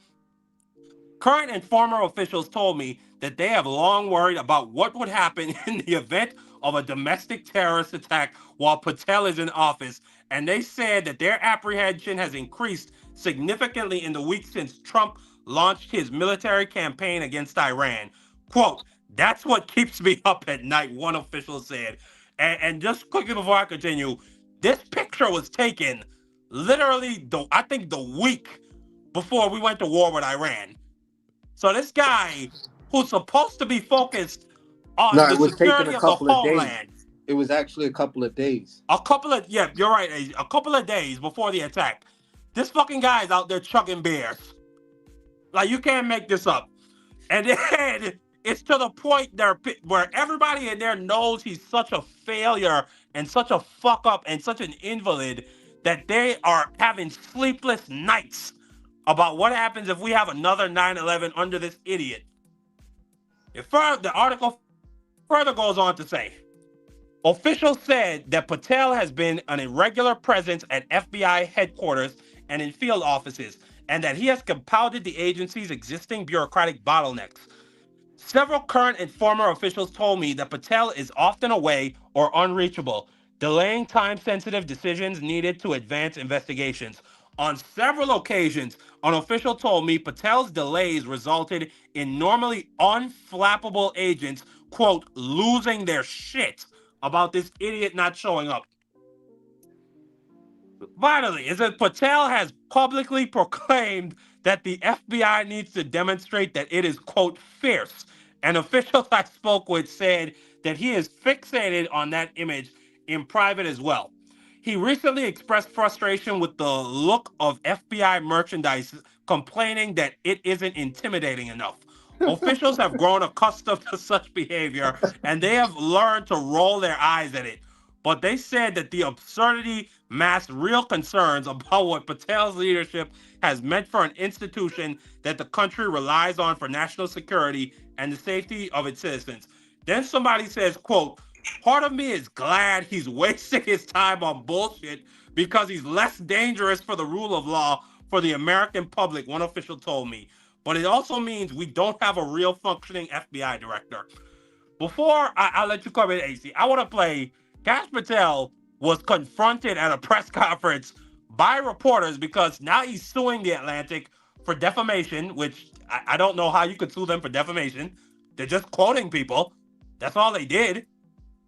Current and former officials told me that they have long worried about what would happen in the event of a domestic terrorist attack while Patel is in office, and they said that their apprehension has increased significantly in the weeks since Trump launched his military campaign against Iran. Quote, that's what keeps me up at night, one official said. And just quickly before I continue, this picture was taken literally, I think, the week before we went to war with Iran. So this guy, who's supposed to be focused on No, the it was taken security a of the couple of days. homeland, It was actually a couple of days. you're right, a couple of days before the attack, this fucking guy is out there chugging beers. Like, you can't make this up. And then it's to the point where everybody in there knows he's such a failure and such a fuck up and such an invalid that they are having sleepless nights about what happens if we have another 9/11 under this idiot. The article further goes on to say, officials said that Patel has been an irregular presence at FBI headquarters and in field offices, and that he has compounded the agency's existing bureaucratic bottlenecks. Several current and former officials told me that Patel is often away or unreachable, delaying time-sensitive decisions needed to advance investigations. On several occasions, an official told me Patel's delays resulted in normally unflappable agents, quote, losing their shit about this idiot not showing up. Finally, is that Patel has publicly proclaimed that the FBI needs to demonstrate that it is, quote, fierce. And officials I spoke with said that he is fixated on that image in private as well. He recently expressed frustration with the look of FBI merchandise, complaining that it isn't intimidating enough. Officials have grown accustomed to such behavior, and they have learned to roll their eyes at it. But they said that the absurdity masked real concerns about what Patel's leadership has meant for an institution that the country relies on for national security and the safety of its citizens. Then somebody says, quote, part of me is glad he's wasting his time on bullshit because he's less dangerous for the rule of law for the American public, one official told me. But it also means we don't have a real functioning FBI director. Before I let you come in, AC, I want to play. Kash Patel was confronted at a press conference by reporters because now he's suing The Atlantic for defamation, which I don't know how you could sue them for defamation. They're just quoting people. That's all they did.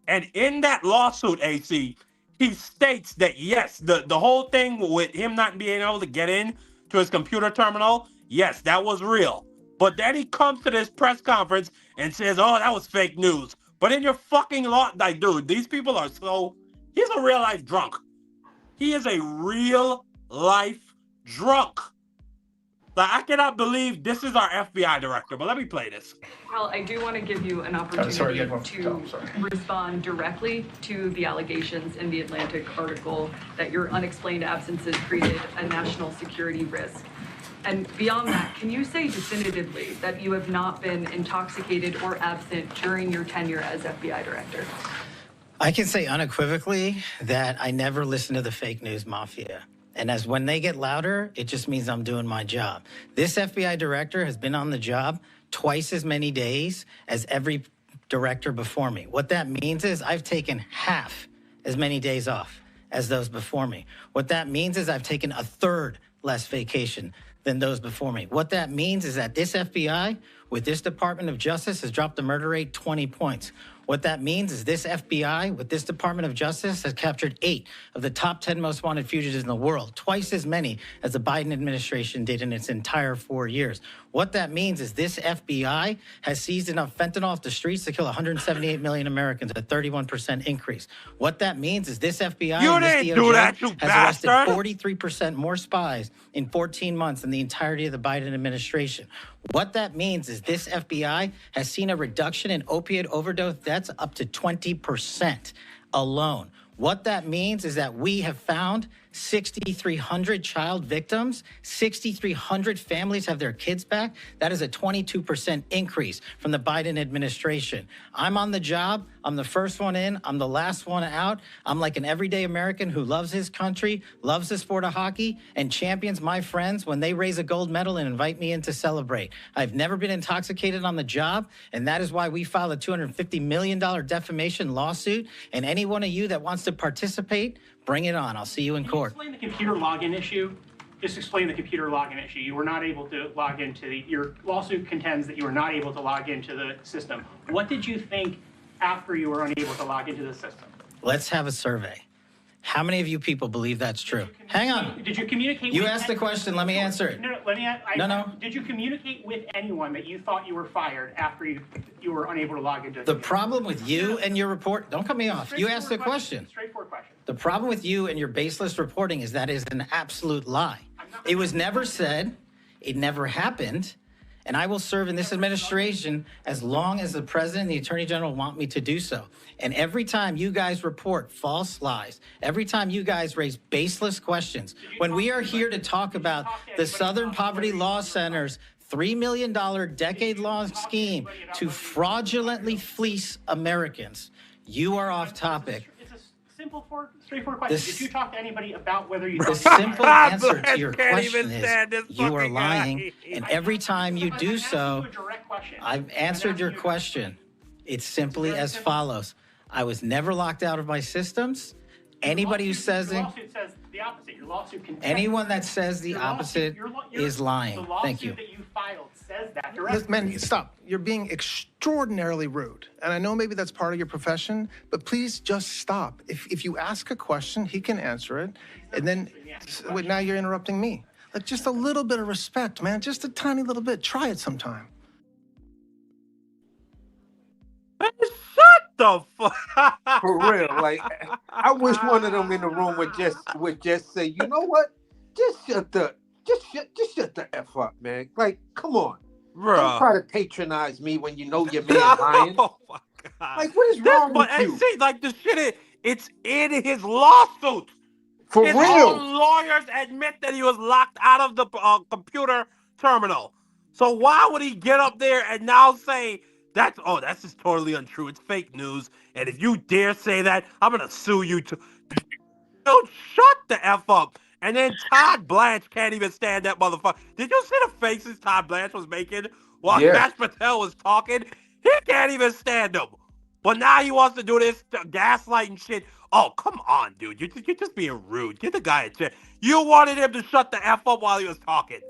And in that lawsuit, AC, he states that, yes, the whole thing with him not being able to get in to his computer terminal, yes, that was real. But then he comes to this press conference and says, oh, that was fake news. But in your fucking law, like, dude, these people are so... He's a real life drunk. He is a real life drunk. Like, I cannot believe this is our FBI director, but let me play this. Well, I do want to give you an opportunity to respond directly to the allegations in the Atlantic article that your unexplained absences created a national security risk. And beyond that, can you say definitively that you have not been intoxicated or absent during your tenure as FBI director? I can say unequivocally that I never listen to the fake news mafia. And as when they get louder, it just means I'm doing my job. This FBI director has been on the job twice as many days as every director before me. What that means is I've taken half as many days off as those before me. What that means is I've taken a third less vacation than those before me. What that means is that this FBI, with this Department of Justice, has dropped the murder rate 20 points. What that means is this FBI, with this Department of Justice, has captured 8 of the top 10 most wanted fugitives in the world, twice as many as the Biden administration did in its entire 4 years. What that means is this FBI has seized enough fentanyl off the streets to kill 178 million Americans, a 31% increase. What that means is this FBI You and this didn't do that, you has arrested bastard. 43% more spies in 14 months than the entirety of the Biden administration. What that means is this FBI has seen a reduction in opiate overdose deaths up to 20% alone. What that means is that we have found 6,300 child victims, 6,300 families have their kids back. That is a 22% increase from the Biden administration. I'm on the job. I'm the first one in. I'm the last one out. I'm like an everyday American who loves his country, loves the sport of hockey, and champions my friends when they raise a gold medal and invite me in to celebrate. I've never been intoxicated on the job, and that is why we filed a $250 million defamation lawsuit. And any one of you that wants to participate, bring it on. I'll see you in court. Explain the computer login issue. Just explain the computer login issue. You were not able to log into your lawsuit contends that you were not able to log into the system. What did you think after you were unable to log into the system? Let's have a survey. How many of you people believe that's true? Hang on. Did you communicate You with asked the question. Let me answer it. No, let me No. Did you communicate with anyone that you thought you were fired after you were unable to log into The problem with you and your report, don't cut me off. You asked the question. Straightforward question. The problem with you and your baseless reporting is that is an absolute lie. It was never said. It never happened. And I will serve in this administration as long as the president and the attorney general want me to do so. And every time you guys report false lies, every time you guys raise baseless questions, when we are here to talk about the Southern Poverty Law Center's $3 million decade-long scheme to fraudulently fleece Americans, you are off topic. It's a simple, straightforward question. Did you talk to anybody about whether you... The simple answer to your Can't question even stand is this you are fucking lying, guy. and every time you do so, a direct question. I've answered your question. It's simply as follows. I was never locked out of my systems. Anybody who says Your it, lawsuit says the opposite. Your lawsuit contends. anyone that says the Your lawsuit- opposite your- is lying. The lawsuit Thank you. that you filed says that Listen, directly. man, stop. You're being extraordinarily rude. And I know maybe that's part of your profession, but please just stop. If you ask a question, he can answer it. And then wait, now you're interrupting me. Like, just a little bit of respect, man. Just a tiny little bit. Try it sometime. Man, shut the fuck. For real, like I wish one of them in the room would just say, you know what? Just shut the F up, man. Like, come on. Don't try to patronize me when you know your man lying. Oh my God. Like, what is wrong with you? See, like the shit, it's in his lawsuit. For his real. own lawyers admit that he was locked out of the computer terminal. So why would he get up there and now say that's just totally untrue? It's fake news. And if you dare say that, I'm gonna sue you too. Don't shut the F up. And then Todd Blanche can't even stand that motherfucker. Did you see the faces Todd Blanche was making while Kash Patel was talking? He can't even stand them. But now he wants to do this gaslighting shit. Oh, come on, dude. You're just being rude. Give the guy a chance. You wanted him to shut the F up while he was talking.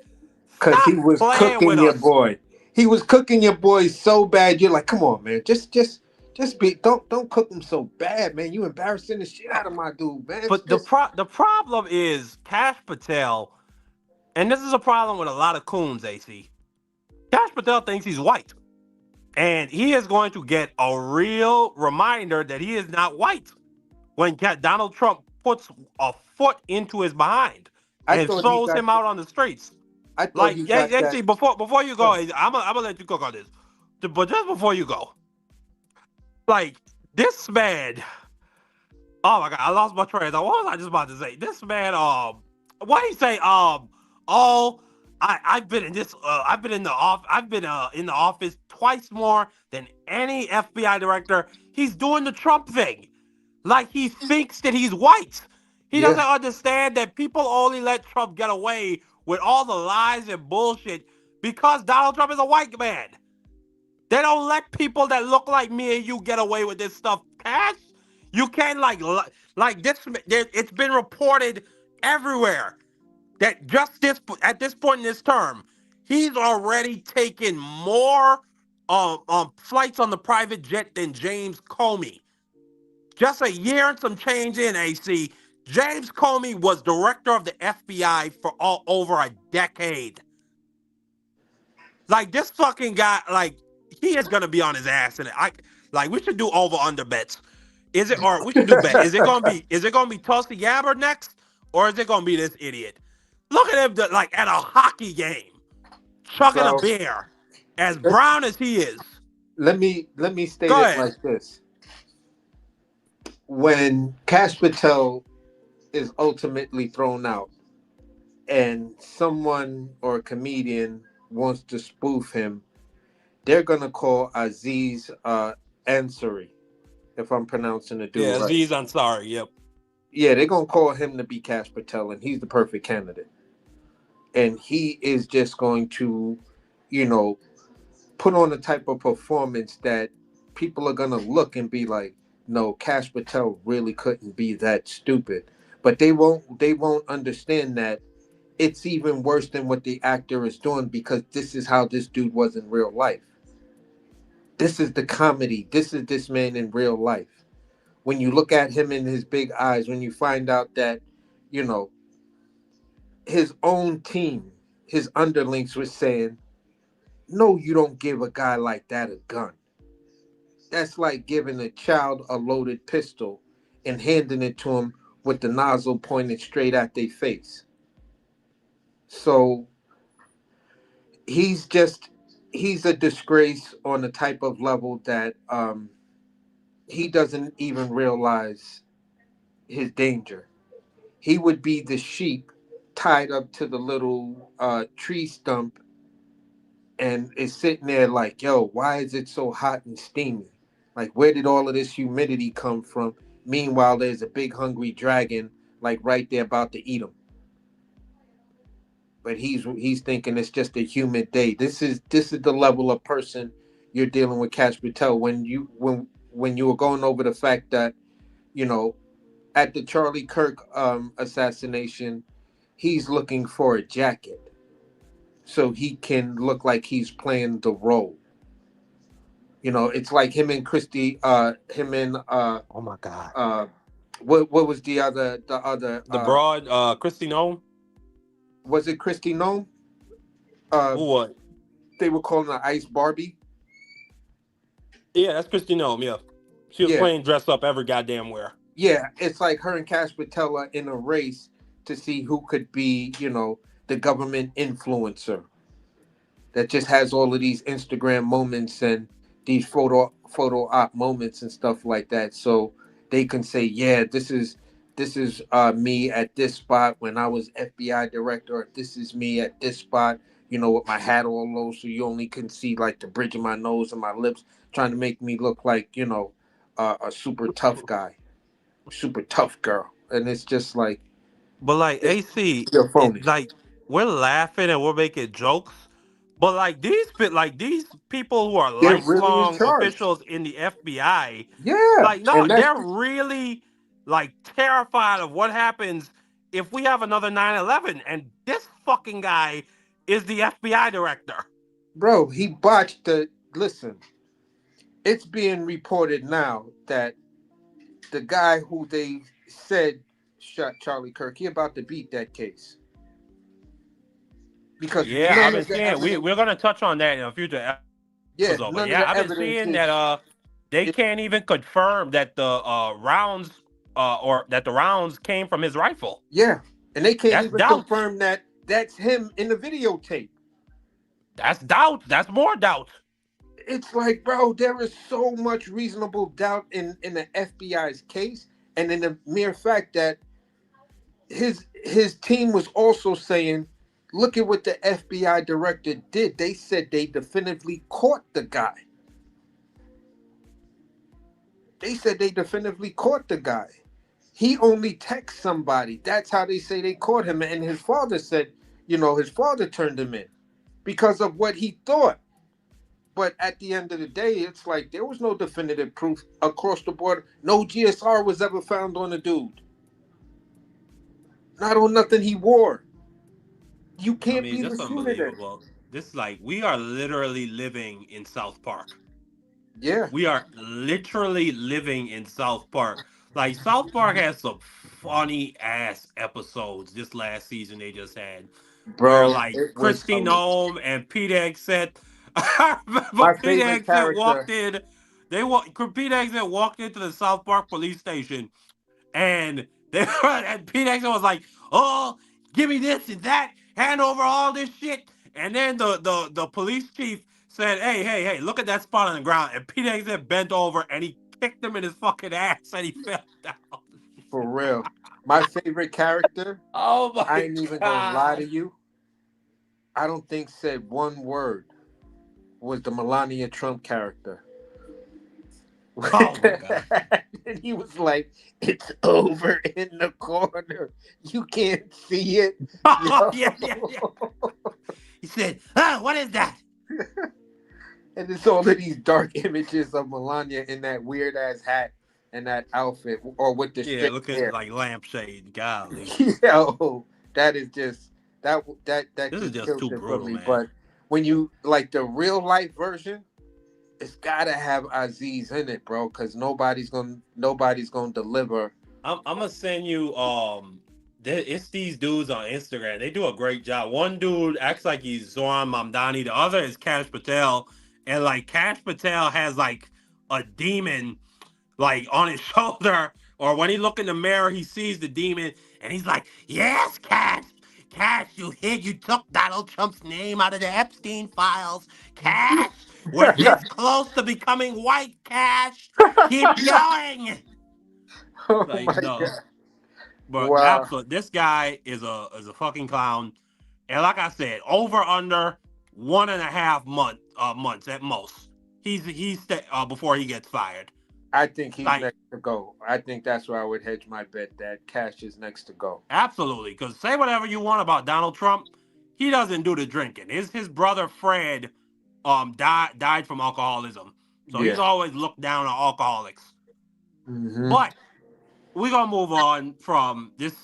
Because he was cooking your boy. He was cooking your boy so bad. You're like, come on, man. Just be. Don't cook him so bad, man. You embarrassing the shit out of my dude, man. But the problem is Kash Patel, and this is a problem with a lot of coons, AC. Kash Patel thinks he's white. And he is going to get a real reminder that he is not white when Donald Trump puts a foot into his behind and throws him out on the streets. Before you go, I'm gonna let you cook on this. But just before you go, like this man, oh my God, I lost my train. What was I just about to say? This man, what did he say? I've been in this. I've been in the office twice more than any FBI director. He's doing the Trump thing, like he thinks that he's white. He doesn't understand that people only let Trump get away with all the lies and bullshit because Donald Trump is a white man. They don't let people that look like me and you get away with this stuff. Cash, you can't like this. It's been reported everywhere that at this point in this term, he's already taken more flights on the private jet than James Comey. Just a year and some change in, AC, James Comey was director of the FBI for over a decade. Like this fucking guy, like he is gonna be on his ass, and we should do over/under bets. We should do bet. Is it gonna be Tulsi Gabbard next, or is it gonna be this idiot? Look at him like at a hockey game, chugging a beer, as brown as he is. Let me state it like this: when Kash Patel is ultimately thrown out, and someone or a comedian wants to spoof him, they're gonna call Aziz Ansari, if I'm pronouncing the dude right. Aziz Ansari. Yep. Yeah, they're gonna call him to be Kash Patel, and he's the perfect candidate. And he is just going to, put on a type of performance that people are gonna look and be like, no, Kash Patel really couldn't be that stupid. But they won't understand that it's even worse than what the actor is doing, because this is how this dude was in real life. This is the comedy. This is this man in real life. When you look at him in his big eyes, when you find out that, his own team, his underlings were saying, no, you don't give a guy like that a gun. That's like giving a child a loaded pistol and handing it to him with the nozzle pointed straight at their face. So he's a disgrace on the type of level that he doesn't even realize his danger. He would be the sheep tied up to the little tree stump and is sitting there like, yo, why is it so hot and steamy? Like, where did all of this humidity come from? Meanwhile, there's a big hungry dragon like right there about to eat him. But he's thinking it's just a humid day. This is the level of person you're dealing with, Kash Patel. When you were going over the fact that, at the Charlie Kirk assassination, he's looking for a jacket so he can look like he's playing the role. It's like him and Christy, oh my God. What was the other broad Kristi Noem? Was it Kristi Noem? What? They were calling her Ice Barbie. Yeah, that's Kristi Noem, yeah. She was playing dress up every goddamn where. Yeah, it's like her and Cash Patel are in a race to see who could be, the government influencer that just has all of these Instagram moments and these photo op moments and stuff like that. So they can say, yeah, this is me at this spot when I was FBI director, or this is me at this spot, with my hat all low, so you only can see like the bridge of my nose and my lips, trying to make me look like, a super tough guy, super tough girl. And it's just like, But like AC, you're phony. it like we're laughing and we're making jokes, but like these people who are They're really in lifelong charge. officials in the FBI, Yeah. like no, And that's they're really like terrified of what happens if we have another 9/11, and this fucking guy is the FBI director. Bro, he botched the. Listen, it's being reported now that the guy who they said shot Charlie Kirk, he about to beat that case because Yeah, I've none been of the seeing. evidence. We're gonna touch on that in a future Yeah, episode, but none of yeah, the I've been evidence seeing is. that they It, can't even confirm that the rounds or that the rounds came from his rifle. yeah, and they can't That's even doubt. confirm that that's him in the videotape. That's doubt. That's more doubt. It's like, bro, there is so much reasonable doubt in the FBI's case, and in the mere fact that his team was also saying, look at what the FBI director did. They said they definitively caught the guy. They said they definitively caught the guy. He only texted somebody. That's how they say they caught him. And his father said, his father turned him in because of what he thought. But at the end of the day, it's like there was no definitive proof across the board. No GSR was ever found on the dude. Not on nothing he wore. You I can't mean, be the that's shooter then. unbelievable. This like we are literally living in South Park. Yeah, We are literally living in South Park. Like South Park has some funny ass episodes this last season they just had, where bro, like it was Christy Nome and Pete Exet. I remember my Pete favorite Exet walked character. in. Pete Exet walked into the South Park police station, and and Pete Exet was like, "Oh, give me this and that, hand over all this shit." And then the police chief said, hey, look at that spot on the ground. And Pete Exet bent over and he kicked him in his fucking ass and he fell down. For real. My favorite character, Oh I my ain't even gonna lie to god. you. I don't think said one word, was the Melania Trump character. Oh my god. And he was like, it's over in the corner. You can't see it. Oh, yeah. He said, what is that? And it's all of these dark images of Melania in that weird ass hat and that outfit, or with the Yeah, straight looking hair. like lampshade. Golly. Yo, that is just that This is just just killed too it for brutal, me. man. But when you like the real life version, it's gotta have Aziz in it, bro, because nobody's gonna deliver. I'm gonna send you it's these dudes on Instagram. They do a great job. One dude acts like he's Zoran Mamdani. The other is Cash Patel. And like Cash Patel has like a demon like on his shoulder, or when he look in the mirror, he sees the demon and he's like, "Yes, Cash. Cash, you took Donald Trump's name out of the Epstein files. Cash, we're this close to becoming white, Cash. Keep going." Oh Like, my no. god! But Wow, absolutely, this guy is a fucking clown. And like I said, over under 1.5 months at most. He's before he gets fired. I think he's Like, next to go. I think that's where I would hedge my bet that Cash is next to go. absolutely. Because say whatever you want about Donald Trump, he doesn't do the drinking. His brother Fred died from alcoholism. So he's Yeah. always looked down on alcoholics. Mm-hmm. But we're gonna move on from this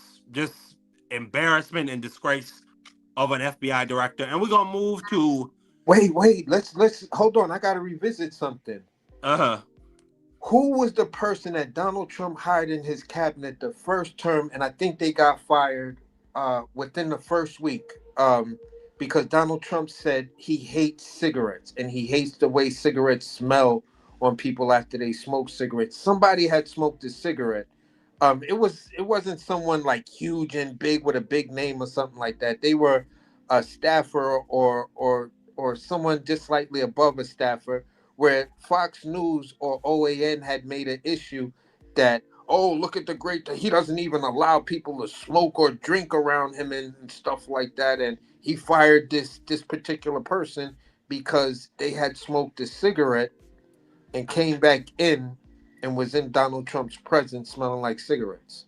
embarrassment and disgrace of an FBI director, and we're gonna move to Wait. Let's hold on. I gotta revisit something. Who was the person that Donald Trump hired in his cabinet the first term, and I think they got fired within the first week because Donald Trump said he hates cigarettes and he hates the way cigarettes smell on people after they smoke cigarettes. Somebody had smoked a cigarette. It wasn't someone like huge and big with a big name or something like that. They were a staffer or someone just slightly above a staffer, where Fox News or OAN had made an issue that, oh, look at the great, he doesn't even allow people to smoke or drink around him and stuff like that, and he fired this particular person because they had smoked a cigarette and came back in and was in Donald Trump's presence smelling like cigarettes.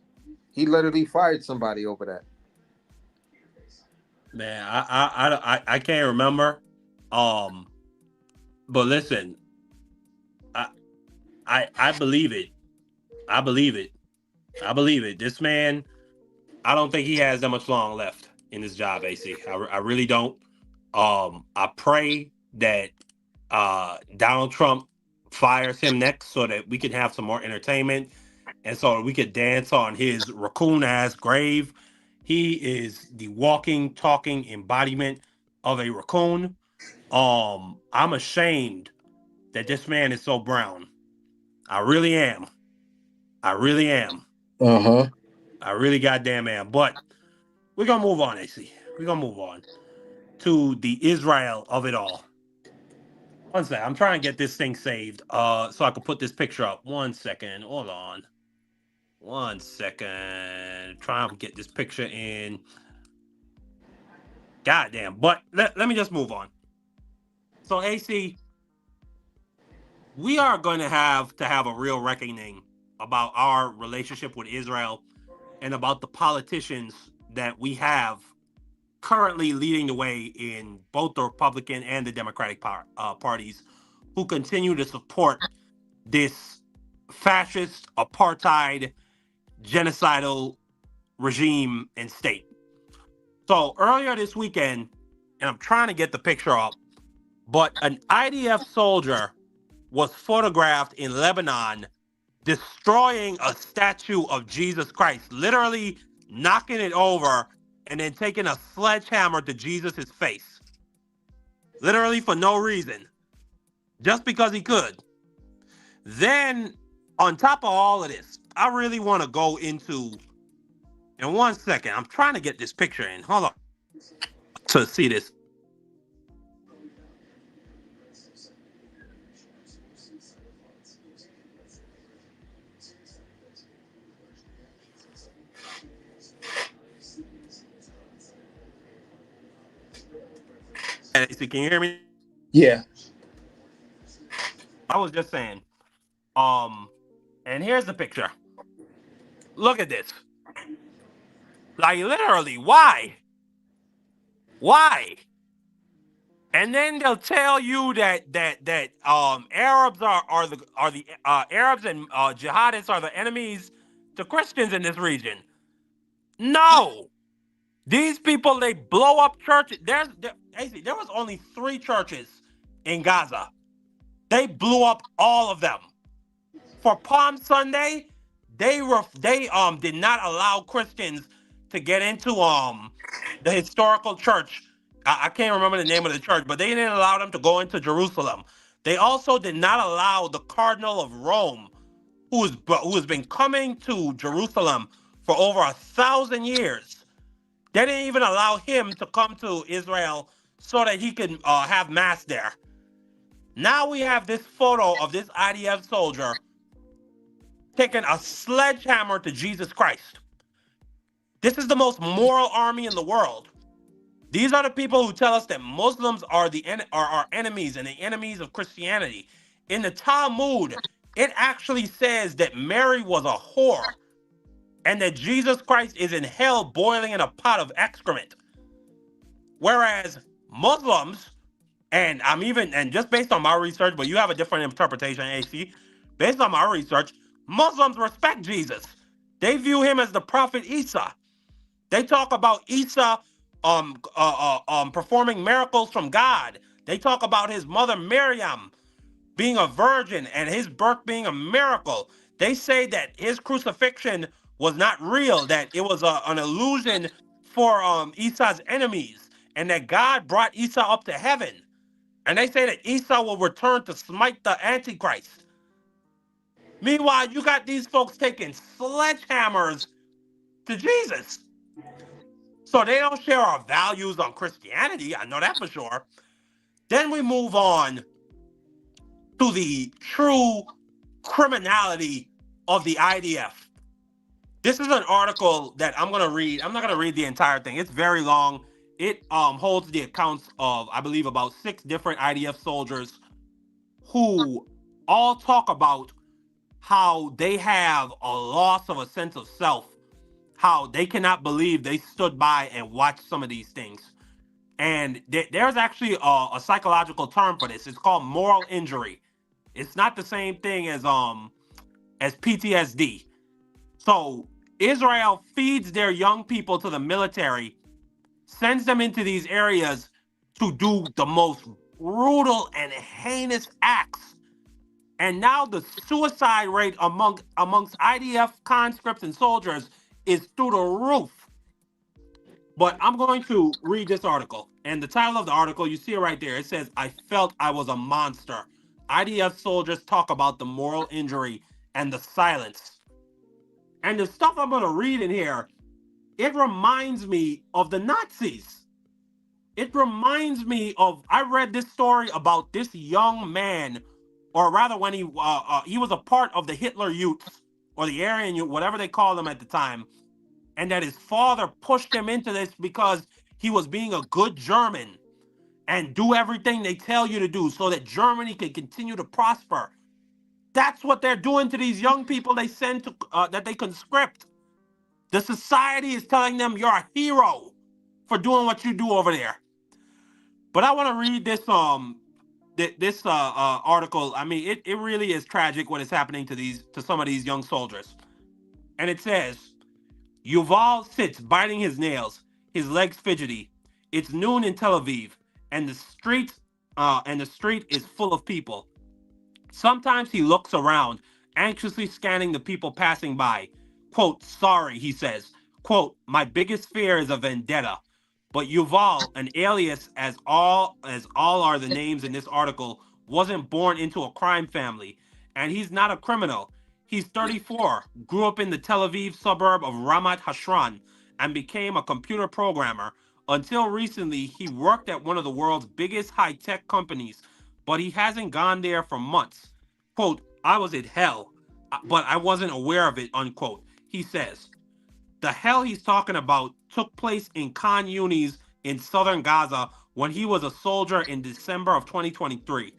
He literally fired somebody over that. Man, I can't remember. But listen, I believe it. I believe it. I believe it. This man, I don't think he has that much long left in his job, AC. I really don't. I pray that Donald Trump fires him next so that we can have some more entertainment and so we could dance on his raccoon ass grave. He is the walking, talking embodiment of a raccoon. I'm ashamed that this man is so brown. I really am. I really am. Uh-huh. I really goddamn am. But we're gonna move on, AC. We're gonna move on to the Israel of it all. One second. I'm trying to get this thing saved so I can put this picture up. 1 second. Hold on. 1 second. Trying to get this picture in. Goddamn. But let me just move on. So, AC, we are going to have a real reckoning about our relationship with Israel and about the politicians that we have currently leading the way in both the Republican and the Democratic parties, who continue to support this fascist, apartheid, genocidal regime and state. So earlier this weekend, and I'm trying to get the picture up, but an IDF soldier was photographed in Lebanon destroying a statue of Jesus Christ, literally knocking it over and then taking a sledgehammer to Jesus' face. Literally for no reason. Just because he could. Then, on top of all of this, I really want to go into, in 1 second, I'm trying to get this picture in. Hold on. To see this. Can you hear me? Yeah. I was just saying. And here's the picture. Look at this. Like, literally, why? Why? And then they'll tell you that Arabs are the Arabs and jihadists are the enemies to Christians in this region. No. These people, they blow up churches. There was only 3 churches in Gaza. They blew up all of them. For Palm Sunday, they did not allow Christians to get into the historical church. I can't remember the name of the church, but they didn't allow them to go into Jerusalem. They also did not allow the Cardinal of Rome, who has been coming to Jerusalem for over 1,000 years. They didn't even allow him to come to Israel so that he could have mass there. Now we have this photo of this IDF soldier taking a sledgehammer to Jesus Christ. This is the most moral army in the world. These are the people who tell us that Muslims are our enemies and the enemies of Christianity. In the Talmud, it actually says that Mary was a whore and that Jesus Christ is in hell boiling in a pot of excrement. Whereas Muslims, and just based on my research, but you have a different interpretation, AC, based on my research, Muslims respect Jesus. They view him as the prophet Isa. They talk about Isa performing miracles from God. They talk about his mother Miriam being a virgin and his birth being a miracle. They say that his crucifixion was not real, that it was an illusion for Isa's enemies, and that God brought Isa up to heaven. And they say that Isa will return to smite the Antichrist. Meanwhile, you got these folks taking sledgehammers to Jesus. So they don't share our values on Christianity. I know that for sure. Then we move on to the true criminality of the IDF. This is an article that I'm going to read. I'm not going to read the entire thing. It's very long. It holds the accounts of, I believe, about 6 different IDF soldiers who all talk about how they have a loss of a sense of self, how they cannot believe they stood by and watched some of these things. And there's actually a psychological term for this. It's called moral injury. It's not the same thing as PTSD. So Israel feeds their young people to the military, sends them into these areas to do the most brutal and heinous acts. And now the suicide rate amongst IDF conscripts and soldiers is through the roof. But I'm going to read this article. And the title of the article, you see it right there. It says, "I felt I was a monster. IDF soldiers talk about the moral injury and the silence." And the stuff I'm going to read in here, it reminds me of the Nazis. It reminds me of, I read this story about this young man, or rather when he was a part of the Hitler Youth, or the Aryan Youth, whatever they called them at the time, and that his father pushed him into this because he was being a good German and do everything they tell you to do so that Germany can continue to prosper. That's what they're doing to these young people they send to that they conscript. The society is telling them you're a hero for doing what you do over there. But I want to read this article. I mean, it really is tragic what is happening to some of these young soldiers. And it says, Yuval sits biting his nails, his legs fidgety. It's noon in Tel Aviv, and the street is full of people. Sometimes he looks around, anxiously scanning the people passing by. Quote, "Sorry," he says. Quote, "My biggest fear is a vendetta." But Yuval, an alias as all are the names in this article, wasn't born into a crime family, and he's not a criminal. He's 34, grew up in the Tel Aviv suburb of Ramat Hashran, and became a computer programmer. Until recently, he worked at one of the world's biggest high-tech companies, but he hasn't gone there for months. Quote, "I was in hell, but I wasn't aware of it," unquote. He says. The hell he's talking about took place in Khan Yunis in southern Gaza when he was a soldier in December of 2023.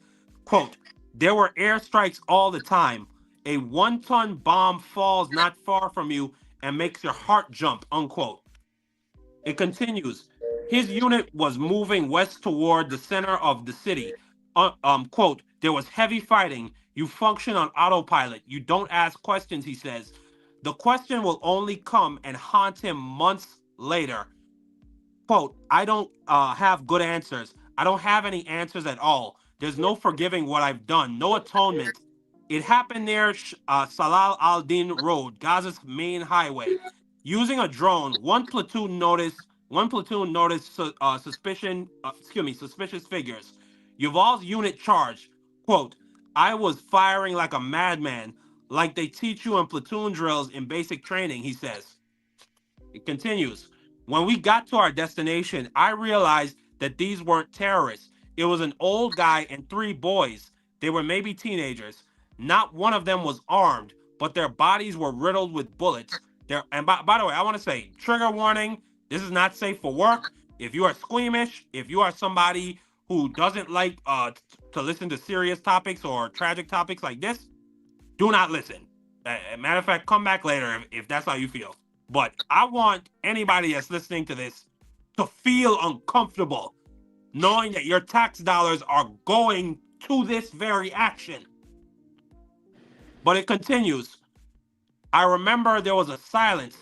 Quote, "There were airstrikes all the time. A 1-ton bomb falls not far from you and makes your heart jump," unquote. It continues. His unit was moving west toward the center of the city. Quote, "There was heavy fighting. You function on autopilot. You don't ask questions," he says. The question will only come and haunt him months later. Quote, "I don't have good answers. I don't have any answers at all. There's no forgiving what I've done. No atonement. It happened near Salal al-Din Road, Gaza's main highway. Using a drone, one platoon noticed suspicious figures. Yuval's unit charged. Quote, "I was firing like a madman, like they teach you in platoon drills in basic training," he says. It continues. "When we got to our destination, I realized that these weren't terrorists. It was an old guy and 3 boys. They were maybe teenagers. Not one of them was armed, but their bodies were riddled with bullets. And by the way, I want to say, trigger warning, this is not safe for work. If you are squeamish, if you are somebody who doesn't like to listen to serious topics or tragic topics like this, do not listen. Matter of fact, come back later if that's how you feel. But I want anybody that's listening to this to feel uncomfortable knowing that your tax dollars are going to this very action. But it continues. I remember there was a silence.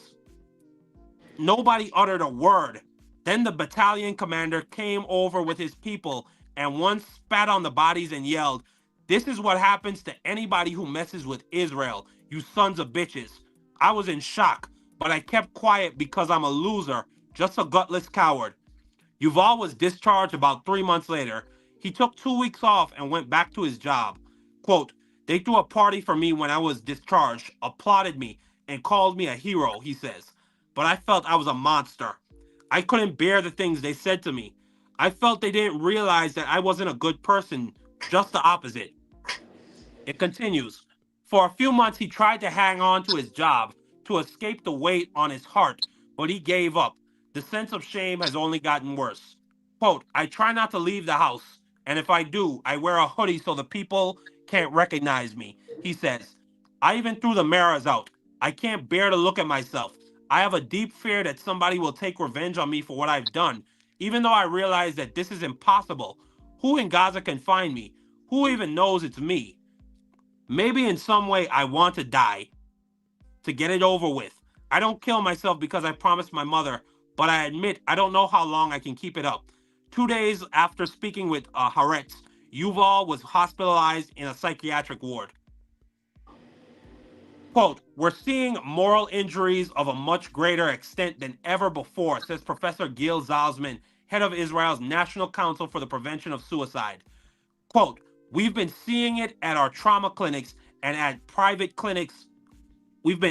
Nobody uttered a word. Then the battalion commander came over with his people and one spat on the bodies and yelled, 'This is what happens to anybody who messes with Israel, you sons of bitches.' I was in shock, but I kept quiet because I'm a loser, just a gutless coward." Yuval was discharged about 3 months later. He took 2 weeks off and went back to his job. Quote, They threw a party for me when I was discharged, applauded me, and called me a hero, he says. But I felt I was a monster. I couldn't bear the things they said to me. I felt they didn't realize that I wasn't a good person, just the opposite. It continues. For a few months, he tried to hang on to his job to escape the weight on his heart, but he gave up. The sense of shame has only gotten worse. Quote, I try not to leave the house, and if I do, I wear a hoodie so the people can't recognize me. He says, I even threw the mirrors out. I can't bear to look at myself. I have a deep fear that somebody will take revenge on me for what I've done, even though I realize that this is impossible. Who in Gaza can find me? Who even knows it's me? Maybe in some way I want to die, to get it over with. I don't kill myself because I promised my mother, but I admit I don't know how long I can keep it up. 2 days after speaking with Haaretz, Yuval was hospitalized in a psychiatric ward. Quote, we're seeing moral injuries of a much greater extent than ever before, says Professor Gil Zalzman, head of Israel's National Council for the Prevention of Suicide. Quote, we've been seeing it at our trauma clinics and at private clinics. We've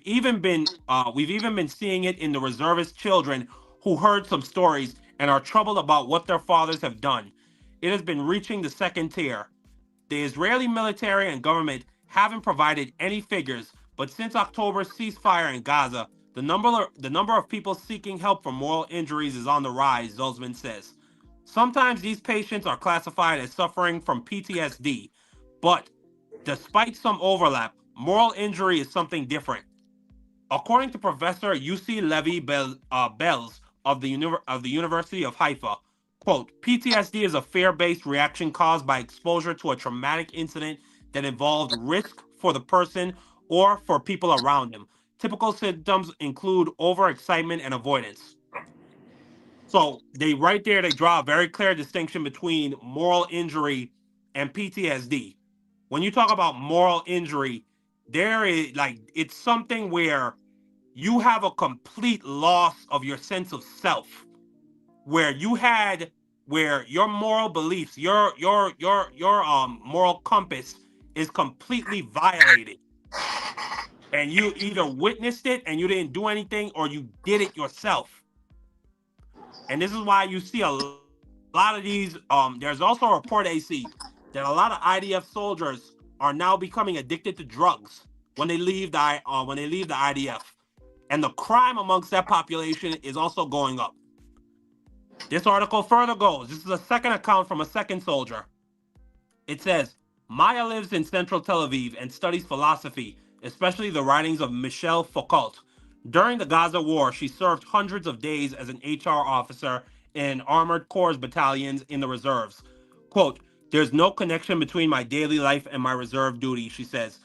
even been seeing it in the reservist children who heard some stories and are troubled about what their fathers have done. It has been reaching the second tier. The Israeli military and government haven't provided any figures, but since October's ceasefire in Gaza, the number of people seeking help for moral injuries is on the rise, Zalzman says. Sometimes these patients are classified as suffering from PTSD, but despite some overlap, moral injury is something different. According to Professor Yussi Levi Belz of the University of Haifa, quote, PTSD is a fear-based reaction caused by exposure to a traumatic incident that involved risk for the person or for people around him. Typical symptoms include overexcitement and avoidance. So they draw a very clear distinction between moral injury and PTSD. When you talk about moral injury, there is it's something where you have a complete loss of your sense of self, where your moral beliefs, your moral compass is completely violated. And you either witnessed it and you didn't do anything, or you did it yourself. And this is why you see a lot of these. There's also a report, AC, that a lot of IDF soldiers are now becoming addicted to drugs when they leave the IDF, and the crime amongst that population is also going up. This article further goes. This is a second account from a second soldier. It says, Maya lives in central Tel Aviv and studies philosophy, especially the writings of Michel Foucault. During the Gaza war, she served hundreds of days as an HR officer in armored corps battalions in the reserves. Quote, there's no connection between my daily life and my reserve duty, she says.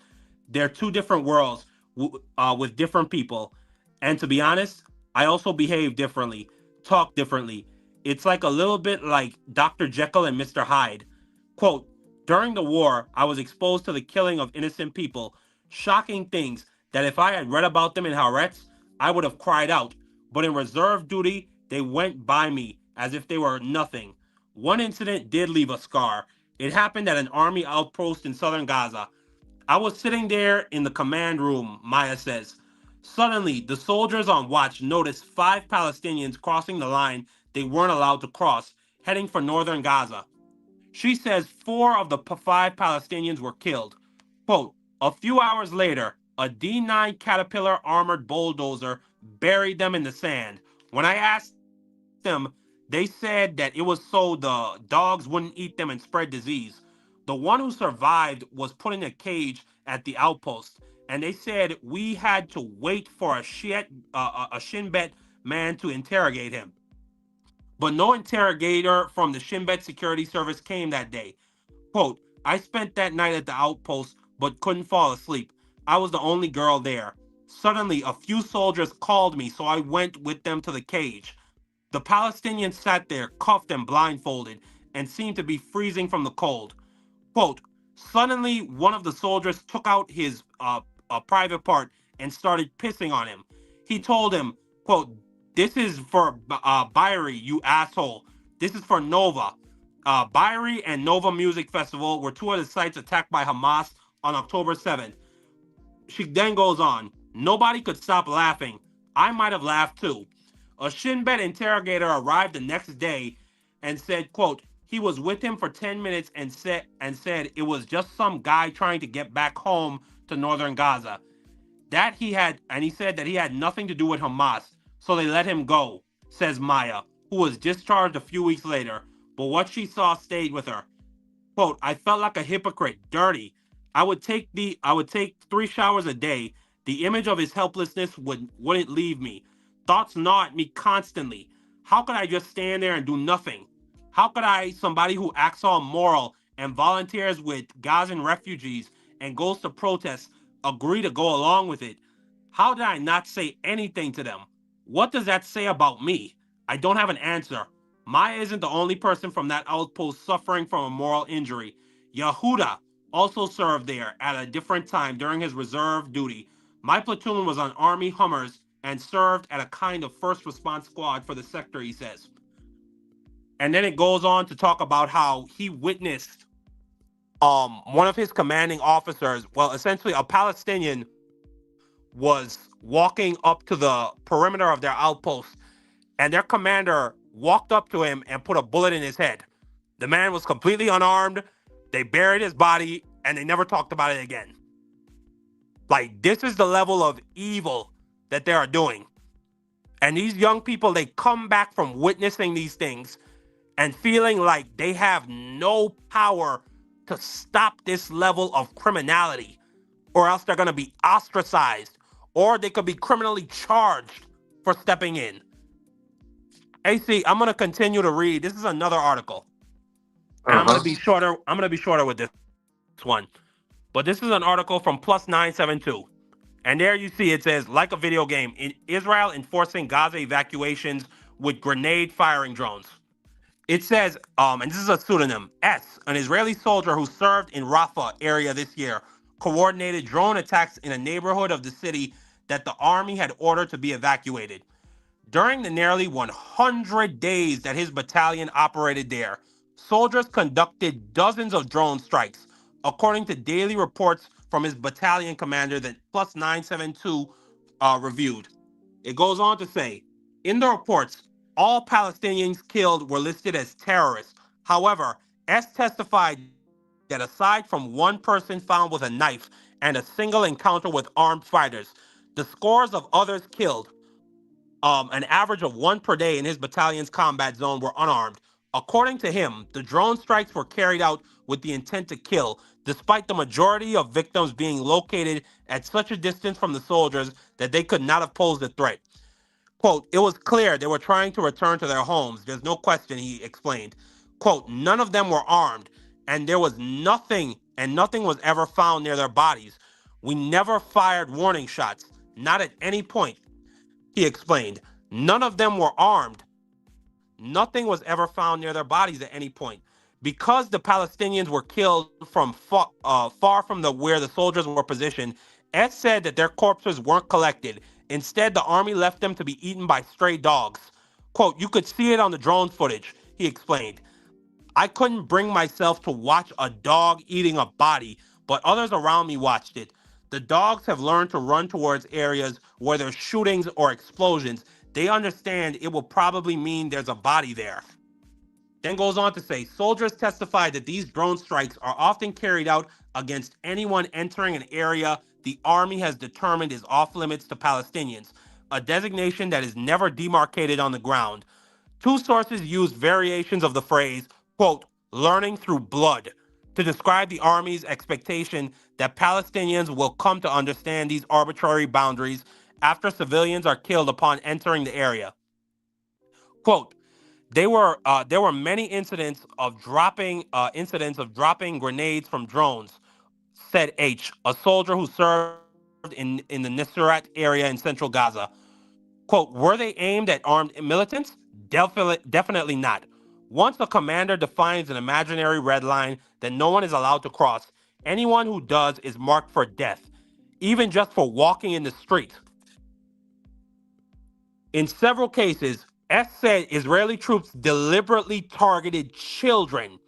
They're two different worlds with different people. And to be honest, I also behave differently, talk differently. It's like a little bit like Dr. Jekyll and Mr. Hyde. Quote, during the war, I was exposed to the killing of innocent people, shocking things that if I had read about them in Haaretz, I would have cried out. But in reserve duty, they went by me as if they were nothing. One incident did leave a scar. It happened at an army outpost in southern Gaza. I was sitting there in the command room, Maya says. Suddenly, the soldiers on watch noticed 5 Palestinians crossing the line they weren't allowed to cross, heading for northern Gaza. She says 4 of the 5 Palestinians were killed. Quote, a few hours later, a D9 Caterpillar armored bulldozer buried them in the sand. When I asked them, they said that it was so the dogs wouldn't eat them and spread disease. The one who survived was put in a cage at the outpost, and they said we had to wait for a Shin Bet man to interrogate him. But no interrogator from the Shin Bet security service came that day. Quote, I spent that night at the outpost but couldn't fall asleep. I was the only girl there. Suddenly, a few soldiers called me, so I went with them to the cage. The Palestinians sat there, cuffed and blindfolded, and seemed to be freezing from the cold. Quote, suddenly, one of the soldiers took out his private part and started pissing on him. He told him, quote, this is for Byrie, you asshole. This is for Nova. Beirut and Nova Music Festival were two of the sites attacked by Hamas on October 7th. She then goes on, nobody could stop laughing. I might have laughed too. A Shin Bet interrogator arrived the next day and said, quote, he was with him for 10 minutes and said it was just some guy trying to get back home to northern Gaza. He said that he had nothing to do with Hamas, so they let him go, says Maya, who was discharged a few weeks later, but what she saw stayed with her. Quote, I felt like a hypocrite, dirty. I would take 3 showers a day. The image of his helplessness wouldn't leave me. Thoughts gnaw at me constantly. How could I just stand there and do nothing? How could I, somebody who acts all moral and volunteers with Gazan refugees and goes to protests, agree to go along with it? How did I not say anything to them? What does that say about me? I don't have an answer. Maya isn't the only person from that outpost suffering from a moral injury. Yehuda also served there at a different time during his reserve duty. My platoon was on Army Hummers and served at a kind of first response squad for the sector, he says. And then it goes on to talk about how he witnessed one of his commanding officers, well, essentially a Palestinian, was walking up to the perimeter of their outpost, and their commander walked up to him and put a bullet in his head. The man was completely unarmed. They buried his body, and they never talked about it again. Like, this is the level of evil that they are doing. And these young people, they come back from witnessing these things and feeling like they have no power to stop this level of criminality, or else they're going to be ostracized, or they could be criminally charged for stepping in. AC, I'm going to continue to read. This is another article. And I'm going to be shorter. I'm going to be shorter with this one. But this is an article from Plus 972. And there you see it says, like a video game, in Israel enforcing Gaza evacuations with grenade firing drones. It says, and this is a pseudonym, S, an Israeli soldier who served in Rafah area this year, coordinated drone attacks in a neighborhood of the city that the army had ordered to be evacuated. During the nearly 100 days that his battalion operated there, soldiers conducted dozens of drone strikes, according to daily reports from his battalion commander that Plus 972 reviewed. It goes on to say, in the reports, all Palestinians killed were listed as terrorists. However, S testified that aside from one person found with a knife and a single encounter with armed fighters, the scores of others killed, an average of one per day in his battalion's combat zone, were unarmed. According to him, the drone strikes were carried out with the intent to kill, despite the majority of victims being located at such a distance from the soldiers that they could not have posed a threat. Quote, it was clear they were trying to return to their homes. There's no question, he explained. Quote, none of them were armed, and there was nothing was ever found near their bodies. We never fired warning shots, not at any point, he explained. None of them were armed. Nothing was ever found near their bodies at any point. Because the Palestinians were killed from far from where the soldiers were positioned, S said that their corpses weren't collected. Instead, the army left them to be eaten by stray dogs. Quote, you could see it on the drone footage, he explained. I couldn't bring myself to watch a dog eating a body, but others around me watched it. The dogs have learned to run towards areas where there's shootings or explosions. They understand it will probably mean there's a body there. Then goes on to say, soldiers testified that these drone strikes are often carried out against anyone entering an area the army has determined is off limits to Palestinians, a designation that is never demarcated on the ground. Two sources used variations of the phrase, quote, learning through blood, to describe the army's expectation that Palestinians will come to understand these arbitrary boundaries after civilians are killed upon entering the area. Quote, there were many incidents of dropping grenades from drones, said H, a soldier who served in the Nuseirat area in central Gaza. Quote, were they aimed at armed militants? Definitely not. Once a commander defines an imaginary red line that no one is allowed to cross, anyone who does is marked for death, even just for walking in the street. In several cases, S said Israeli troops deliberately targeted children.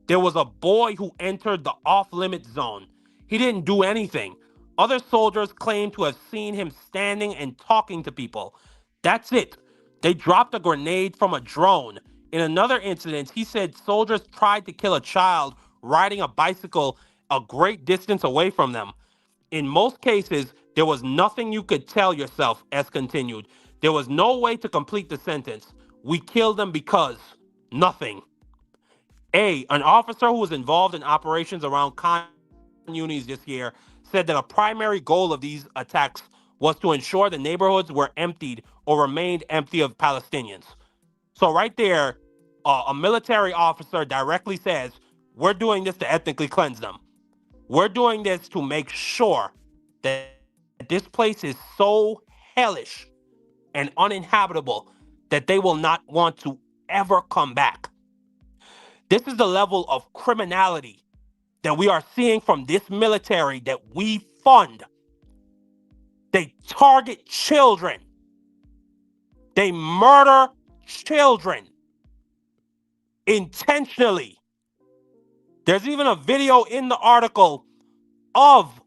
There was a boy who entered the off-limit zone. He didn't do anything. Other soldiers claim to have seen him standing and talking to people. That's it. They dropped a grenade from a drone. In another incident, he said soldiers tried to kill a child riding a bicycle a great distance away from them. In most cases, there was nothing you could tell yourself, S continued. There was no way to complete the sentence. We killed them because nothing. An officer who was involved in operations around Khan Yunis this year said that a primary goal of these attacks was to ensure the neighborhoods were emptied or remained empty of Palestinians. So right there, a military officer directly says, we're doing this to ethnically cleanse them. We're doing this to make sure that this place is so hellish and uninhabitable that they will not want to ever come back. This is the level of criminality that we are seeing from this military that we fund. They target children. They murder children intentionally. There's even a video in the article of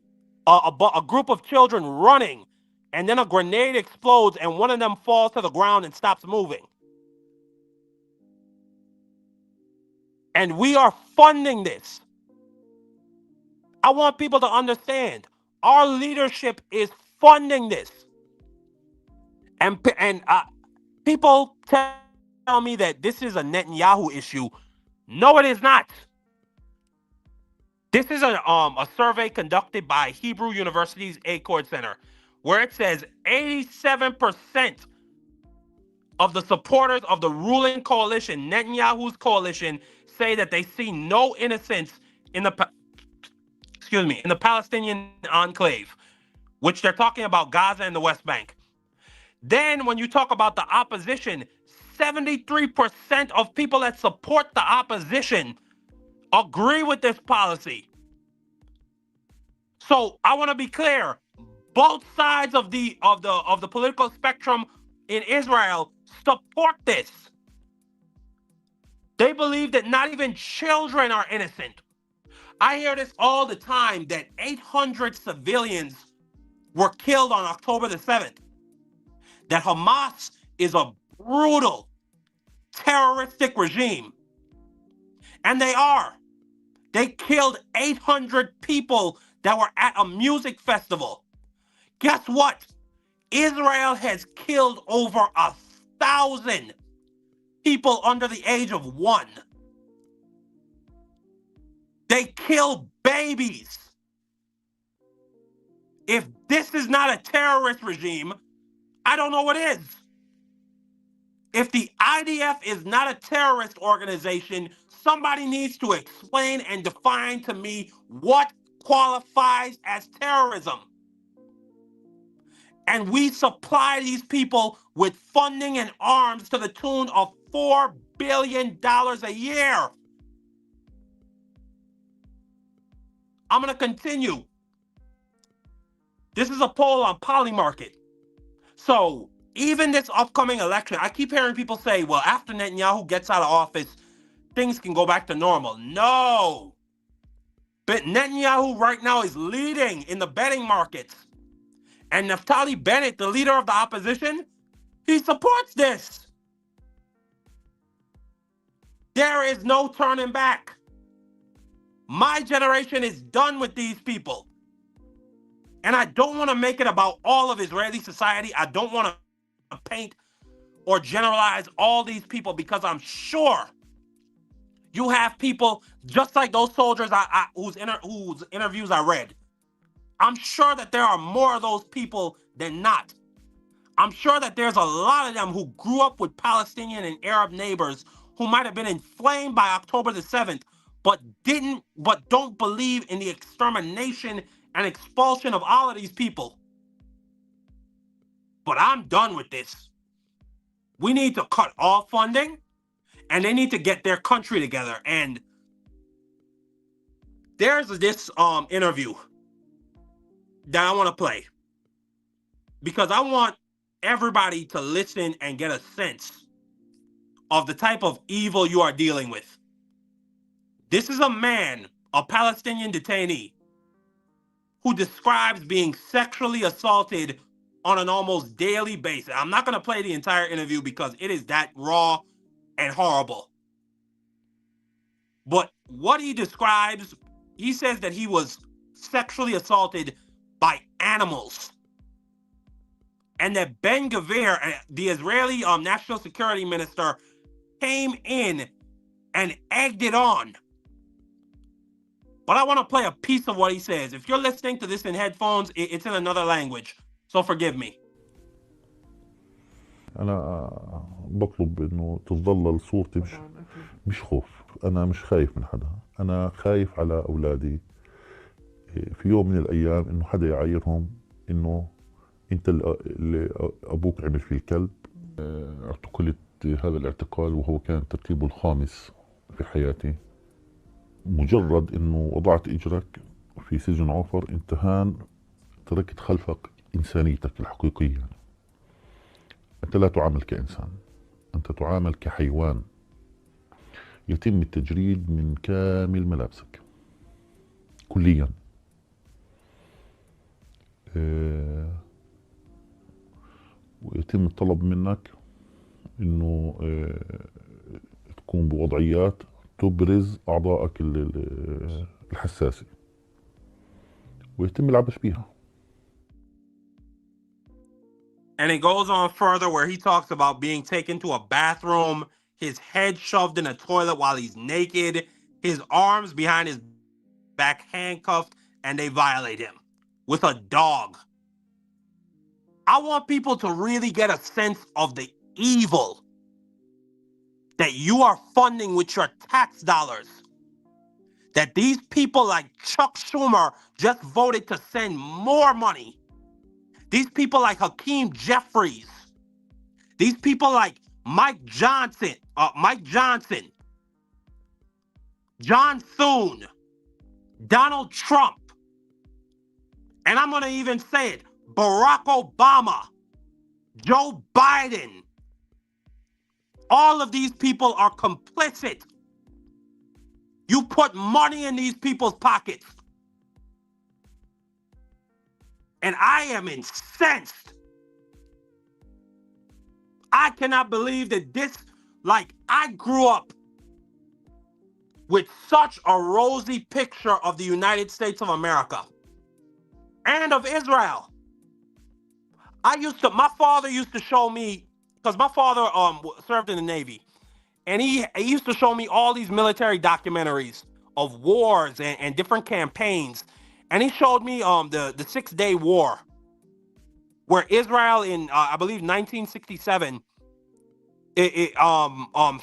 a group of children running, and then a grenade explodes and one of them falls to the ground and stops moving. And we are funding this. I want people to understand our leadership is funding this. And people tell me that this is a Netanyahu issue. No, it is not. This is a survey conducted by Hebrew University's Accord Center, where it says 87% of the supporters of the ruling coalition, Netanyahu's coalition, say that they see no innocence in the Palestinian enclave, which they're talking about Gaza and the West Bank. Then when you talk about the opposition, 73% of people that support the opposition agree with this policy. So I want to be clear, both sides of the political spectrum in Israel support this. They believe that not even children are innocent. I hear this all the time, that 800 civilians were killed on October the 7th. That Hamas is a brutal, terroristic regime. And they are. They killed 800 people that were at a music festival. Guess what? Israel has killed over 1,000 people under the age of 1. They kill babies. If this is not a terrorist regime, I don't know what is. If the IDF is not a terrorist organization, somebody needs to explain and define to me what qualifies as terrorism. And we supply these people with funding and arms to the tune of $4 billion a year. I'm going to continue. This is a poll on Polymarket. So even this upcoming election, I keep hearing people say, well, after Netanyahu gets out of office, things can go back to normal. No. But Netanyahu right now is leading in the betting markets. And Naftali Bennett, the leader of the opposition, he supports this. There is no turning back. My generation is done with these people. And I don't want to make it about all of Israeli society. I don't want to paint or generalize all these people, because I'm sure you have people just like those soldiers whose interviews I read. I'm sure that there are more of those people than not. I'm sure that there's a lot of them who grew up with Palestinian and Arab neighbors who might have been inflamed by October the 7th, but don't believe in the extermination and expulsion of all of these people. But I'm done with this. We need to cut all funding, and they need to get their country together. And there's this interview that I want to play, because I want everybody to listen and get a sense of the type of evil you are dealing with. This is a man, a Palestinian detainee, who describes being sexually assaulted on an almost daily basis. I'm not going to play the entire interview because it is that raw and horrible. But what he describes, he says that he was sexually assaulted by animals. And that Ben Gvir, the Israeli national security minister, came in and egged it on. But I want to play a piece of what he says. If you're listening to this in headphones, it's in another language. So forgive me. أنا بطلب إنه تتظلل صورتي مش خوف. أنا مش خايف من حدا. أنا خايف على أولادي. في يوم من الأيام إنه حدا يعايرهم إنه أنت اللي أبوك عمل فيه الكلب. اعتقلت هذا الاعتقال وهو كان ترتيبه الخامس في حياتي. مجرد إنه وضعت إجرك في سجن عوفر أنت هان تركت خلفك إنسانيتك الحقيقية. أنت لا تعامل كإنسان، أنت تعامل كحيوان يتم التجريد من كامل ملابسك كليا. ويتم الطلب منك إنه تكون بوضعيات تبرز أعضائك الحساسة ويتم العبث بيها. And it goes on further where he talks about being taken to a bathroom, his head shoved in a toilet while he's naked, his arms behind his back handcuffed, and they violate him with a dog. I want people to really get a sense of the evil that you are funding with your tax dollars. That these people like Chuck Schumer just voted to send more money. These people like Hakeem Jeffries. These people like Mike Johnson, John Thune, Donald Trump, and I'm going to even say it, Barack Obama, Joe Biden. All of these people are complicit. You put money in these people's pockets. And I am incensed. I cannot believe that I grew up with such a rosy picture of the United States of America and of Israel. My father used to show me, because my father served in the Navy, and he used to show me all these military documentaries of wars and different campaigns. And he showed me the 6 Day War, where Israel in I believe 1967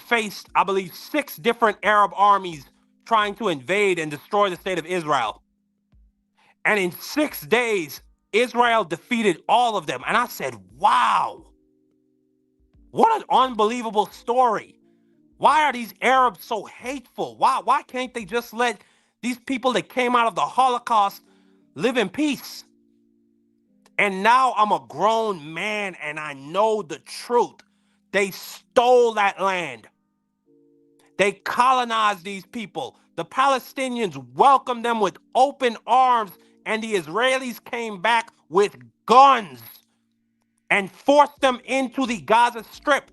faced, I believe, 6 different Arab armies trying to invade and destroy the state of Israel. And in 6 days, Israel defeated all of them. And I said, wow, what an unbelievable story. Why are these Arabs so hateful? Why can't they just let these people that came out of the Holocaust live in peace? And now I'm a grown man and I know the truth. They stole that land. They colonized these people. The Palestinians welcomed them with open arms, and the Israelis came back with guns and forced them into the Gaza Strip.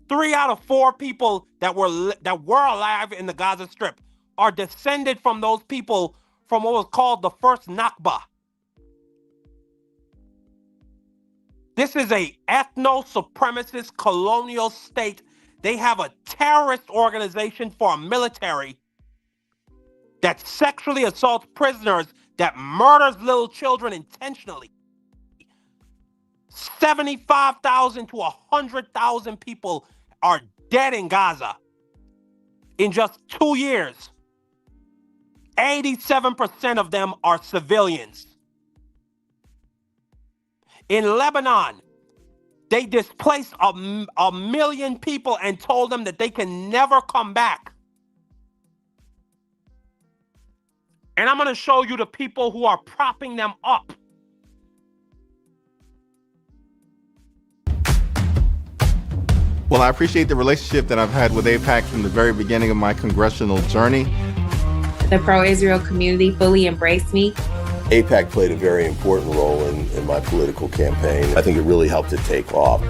3 out of 4 people that were alive in the Gaza Strip are descended from those people from what was called the first Nakba. This is a ethno-supremacist colonial state. They have a terrorist organization for a military that sexually assaults prisoners, that murders little children intentionally. 75,000 to 100,000 people are dead in Gaza in just 2 years. 87% of them are civilians. In Lebanon, they displaced a million people and told them that they can never come back. And I'm going to show you the people who are propping them up. Well, I appreciate the relationship that I've had with AIPAC from the very beginning of my congressional journey. The pro-Israel community fully embraced me. AIPAC played a very important role in my political campaign. I think it really helped it take off.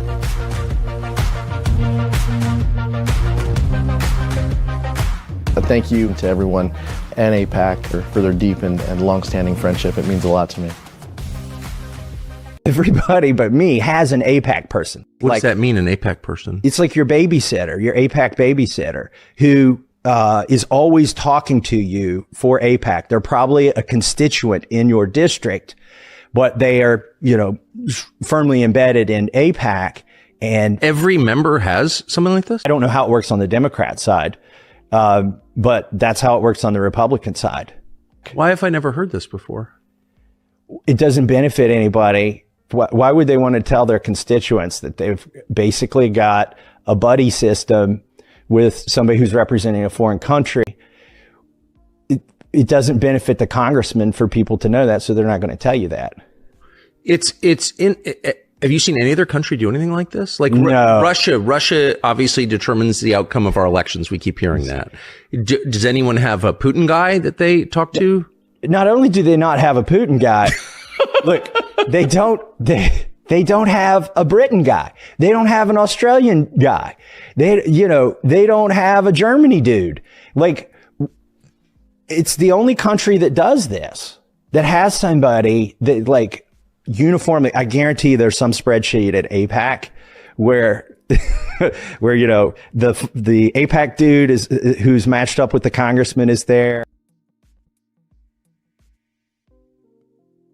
Thank you to everyone and AIPAC for their deep and long-standing friendship. It means a lot to me. Everybody but me has an AIPAC person. What does that mean, an AIPAC person? It's like your babysitter, your AIPAC babysitter, who is always talking to you for AIPAC. They're probably a constituent in your district, but they are, firmly embedded in AIPAC. And every member has something like this? I don't know how it works on the Democrat side, but that's how it works on the Republican side. Why have I never heard this before? It doesn't benefit anybody. Why would they want to tell their constituents that they've basically got a buddy system with somebody who's representing a foreign country? It doesn't benefit the congressman for people to know that, so they're not going to tell you that. Have you seen any other country do anything like this? Like no. Russia obviously determines the outcome of our elections. We keep hearing that. Does anyone have a Putin guy that they talk to? Not only do they not have a Putin guy, look, they don't have a Britain guy. They don't have an Australian guy. They don't have a Germany dude. Like, it's the only country that does this, that has somebody that, like, uniformly, I guarantee there's some spreadsheet at AIPAC where the AIPAC dude who's matched up with the congressman is there.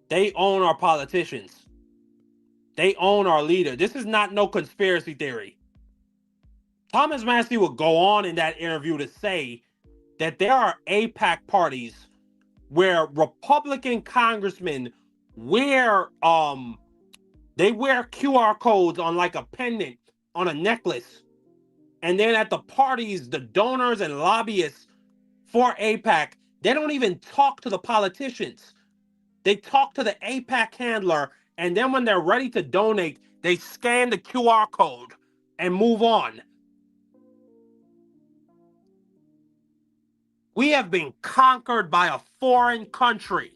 They own our politicians. They own our leader. This is not no conspiracy theory. Thomas Massie would go on in that interview to say that there are AIPAC parties where Republican congressmen wear QR codes on like a pendant on a necklace. And then at the parties, the donors and lobbyists for AIPAC, they don't even talk to the politicians. They talk to the AIPAC handler, and then when they're ready to donate, they scan the QR code and move on. We have been conquered by a foreign country.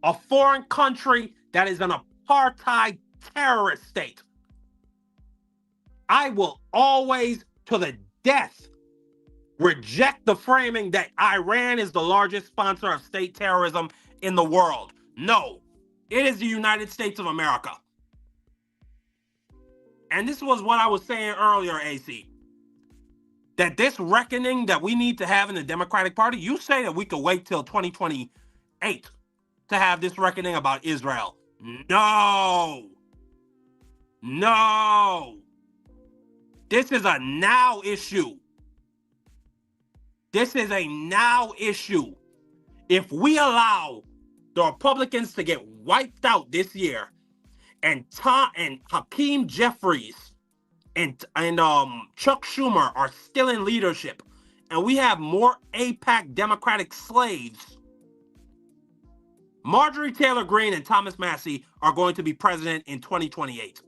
A foreign country that is an apartheid terrorist state. I will always, to the death, reject the framing that Iran is the largest sponsor of state terrorism in the world. No, it is the United States of America. And this was what I was saying earlier, AC. That this reckoning that we need to have in the Democratic Party, you say that we could wait till 2028 to have this reckoning about Israel. No. No. This is a now issue. This is a now issue. If we allow the Republicans to get wiped out this year, and Hakeem Jeffries and Chuck Schumer are still in leadership, and we have more AIPAC Democratic slaves, Marjorie Taylor Greene and Thomas Massie are going to be president in 2028.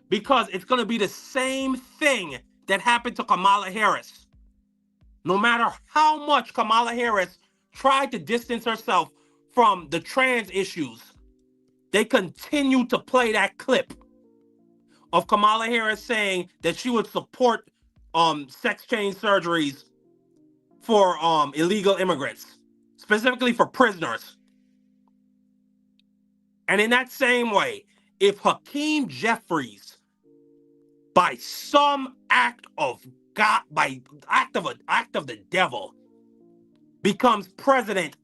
Because it's going to be the same thing that happened to Kamala Harris. No matter how much Kamala Harris tried to distance herself from the trans issues, they continue to play that clip of Kamala Harris saying that she would support sex change surgeries for illegal immigrants, specifically for prisoners. And in that same way, if Hakeem Jeffries, by some act of God, by act of the devil, becomes president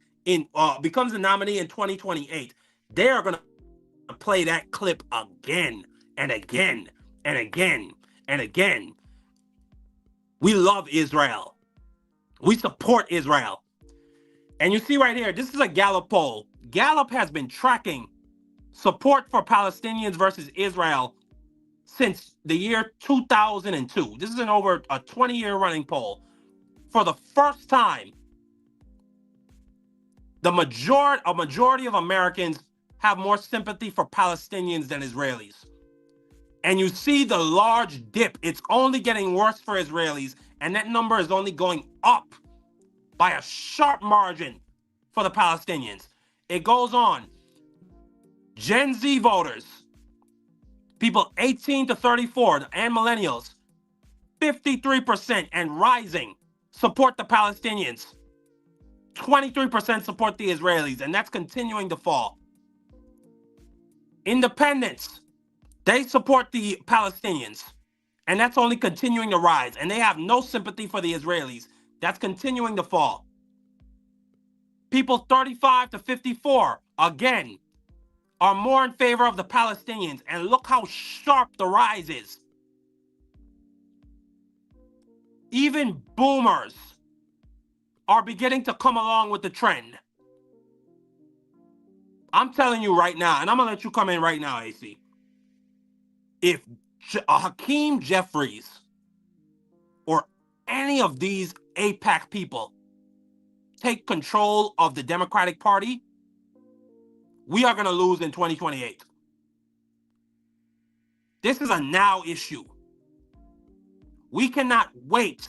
becomes a nominee in 2028, they are going to play that clip again and again and again and again. We love Israel. We support Israel. And you see right here, this is a Gallup poll. Gallup has been tracking support for Palestinians versus Israel since the year 2002. This is an over a 20-year running poll. For the first time, a majority of Americans have more sympathy for Palestinians than Israelis. And you see the large dip. It's only getting worse for Israelis, and that number is only going up by a sharp margin for the Palestinians. It goes on. Gen Z voters, people 18 to 34 and millennials, 53% and rising support the Palestinians. 23% support the Israelis, and that's continuing to fall. Independents, they support the Palestinians, and that's only continuing to rise. And they have no sympathy for the Israelis. That's continuing to fall. People 35 to 54, again, are more in favor of the Palestinians. And look how sharp the rise is. Even boomers are beginning to come along with the trend. I'm telling you right now, and I'm going to let you come in right now, AC. If Hakeem Jeffries or any of these AIPAC people take control of the Democratic Party, we are going to lose in 2028. This is a now issue. We cannot wait.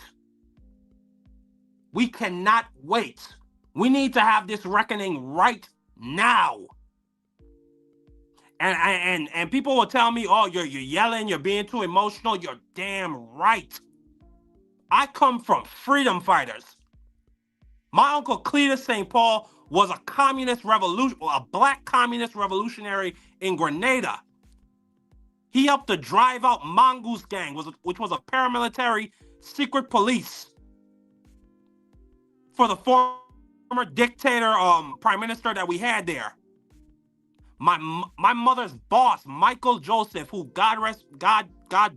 We cannot wait. We need to have this reckoning right now. And people will tell me, oh, you're yelling, you're being too emotional. You're damn right. I come from freedom fighters. My uncle Cletus St. Paul was a black communist revolutionary in Grenada. He helped to drive out Mongoose Gang, which was a paramilitary secret police for the former dictator, prime minister that we had there. My mother's boss, Michael Joseph, who God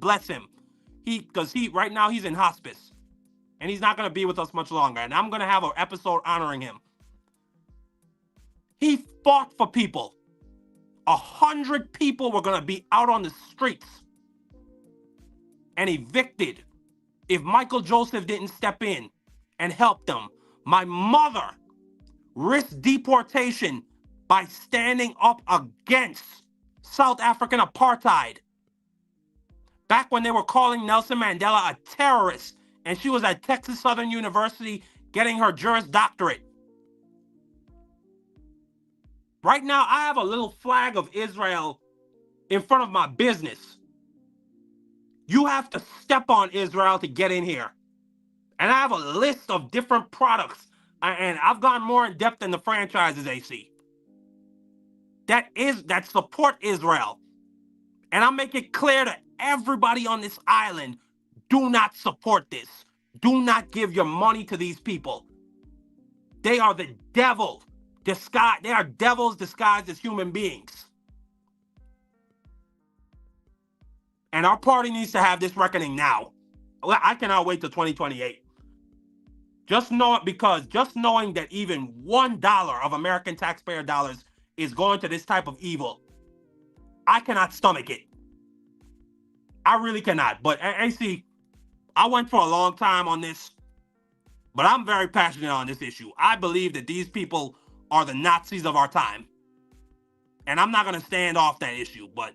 bless him. Because right now he's in hospice. And he's not going to be with us much longer. And I'm going to have an episode honoring him. He fought for people. 100 people were going to be out on the streets and evicted if Michael Joseph didn't step in and help them. My mother risked deportation by standing up against South African apartheid. Back when they were calling Nelson Mandela a terrorist, and she was at Texas Southern University getting her Juris Doctorate. Right now, I have a little flag of Israel in front of my business. You have to step on Israel to get in here. And I have a list of different products. And I've gone more in depth than the franchises, AC. That support Israel. And I make it clear to everybody on this island, do not support this. Do not give your money to these people. They are the devil disguised. They are devils disguised as human beings. And our party needs to have this reckoning now. I cannot wait till 2028. Just know it, because just knowing that even $1 of American taxpayer dollars is going to this type of evil, I cannot stomach it. I really cannot. But AC, I went for a long time on this, but I'm very passionate on this issue. I believe that these people are the Nazis of our time. And I'm not going to stand off that issue. But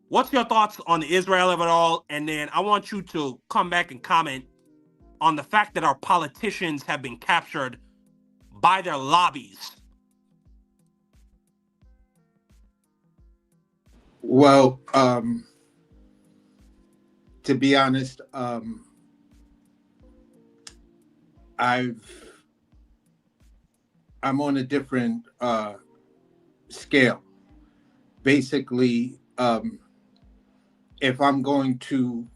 what's your thoughts on the Israel of it all? And then I want you to come back and comment on the fact that our politicians have been captured by their lobbies. Well, to be honest, I'm on a different scale. Basically, if I'm going to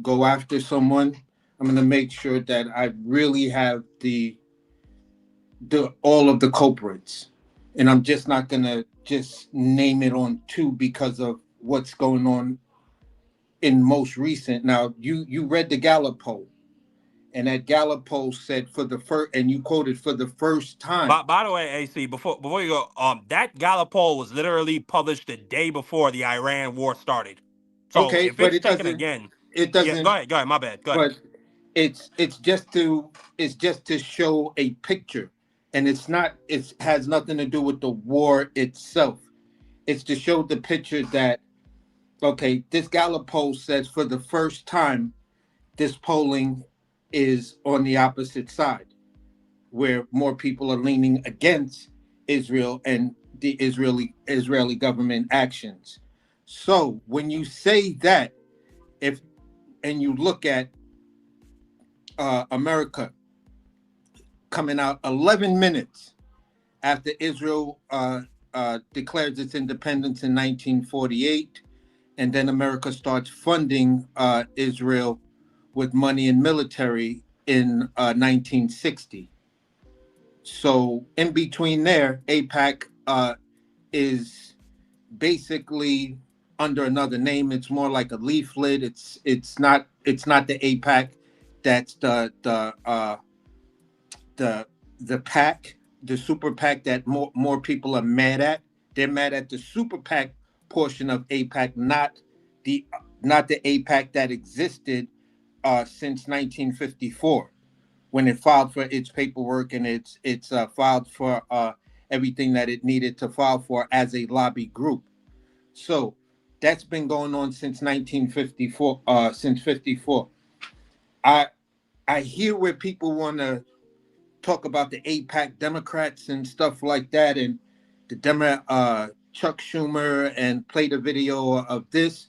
go after someone, I'm going to make sure that I really have all of the culprits, and I'm just not going to just name it on two because of what's going on in most recent. Now, you read the Gallup poll, and that Gallup poll said for the first, and you quoted for the first time. By the way, AC, before you go, that Gallup poll was literally published the day before the Iran war started. So okay, if but it's it taken doesn't. Again, it doesn't. Yeah, go ahead. My bad. Go ahead. But it's just to show a picture, and it has nothing to do with the war itself. It's to show the picture that, Okay, this Gallup poll says for the first time, this polling is on the opposite side, where more people are leaning against Israel and the Israeli government actions. So when you say that, and you look at America coming out 11 minutes after Israel declares its independence in 1948, and then America starts funding Israel with money and military in 1960. So in between there, AIPAC is basically under another name. It's more like a leaflet. It's not the AIPAC that's the PAC, the super PAC that more people are mad at. They're mad at the super PAC portion of AIPAC, not the AIPAC that existed since 1954, when it filed for its paperwork and it's filed for everything that it needed to file for as a lobby group. So that's been going on since 1954. Since 54, I hear where people want to talk about the AIPAC Democrats and stuff like that, and the Chuck Schumer, and play the video of this.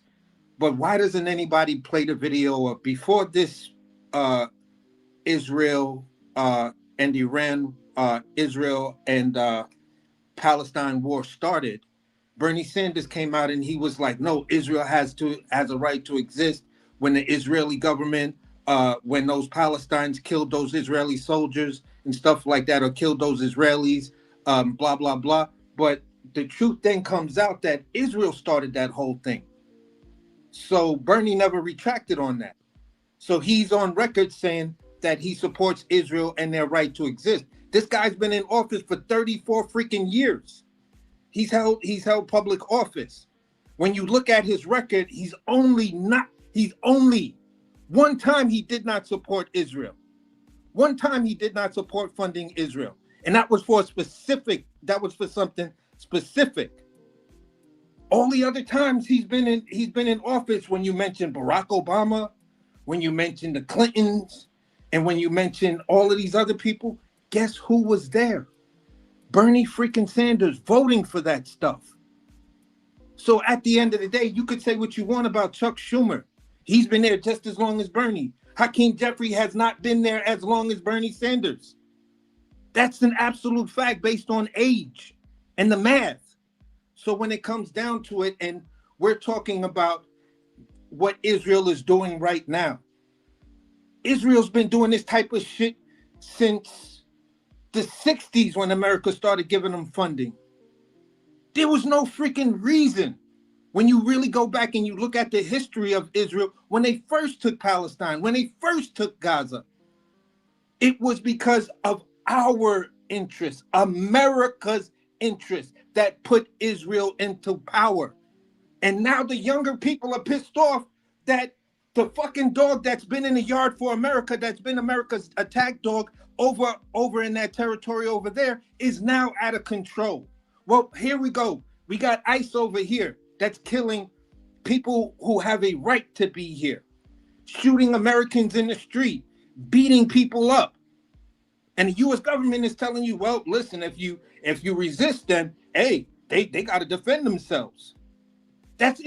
But why doesn't anybody play the video of before this Israel and Iran, Israel and Palestine war started? Bernie Sanders came out and he was like, no, Israel has a right to exist. When the Israeli government, when those Palestinians killed those Israeli soldiers and stuff like that, or killed those Israelis, blah, blah, blah. But the truth then comes out that Israel started that whole thing. So Bernie never retracted on that. So he's on record saying that he supports Israel and their right to exist. This guy's been in office for 34 freaking years. He's held public office. When you look at his record, he's only one time he did not support Israel. One time he did not support funding Israel. And that was for something specific. All the other times he's been in office, when you mention Barack Obama, when you mention the Clintons, and when you mention all of these other people, guess who was there? Bernie freaking Sanders voting for that stuff. So at the end of the day, you could say what you want about Chuck Schumer. He's been there just as long as Bernie. Hakeem Jeffrey has not been there as long as Bernie Sanders. That's an absolute fact based on age and the math. So when it comes down to it, and we're talking about what Israel is doing right now, Israel's been doing this type of shit since the 60s when America started giving them funding. There was no freaking reason. When you really go back and you look at the history of Israel, when they first took Palestine, when they first took Gaza, it was because of our interests, America's interests, that put Israel into power. And now the younger people are pissed off that the fucking dog that's been in the yard for America, that's been America's attack dog over in that territory over there, is now out of control. Well, here we go. We got ICE over here that's killing people who have a right to be here, shooting Americans in the street, beating people up. And the U.S. government is telling you, well, listen, if you resist them, hey, they got to defend themselves. That's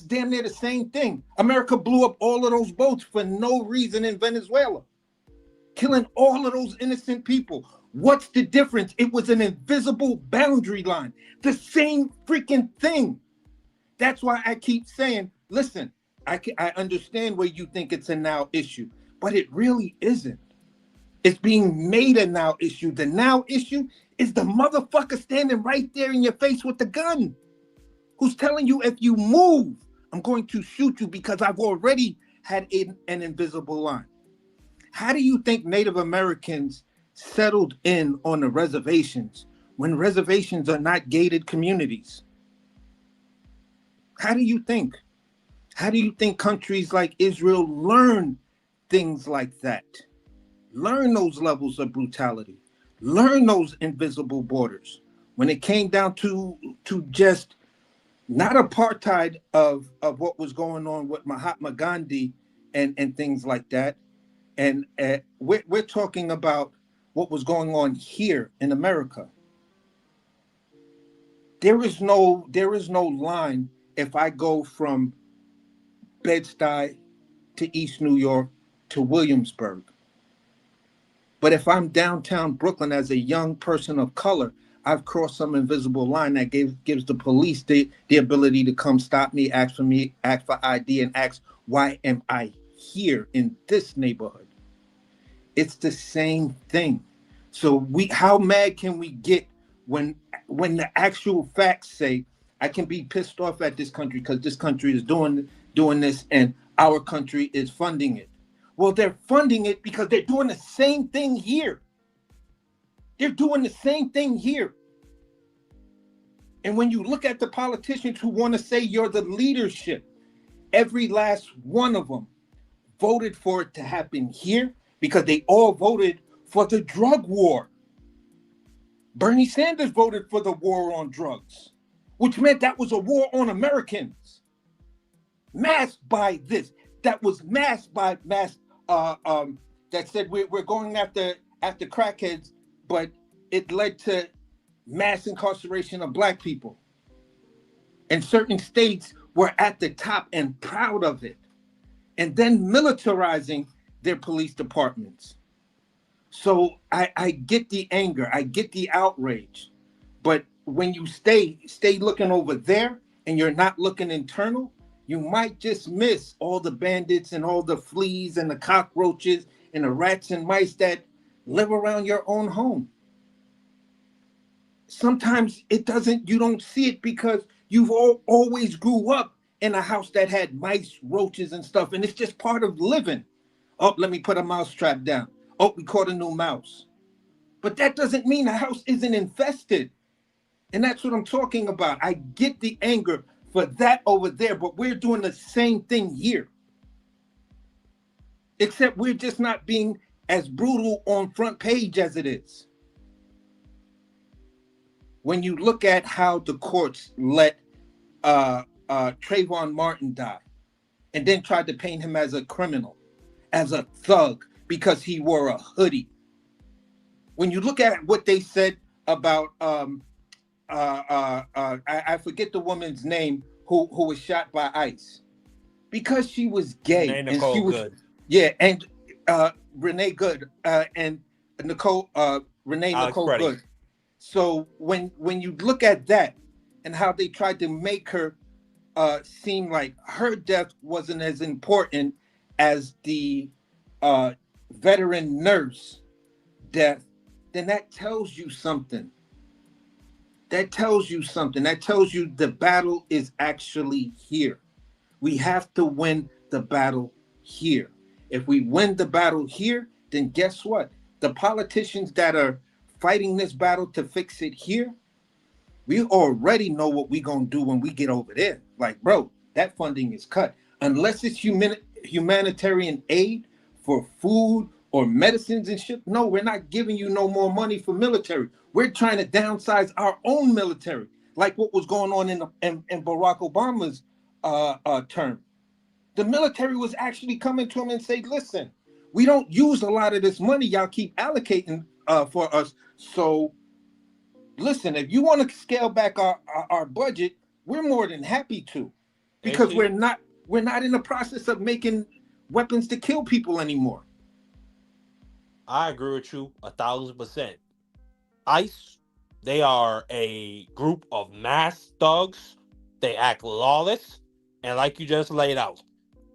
damn near the same thing. America blew up all of those boats for no reason in Venezuela, killing all of those innocent people. What's the difference? It was an invisible boundary line. The same freaking thing. That's why I keep saying, listen, I understand where you think it's a now issue, but it really isn't. It's being made a now issue. The now issue is the motherfucker standing right there in your face with the gun, who's telling you, if you move, I'm going to shoot you because I've already had an invisible line. How do you think Native Americans settled in on the reservations when reservations are not gated communities? How do you think? How do you think countries like Israel learn things like that? Learn those levels of brutality. Learn those invisible borders. When it came down to just not apartheid of what was going on with Mahatma Gandhi and things like that. And we're talking about what was going on here in America. There is no line if I go from Bed-Stuy to East New York to Williamsburg. But if I'm downtown Brooklyn as a young person of color, I've crossed some invisible line that gives the police the ability to come stop me, ask for ID, and ask, why am I here in this neighborhood? It's the same thing. So how mad can we get when the actual facts say, I can be pissed off at this country because this country is doing this and our country is funding it. Well, they're funding it because they're doing the same thing here. They're doing the same thing here. And when you look at the politicians who want to say you're the leadership, every last one of them voted for it to happen here because they all voted for the drug war. Bernie Sanders voted for the war on drugs, which meant that was a war on Americans. Masked by this. That was masked by that said we're going after crackheads, but it led to mass incarceration of Black people. And certain states were at the top and proud of it. And then militarizing their police departments. So I get the anger, I get the outrage. But when you stay looking over there and you're not looking internal, you might just miss all the bandits and all the fleas and the cockroaches and the rats and mice that live around your own home. Sometimes you don't see it because you've always grew up in a house that had mice, roaches, and stuff, and it's just part of living. Oh, let me put a mouse trap down. Oh, we caught a new mouse. But that doesn't mean the house isn't infested. And that's what I'm talking about. I get the anger for that over there, but we're doing the same thing here. Except we're just not being as brutal on front page as it is. When you look at how the courts let Trayvon Martin die and then tried to paint him as a criminal, as a thug, because he wore a hoodie. When you look at what they said about, I forget the woman's name who was shot by ICE, because she was gay. Renee Nicole Good. Yeah, and Renee Good and Renee Nicole Good. So when you look at that and how they tried to make her seem like her death wasn't as important as the veteran nurse death, then that tells you something. That tells you something. That tells you the battle is actually here. We have to win the battle here. If we win the battle here, then guess what? The politicians that are fighting this battle to fix it here, we already know what we're going to do when we get over there. Like, bro, that funding is cut. Unless it's humanitarian aid for food or medicines and shit, no, we're not giving you no more money for military. We're trying to downsize our own military, like what was going on in Barack Obama's term. The military was actually coming to him and say, listen, we don't use a lot of this money y'all keep allocating for us. So listen, if you want to scale back our budget, we're more than happy to, because we're not in the process of making weapons to kill people anymore. I agree with you 1,000%. ICE, they are a group of mass thugs. They act lawless, and like you just laid out,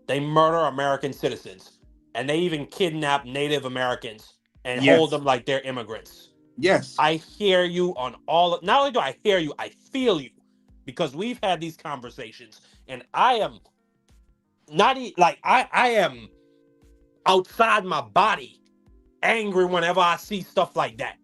they murder American citizens, and they even kidnap Native Americans and hold them like they're immigrants. Yes. I hear you on all. Not only do I hear you, I feel you, because we've had these conversations, and I am not like I am outside my body angry whenever I see stuff like that,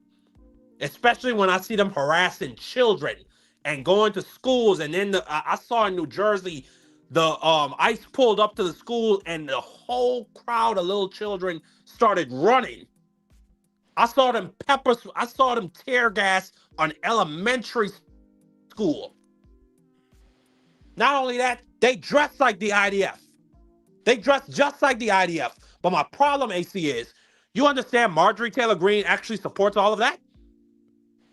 especially when I see them harassing children and going to schools. And then I saw in New Jersey, the ICE pulled up to the school and the whole crowd of little children started running. I saw them tear gas on elementary school. Not only that, they dress like the IDF. They dress just like the IDF. But my problem, AC, is you understand Marjorie Taylor Greene actually supports all of that?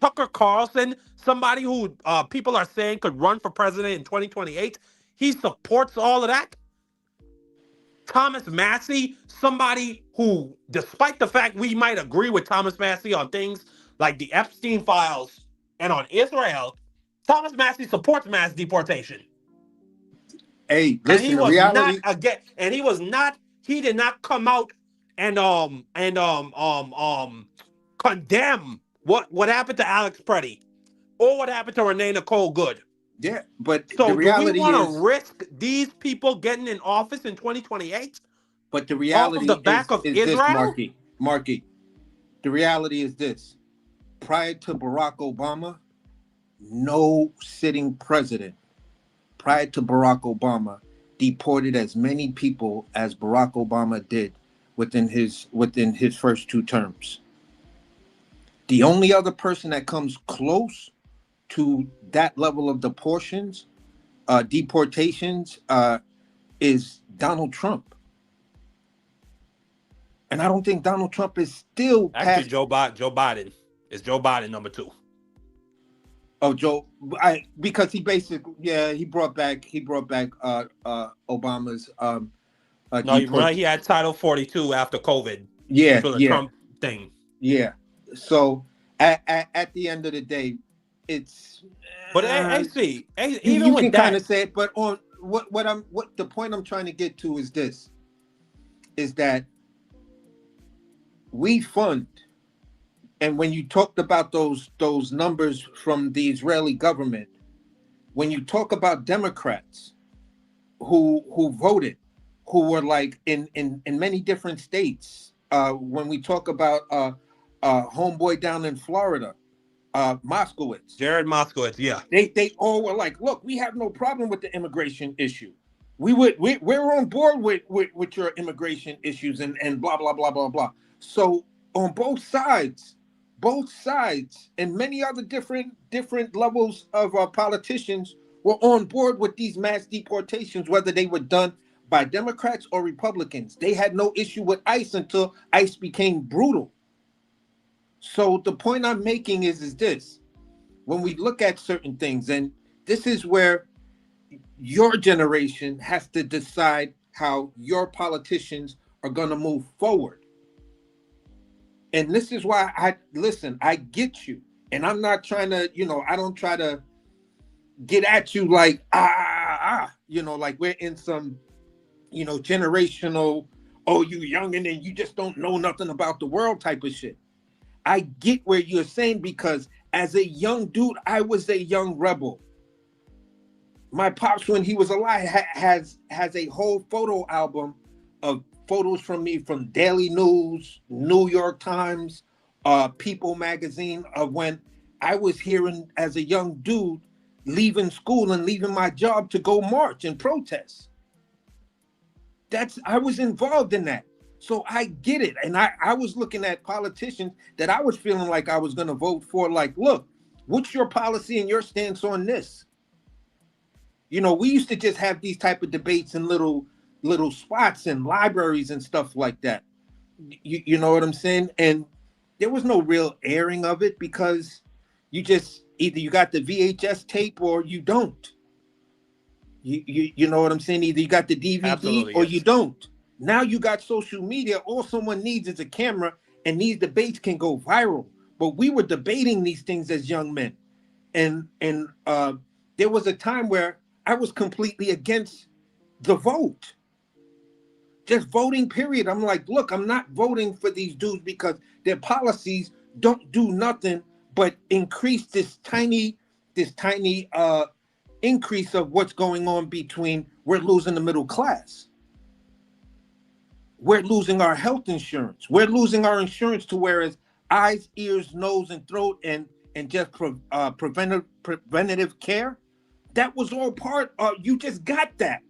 Tucker Carlson, somebody who people are saying could run for president in 2028, he supports all of that? Thomas Massey, somebody who, despite the fact we might agree with Thomas Massey on things like the Epstein files and on Israel, Thomas Massey supports mass deportation. Hey, And he listen, the was reality. not again, and he did not come out and condemn what happened to Alex Preddy or what happened to Renee Nicole Good. Yeah, but So the do we reality want is, to risk these people getting in office in 2028 but the off reality of the back of is this, Israel? Marky. The reality is this: prior to Barack Obama, no sitting president prior to Barack Obama deported as many people as Barack Obama did within his first 2 terms. The only other person that comes close to that level of deportations is Donald Trump. And I don't think Donald Trump is still Actually, Joe Biden. Is Joe Biden number 2? Oh, Joe, because he basically, he brought back Obama's No, he had Title 42 after COVID. Yeah, which was a Trump thing. Yeah. So at the end of the day, it's. But AC, even you with can that, kind of say it, but on what the point I'm trying to get to is this: is that we fund. And when you talked about those numbers from the Israeli government, when you talk about Democrats who voted, who were like in many different states, when we talk about homeboy down in Florida, Moskowitz, Jared Moskowitz, yeah, they all were like, look, we have no problem with the immigration issue. We're on board with your immigration issues and blah blah blah blah blah. So on both sides, and many other different levels of politicians were on board with these mass deportations, whether they were done by Democrats or Republicans. They had no issue with ICE until ICE became brutal. So the point I'm making is this: when we look at certain things, and this is where your generation has to decide how your politicians are going to move forward. And this is why I get you. And I'm not trying to, I don't try to get at you like, like we're in some, generational, oh, you youngin' and you just don't know nothing about the world type of shit. I get where you're saying, because as a young dude, I was a young rebel. My pops, when he was alive, has a whole photo album of photos from me from Daily News, New York Times, People magazine, of when I was hearing as a young dude leaving school and leaving my job to go march and protest. I was involved in that. So I get it. And I was looking at politicians that I was feeling like I was going to vote for, like, look, what's your policy and your stance on this? We used to just have these type of debates in little spots and libraries and stuff like that. You know what I'm saying? And there was no real airing of it, because you just either you got the VHS tape or you don't. You know what I'm saying? Either you got the DVD Absolutely, or yes. you don't. Now you got social media. All someone needs is a camera, and these debates can go viral. But we were debating these things as young men, and there was a time where I was completely against the vote. Just voting, period. I'm like, look, I'm not voting for these dudes because their policies don't do nothing but increase this tiny increase of what's going on between we're losing the middle class. We're losing our health insurance. We're losing our insurance to whereas eyes, ears, nose, and throat and just preventative care, that was all part of, you just got that.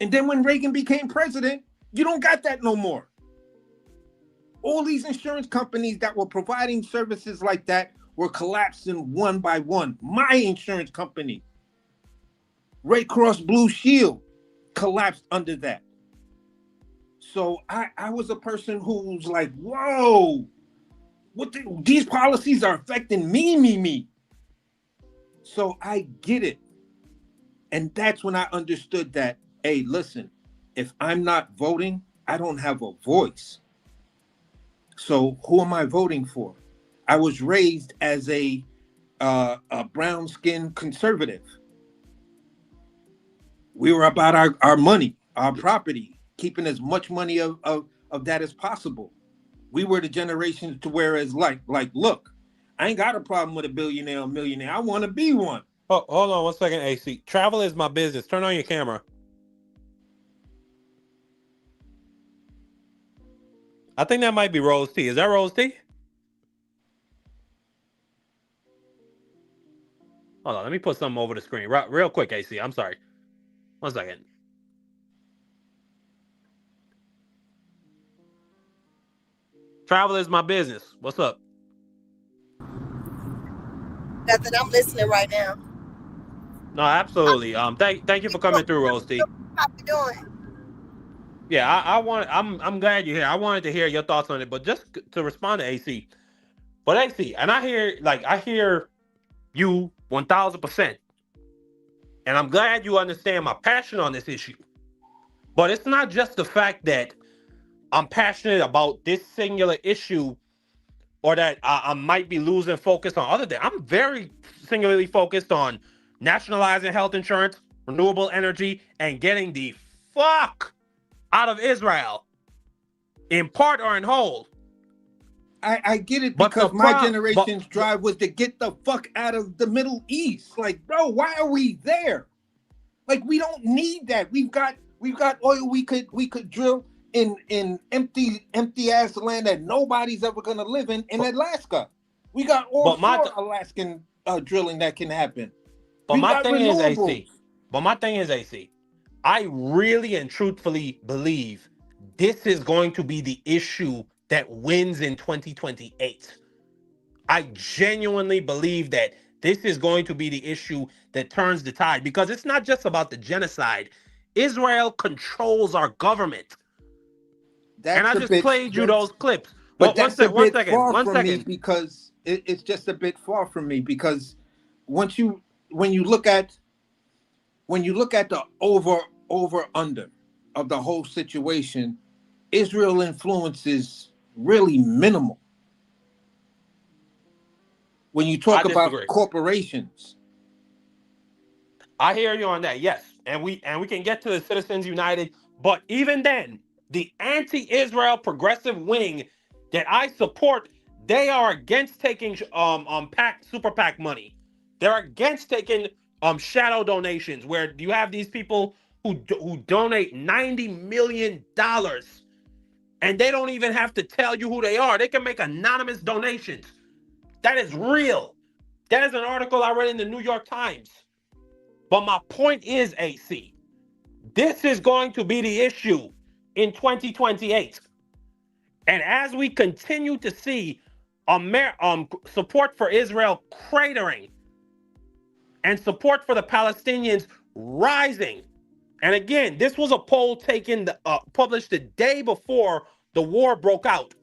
And then when Reagan became president, you don't got that no more. All these insurance companies that were providing services like that were collapsing one by one. My insurance company Red Cross Blue Shield collapsed under that. So I was a person who was like, whoa, these policies are affecting me. So I get it. And that's when I understood that, hey, listen, if I'm not voting, I don't have a voice. So who am I voting for? I was raised as a brown-skinned conservative. We were about our money, our property, keeping as much money of that as possible. We were the generation to whereas like, look, I ain't got a problem with a billionaire or millionaire. I want to be one. Oh, hold on 1 second, AC. Travel is my business. Turn on your camera. I think that might be Rose T. Is that Rose T? Hold on, let me put something over the screen. Real quick, AC. I'm sorry. 1 second. Travel is my business. What's up? Nothing. I'm listening right now. No, absolutely. Thank you for coming through, Rose T. How you doing? Yeah, I'm glad you're here. I wanted to hear your thoughts on it, but just to respond to AC. But AC, and I hear you 1000%. And I'm glad you understand my passion on this issue. But it's not just the fact that I'm passionate about this singular issue or that I might be losing focus on other things. I'm very singularly focused on nationalizing health insurance, renewable energy, and getting the fuck out of Israel, in part or in whole. I get it, because my generation's drive was to get the fuck out of the Middle East. Like, bro, why are we there? Like, we don't need that. We've got oil we could drill in empty ass land that nobody's ever gonna live in Alaska. We got offshore Alaskan drilling that can happen. But my thing is, AC, I really and truthfully believe this is going to be the issue that wins in 2028. I genuinely believe that this is going to be the issue that turns the tide, because it's not just about the genocide. Israel controls our government. And I just played you those clips. But that's a bit far from me, because it's just a bit far from me, because when you look at the over under of the whole situation, Israel influence is really minimal. When you talk about corporations, I hear you on that. Yes, and we can get to the Citizens United, but even then, the anti-Israel progressive wing that I support, they are against taking super PAC money. They're against taking shadow donations, where you have these people who donate $90 million, and they don't even have to tell you who they are. They can make anonymous donations. That is real. That is an article I read in the New York Times. But my point is, AC, this is going to be the issue in 2028. And as we continue to see support for Israel cratering and support for the Palestinians rising, and again, this was a poll published the day before the war broke out.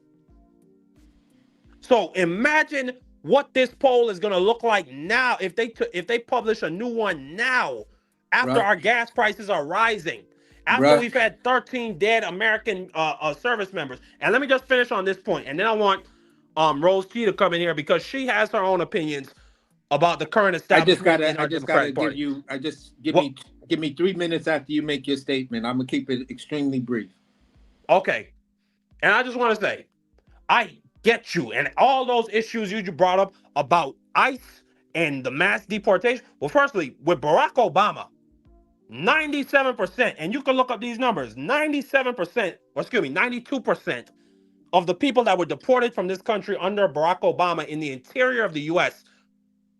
So imagine what this poll is going to look like now if they publish a new one now, after our gas prices are rising, after we've had 13 dead American service members. And let me just finish on this point, and then I want Rose T to come in here, because she has her own opinions about the current establishment. Give me 3 minutes after you make your statement. I'm gonna keep it extremely brief. Okay. And I just want to say, I get you, and all those issues you brought up about ICE and the mass deportation. Well, firstly, with Barack Obama, 97%, and you can look up these numbers, 92% of the people that were deported from this country under Barack Obama in the interior of the U.S.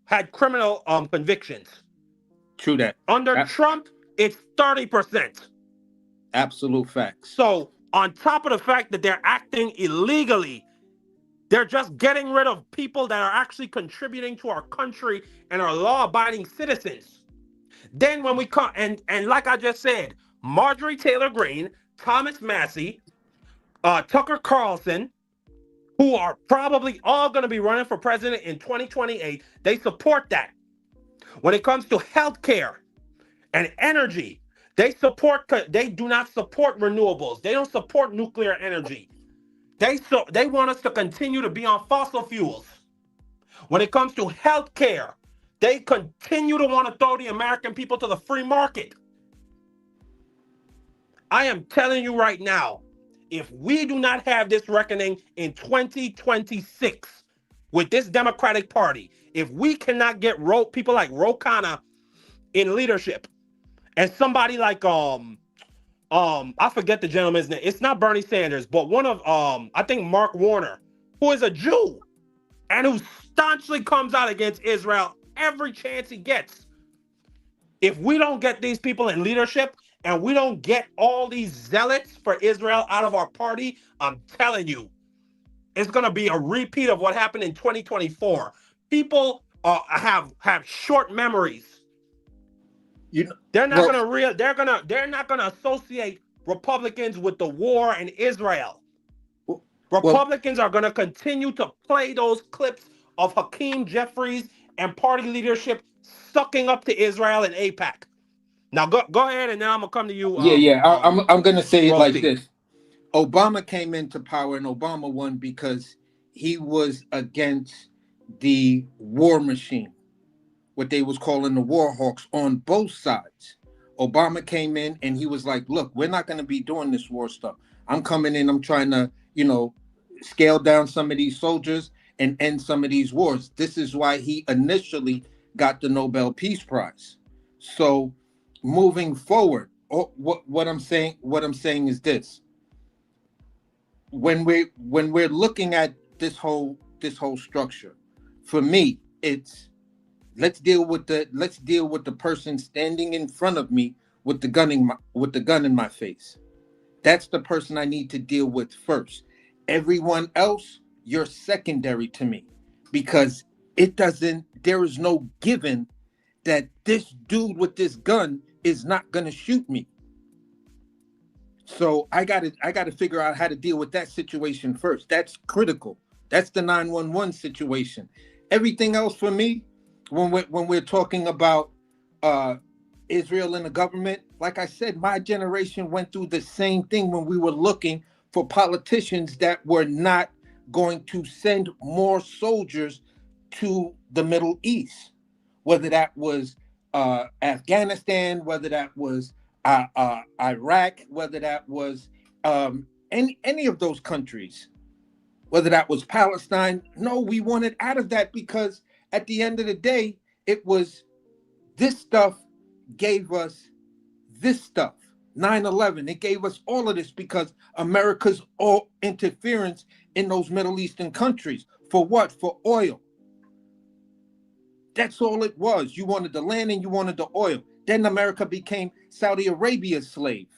had criminal convictions. True that. Under Trump, it's 30%. Absolute facts. So on top of the fact that they're acting illegally, they're just getting rid of people that are actually contributing to our country and are law-abiding citizens. Then when we come, and like I just said, Marjorie Taylor Greene, Thomas Massey, Tucker Carlson, who are probably all going to be running for president in 2028, they support that. When it comes to healthcare and energy, they do not support renewables. They don't support nuclear energy. They want us to continue to be on fossil fuels. When it comes to healthcare, they continue to want to throw the American people to the free market. I am telling you right now, if we do not have this reckoning in 2026 with this Democratic Party, if we cannot get people like Ro Khanna in leadership, and somebody like I forget the gentleman's name. It's not Bernie Sanders, but one of I think Mark Warner, who is a Jew and who staunchly comes out against Israel every chance he gets. If we don't get these people in leadership and we don't get all these zealots for Israel out of our party, I'm telling you, it's going to be a repeat of what happened in 2024. People have short memories. They're not going to associate Republicans with the war in Israel. Republicans are going to continue to play those clips of Hakeem Jeffries and party leadership sucking up to Israel and AIPAC. Now go ahead, and then I'm gonna come to you. I'm gonna say it like Rosie. this: Obama came into power, and Obama won because he was against the war machine, what they was calling the war hawks on both sides. Obama came in and he was like, "Look, we're not gonna be doing this war stuff. I'm coming in. I'm trying to, scale down some of these soldiers and end some of these wars." This is why he initially got the Nobel Peace Prize. So, moving forward, what I'm saying is this: when we're looking at this whole structure, for me, it's let's deal with the person standing in front of me with the gun in my face. That's the person I need to deal with first. Everyone else, you're secondary to me, because there is no given that this dude with this gun is not going to shoot me. So I got to figure out how to deal with that situation first. That's critical. That's the 911 situation. Everything else for me, when we're talking about Israel and the government, like I said, my generation went through the same thing when we were looking for politicians that were not going to send more soldiers to the Middle East, whether that was Afghanistan, whether that was Iraq, whether that was any of those countries, whether that was Palestine. No, we wanted out of that because at the end of the day, it was this stuff gave us this stuff. 9/11, it gave us all of this because America's all interference in those Middle Eastern countries. For what? For oil. That's all it was. You wanted the land and you wanted the oil. Then America became Saudi Arabia's slave.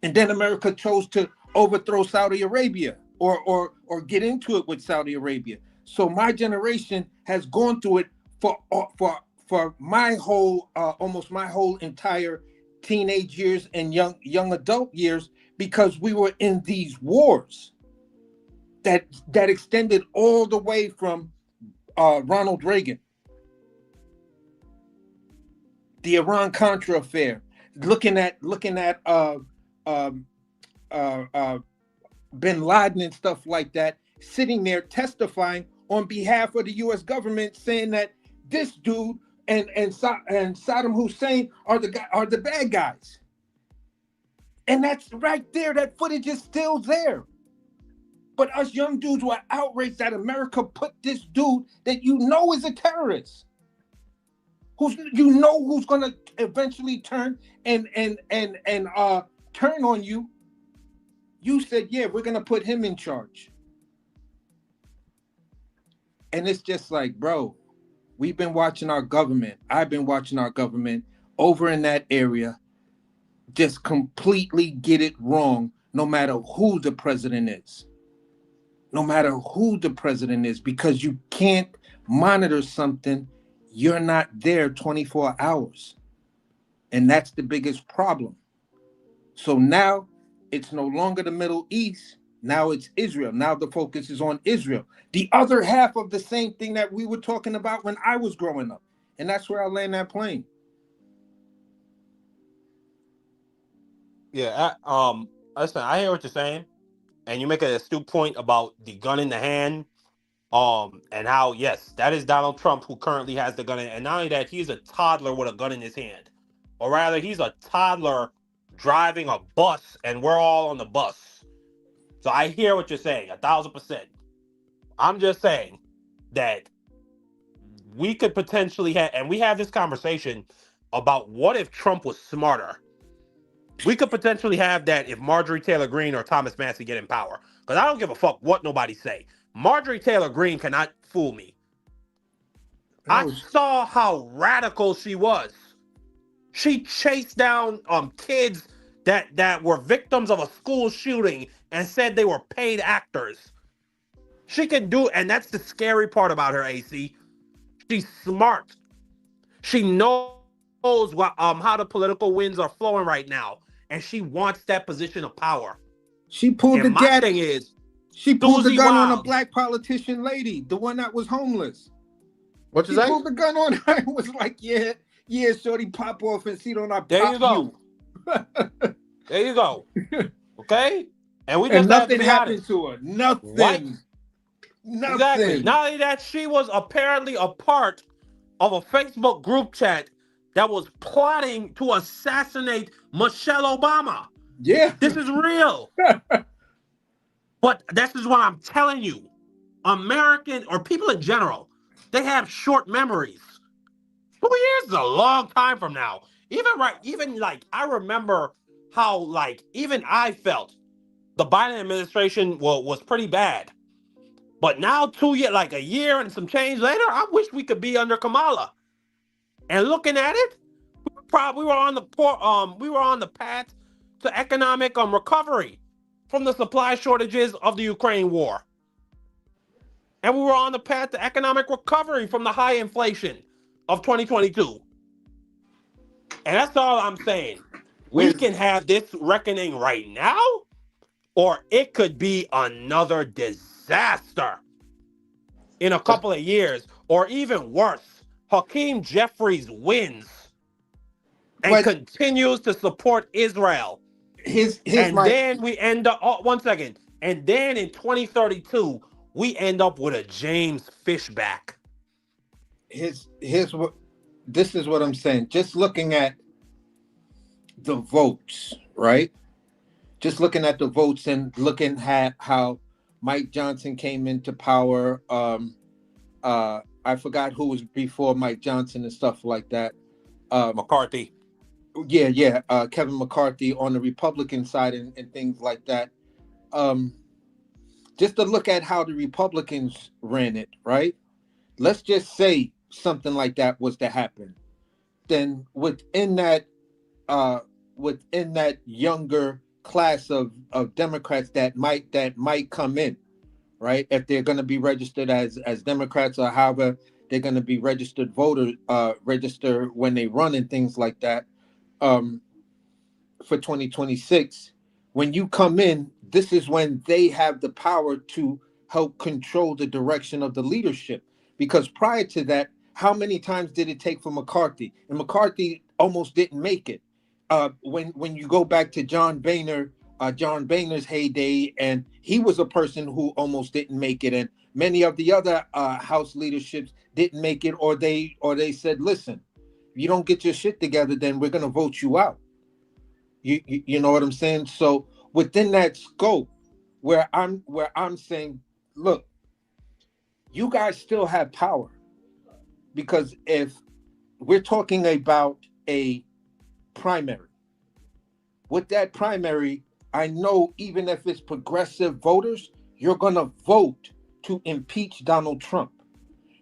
And then America chose to overthrow Saudi Arabia or get into it with Saudi Arabia. So my generation has gone through it for my whole almost my whole entire teenage years and young adult years, because we were in these wars that extended all the way from Ronald Reagan, the Iran-Contra affair, looking at Bin Laden and stuff like that, sitting there testifying on behalf of the U.S. government, saying that this dude and Saddam Hussein are the bad guys. And that's right there. That footage is still there. But us young dudes were outraged that America put this dude that is a terrorist, who's going to eventually turn and turn on you. You said, yeah, we're going to put him in charge. And it's just like, bro, we've been watching our government. I've been watching our government over in that area just completely get it wrong, no matter who the president is. No matter who the president is, because you can't monitor something. You're not there 24 hours. And that's the biggest problem. So now it's no longer the Middle East. Now it's Israel. Now the focus is on Israel. The other half of the same thing that we were talking about when I was growing up. And that's where I land that plane. Yeah, listen, I hear what you're saying, and you make an astute point about the gun in the hand, and how, yes, that is Donald Trump who currently has the gun in, and not only that, he's a toddler with a gun in his hand, or rather, he's a toddler driving a bus, and we're all on the bus. So I hear what you're saying, 1,000%. I'm just saying that we could potentially have, and we have this conversation about what if Trump was smarter. We could potentially have that if Marjorie Taylor Greene or Thomas Massey get in power. Because I don't give a fuck what nobody say. Marjorie Taylor Greene cannot fool me. I saw how radical she was. She chased down kids that were victims of a school shooting and said they were paid actors. She can do, and that's the scary part about her, AC. She's smart. She knows what how the political winds are flowing right now. And she wants that position of power. She pulled and the my gas. thing is, she pulled the Susie gun on a Wild. black politician lady, the one that was homeless. What you She say? pulled the gun on her and was like, yeah, shorty, pop off and see don't I pop There you go. There you go. Okay? And we just And have to nothing be happened honest. to her. Nothing. White. Nothing. Exactly. Not only that, she was apparently a part of a Facebook group chat that was plotting to assassinate Michelle Obama. Yeah. This is real. But this is what I'm telling you. American, or people in general, they have short memories. 2 years is a long time from now. Even like, I remember how, like, even I felt the Biden administration was pretty bad. But now 2 years, like a year and some change later, I wish we could be under Kamala. And looking at it, we were on the path to economic recovery from the supply shortages of the Ukraine war. And we were on the path to economic recovery from the high inflation of 2022. And that's all I'm saying. We can have this reckoning right now, or it could be another disaster in a couple of years, or even worse, Hakeem Jeffries wins and continues to support Israel. Then we end up, one second, and then in 2032, we end up with a James Fishback. This is what I'm saying. Just looking at the votes, right? Just looking at the votes and looking at how Mike Johnson came into power. I forgot who was before Mike Johnson and stuff like that. McCarthy. Yeah. Kevin McCarthy on the Republican side and things like that. Just to look at how the Republicans ran it, right? Let's just say something like that was to happen. Then within that younger class of Democrats that might come in, right? If they're going to be registered as Democrats, or however they're going to be registered voters, register when they run and things like that, for 2026, when you come in, this is when they have the power to help control the direction of the leadership. Because prior to that, how many times did it take for McCarthy? And McCarthy almost didn't make it. When you go back to John Boehner's heyday, and he was a person who almost didn't make it, and many of the other House leaderships didn't make it, or they said, listen, if you don't get your shit together, then we're gonna vote you out. You know what I'm saying? So within that scope, where I'm saying, look, you guys still have power, because if we're talking about a primary, with that primary, I know even if it's progressive voters, you're going to vote to impeach Donald Trump.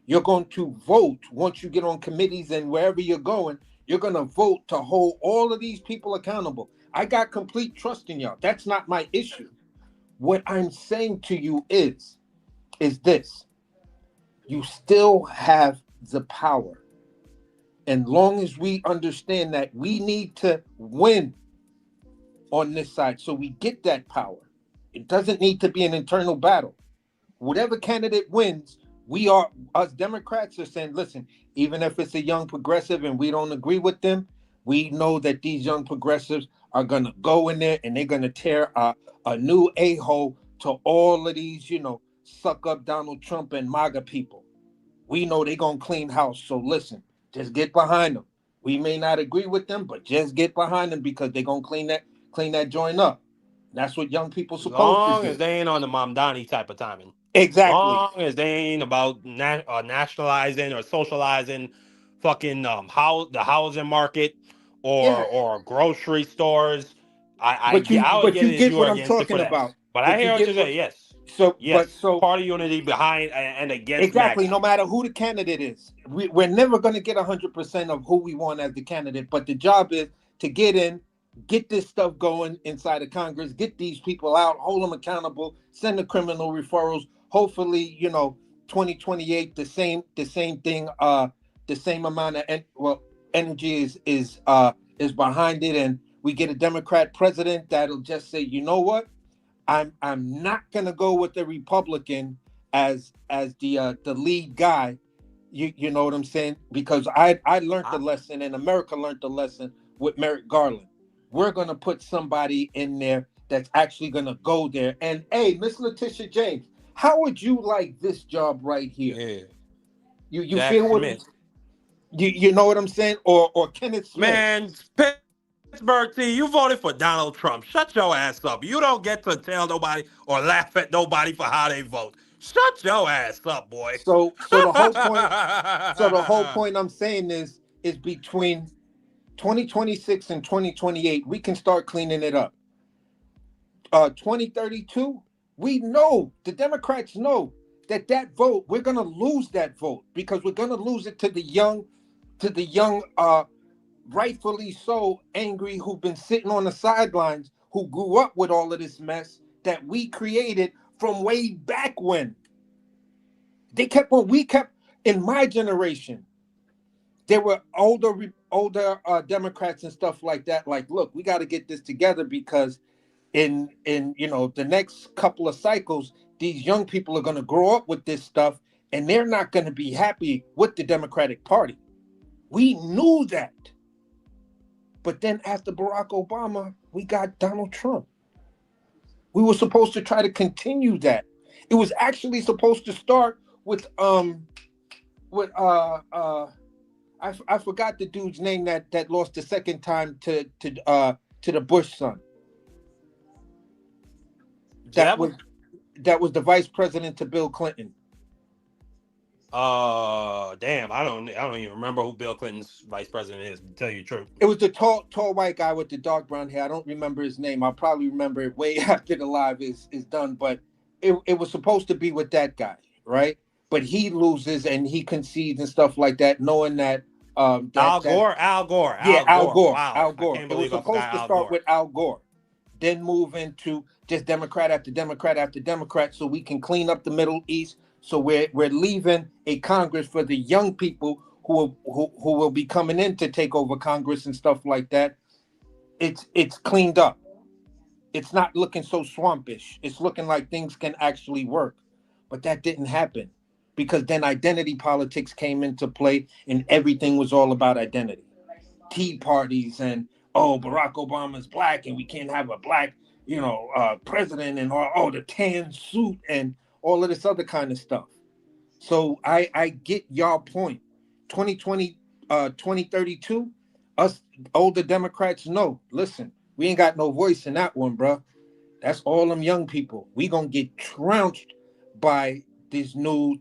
You're going to vote once you get on committees and wherever you're going, you're going to vote to hold all of these people accountable. I got complete trust in y'all. That's not my issue. What I'm saying to you is this. You still have the power. And long as we understand that we need to win on this side so we get that power, it doesn't need to be an internal battle. Whatever candidate wins, us Democrats are saying, listen, even if it's a young progressive and we don't agree with them, we know that these young progressives are going to go in there and they're going to tear a new a-hole to all of these, suck up Donald Trump and MAGA people. We know they're going to clean house. So listen, just get behind them. We may not agree with them, but just get behind them because they're going to clean that joint up. That's what young people supposed to do. As long as they ain't on the Mamdani type of timing. Exactly. As long as they ain't about nationalizing or socializing fucking the housing market or grocery stores. I would get it if you were against it for that. But I hear what you say, yes. Party unity behind and against exactly, MAGA. No matter who the candidate is. We're never going to get 100% of who we want as the candidate, but the job is to get in, get this stuff going inside of Congress, get these people out, hold them accountable, send the criminal referrals. Hopefully, 2028, the same thing, the same amount of energy is behind it, and we get a Democrat president that'll just say, you know what? I'm not gonna go with the Republican as the lead guy. You know what I'm saying? Because I learned the lesson, and America learned the lesson with Merrick Garland. We're gonna put somebody in there that's actually gonna go there. And hey, Miss Letitia James, how would you like this job right here? Yeah. You feel what you know what I'm saying? Or Kenneth Smith? Man, Pittsburgh T, you voted for Donald Trump. Shut your ass up. You don't get to tell nobody or laugh at nobody for how they vote. Shut your ass up, boy. So the whole point I'm saying is between 2026 and 2028, we can start cleaning it up. 2032, we know, the Democrats know that vote, we're going to lose that vote because we're going to lose it to the young, rightfully so angry, who've been sitting on the sidelines, who grew up with all of this mess that we created from way back when. We kept in my generation, there were older Democrats and stuff like that. Like, look, we got to get this together because in the next couple of cycles, these young people are going to grow up with this stuff and they're not going to be happy with the Democratic Party. We knew that. But then after Barack Obama, we got Donald Trump. We were supposed to try to continue that. It was actually supposed to start with I forgot the dude's name that lost the second time to the Bush son. That was the vice president to Bill Clinton. Damn, I don't even remember who Bill Clinton's vice president is, to tell you the truth. It was the tall white guy with the dark brown hair. I don't remember his name. I'll probably remember it way after the live is done, but it was supposed to be with that guy, right? But he loses and he concedes and stuff like that, knowing that Al Gore. Yeah, Al Gore. Wow. Al Gore. It was supposed to start with Al Gore, then move into just Democrat after Democrat after Democrat, so we can clean up the Middle East. So we're leaving a Congress for the young people who will be coming in to take over Congress and stuff like that. It's cleaned up. It's not looking so swampish. It's looking like things can actually work. But that didn't happen because then identity politics came into play and everything was all about identity. Tea parties and, Barack Obama's black and we can't have a black, president and the tan suit and all of this other kind of stuff. So I get y'all point. 2032, us older Democrats know, listen, we ain't got no voice in that one, bro. That's all them young people. We gonna get trounced by this new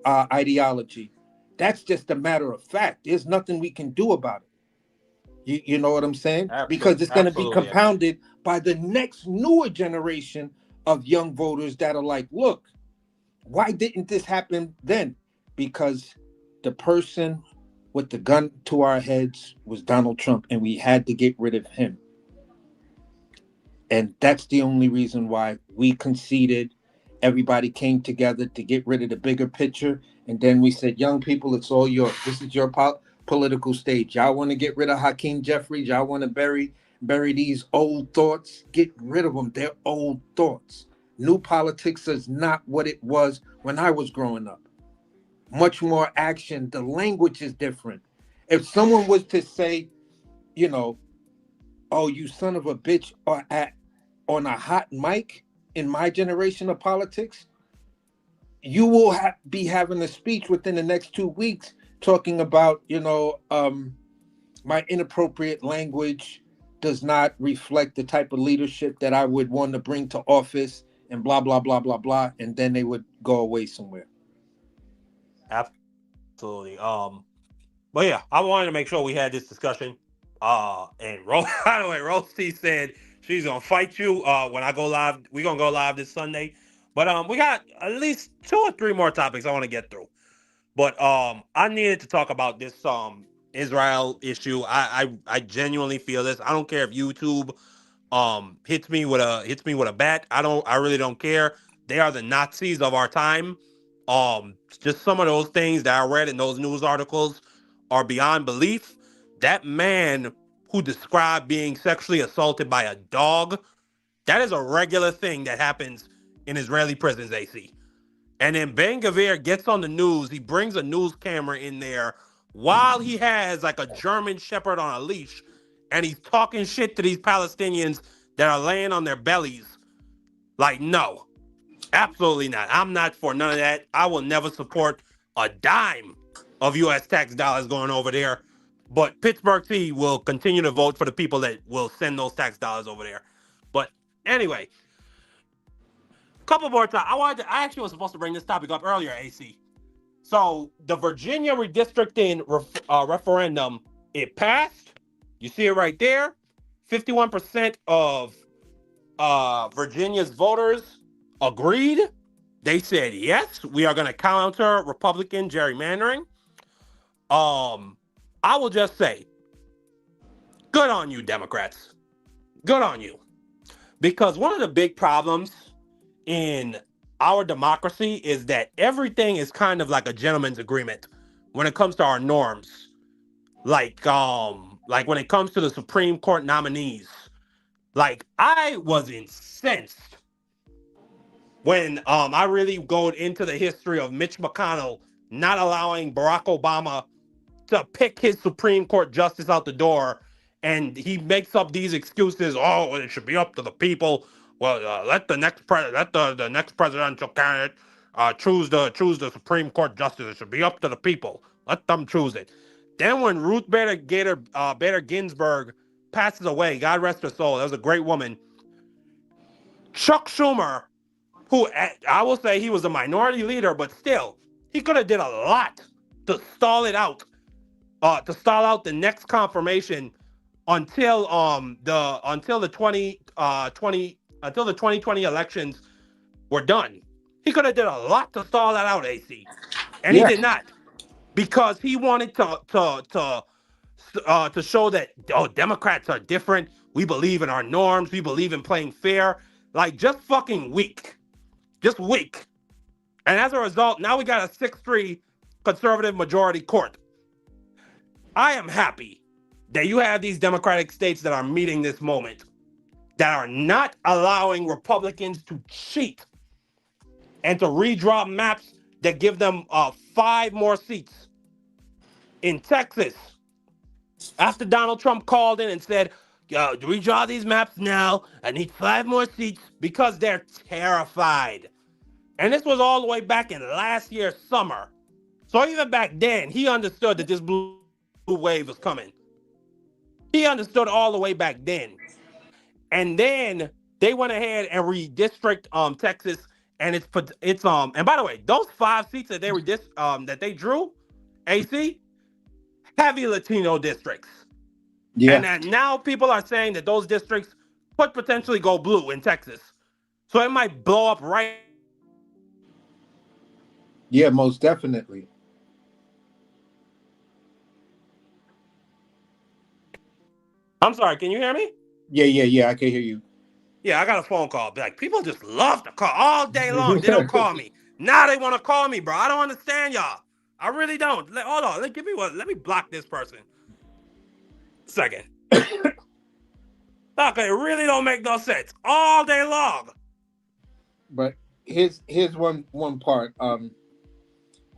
ideology. That's just a matter of fact. There's nothing we can do about it. You know what I'm saying? Because it's gonna be compounded by the next newer generation of young voters that are like, look, why didn't this happen then? Because the person with the gun to our heads was Donald Trump, and we had to get rid of him. And that's the only reason why we conceded. Everybody came together to get rid of the bigger picture. And then we said, young people, it's all yours. This is your political stage. Y'all want to get rid of Hakeem Jeffries. Y'all want to bury these old thoughts. Get rid of them. They're old thoughts. New politics is not what it was when I was growing up. Much more action. The language is different. If someone was to say, you know, oh, you son of a bitch, or on a hot mic in my generation of politics, you will be having a speech within the next 2 weeks talking about, you know, my inappropriate language does not reflect the type of leadership that I would want to bring to office, and blah, blah, blah, blah, blah. And then they would go away somewhere. Absolutely. But yeah, I wanted to make sure we had this discussion. And by the way, Roasty said she's gonna fight you when I go live. We're gonna go live this Sunday. But we got at least 2 or 3 more topics I want to get through. But I needed to talk about this Israel issue. I genuinely feel this. I don't care if YouTube hits me with a bat. I really don't care. They are the Nazis of our time. Just some of those things that I read in those news articles are beyond belief. That man who described being sexually assaulted by a dog, that is a regular thing that happens in Israeli prisons, AC. And then Ben-Gvir gets on the news. He brings a news camera in there while he has like a German shepherd on a leash, and he's talking shit to these Palestinians that are laying on their bellies. Like, no, absolutely not. I'm not for none of that. I will never support a dime of U.S. tax dollars going over there. But Pittsburgh T will continue to vote for the people that will send those tax dollars over there. But anyway, a couple more times. I actually was supposed to bring this topic up earlier, AC. So the Virginia redistricting referendum, it passed. You see it right there. 51% of Virginia's voters agreed. They said, yes, we are going to counter Republican gerrymandering. I will just say, good on you, Democrats. Good on you. Because one of the big problems in our democracy is that everything is kind of like a gentleman's agreement when it comes to our norms. Like when it comes to the Supreme Court nominees. Like, I was incensed when I really go into the history of Mitch McConnell not allowing Barack Obama to pick his Supreme Court justice out the door, and he makes up these excuses. Oh, it should be up to the people. Well, let the next the next presidential candidate choose the Supreme Court justice. It should be up to the people. Let them choose it. Then when Ruth Bader Ginsburg passes away, God rest her soul, that was a great woman. Chuck Schumer, who I will say he was a minority leader, but still, he could have did a lot to stall it out. To stall out the next confirmation until the 2020 elections were done. He could have did a lot to stall that out, AC, and he did not, because he wanted to show that Democrats are different. We believe in our norms. We believe in playing fair. Like, just fucking weak, just weak. And as a result, now we got a 6-3 conservative majority court. I am happy that you have these Democratic states that are meeting this moment, that are not allowing Republicans to cheat and to redraw maps that give them 5 more seats. In Texas, after Donald Trump called in and said, redraw these maps now, I need 5 more seats, because they're terrified. And this was all the way back in last year's summer. So even back then, he understood that this blue wave was coming. He understood all the way back then. And then they went ahead and redistrict Texas, and it's and by the way, those 5 seats that they drew, AC, heavy Latino districts. Yeah. And that now people are saying that those districts could potentially go blue in Texas. So it might blow up right. Yeah, most definitely. I'm sorry, can you hear me? Yeah, I can hear you. Yeah, I got a phone call. Like, people just love to call all day long. They don't call me. Now they want to call me, bro. I don't understand y'all. I really don't. Hold on. Give me one. Let me block this person. Second. Okay, it really don't make no sense. All day long. But here's one part. Hold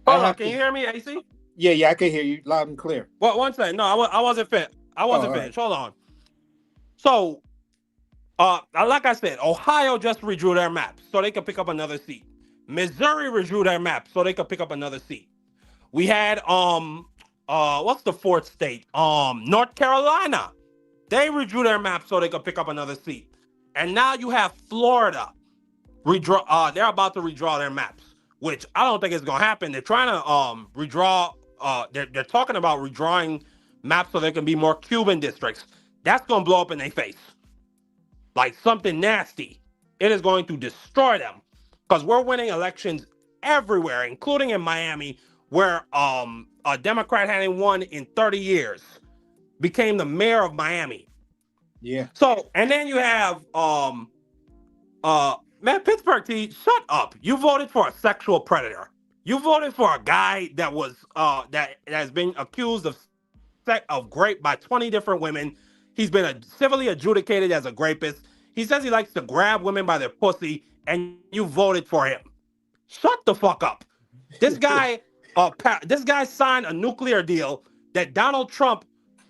on. Can you hear me, AC? Yeah, I can hear you loud and clear. Well, one second. No, I wasn't finished. I wasn't finished. Right. Hold on. So, like I said, Ohio just redrew their map so they could pick up another seat. Missouri redrew their map so they could pick up another seat. We had what's the fourth state? North Carolina. They redrew their map so they could pick up another seat. And now you have Florida. They're about to redraw their maps, which I don't think is gonna happen. They're trying to redraw. They're talking about redrawing maps so there can be more Cuban districts. That's gonna blow up in their face like something nasty. It is going to destroy them because we're winning elections everywhere, including in Miami, where a Democrat hadn't won in 30 years. Became the mayor of Miami. Yeah. So, and then you have man, Pittsburgh T, shut up. You voted for a sexual predator. You voted for a guy that was that has been accused of rape by 20 different women. He's been civilly adjudicated as a rapist. He says he likes to grab women by their pussy, and you voted for him. Shut the fuck up. This guy signed a nuclear deal that Donald Trump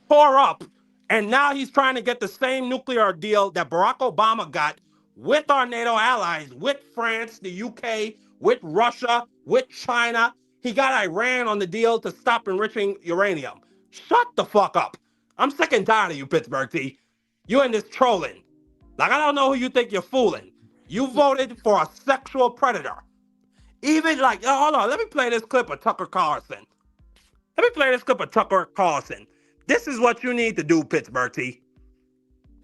tore up, and now he's trying to get the same nuclear deal that Barack Obama got with our NATO allies, with France, the UK, with Russia, with China. He got Iran on the deal to stop enriching uranium. Shut the fuck up. I'm sick and tired of you, Pittsburgh T. You and this trolling. Like, I don't know who you think you're fooling. You voted for a sexual predator. Even like, hold on, let me play this clip of Tucker Carlson. This is what you need to do, Pittsburgh T.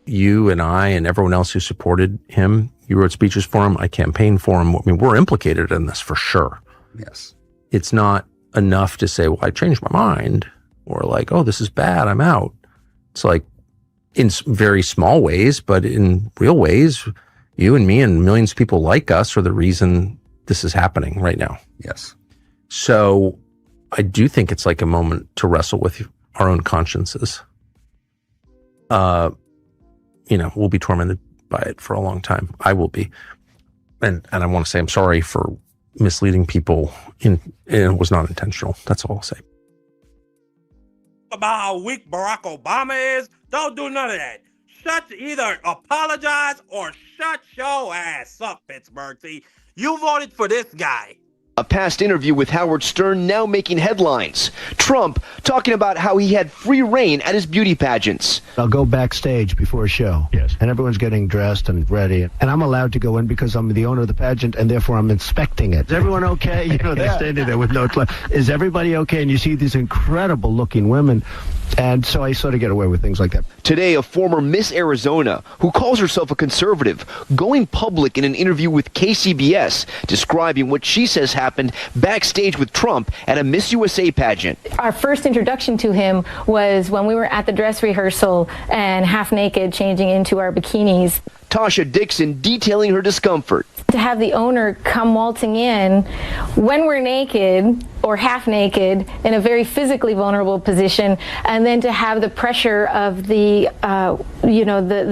You and I and everyone else who supported him, you wrote speeches for him, I campaigned for him. I mean, we're implicated in this for sure. Yes. It's not enough to say, well, I changed my mind, or like, oh, this is bad, I'm out. It's like, in very small ways, but in real ways, you and me and millions of people like us are the reason this is happening right now. Yes. So I do think it's like a moment to wrestle with our own consciences. We'll be tormented by it for a long time. I will be. And I want to say I'm sorry for misleading people. It was not intentional. That's all I'll say. About how weak Barack Obama is, don't do none of that. Either apologize or shut your ass up, Pittsburgh T. You voted for this guy. A past interview with Howard Stern now making headlines. Trump talking about how he had free reign at his beauty pageants. I'll go backstage before a show. Yes. And everyone's getting dressed and ready. And I'm allowed to go in because I'm the owner of the pageant and therefore I'm inspecting it. Is everyone okay? You know, they're standing there with no clue. Is everybody okay? And you see these incredible looking women. And so I sort of get away with things like that. Today, a former Miss Arizona, who calls herself a conservative, going public in an interview with KCBS, describing what she says happened backstage with Trump at a Miss USA pageant. Our first introduction to him was when we were at the dress rehearsal and half naked, changing into our bikinis. Tasha Dixon detailing her discomfort. To have the owner come waltzing in when we're naked or half naked in a very physically vulnerable position, and then to have the pressure of the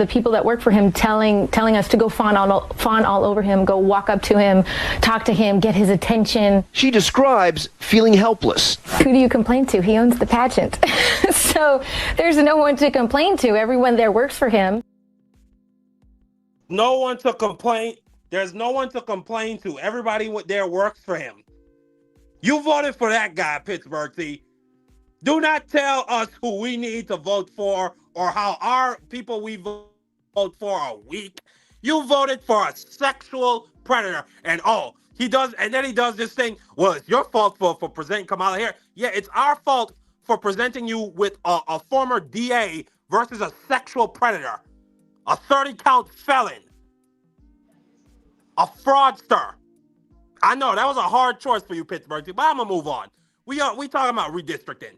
people that work for him telling us to go fawn all over him, go walk up to him, talk to him, get his attention. She describes feeling helpless. Who do you complain to? He owns the pageant. So there's no one to complain to. Everyone there works for him. No one to complain. There's no one to complain to. Everybody there works for him. You voted for that guy, Pittsburgh T. Do not tell us who we need to vote for or how our people we vote for are weak. You voted for a sexual predator. And he does this thing. Well, it's your fault for presenting Kamala here. Yeah, it's our fault for presenting you with a former DA versus a sexual predator. A 30-count felon. A fraudster. I know that was a hard choice for you, Pittsburgh, but I'm gonna move on. We talking about redistricting.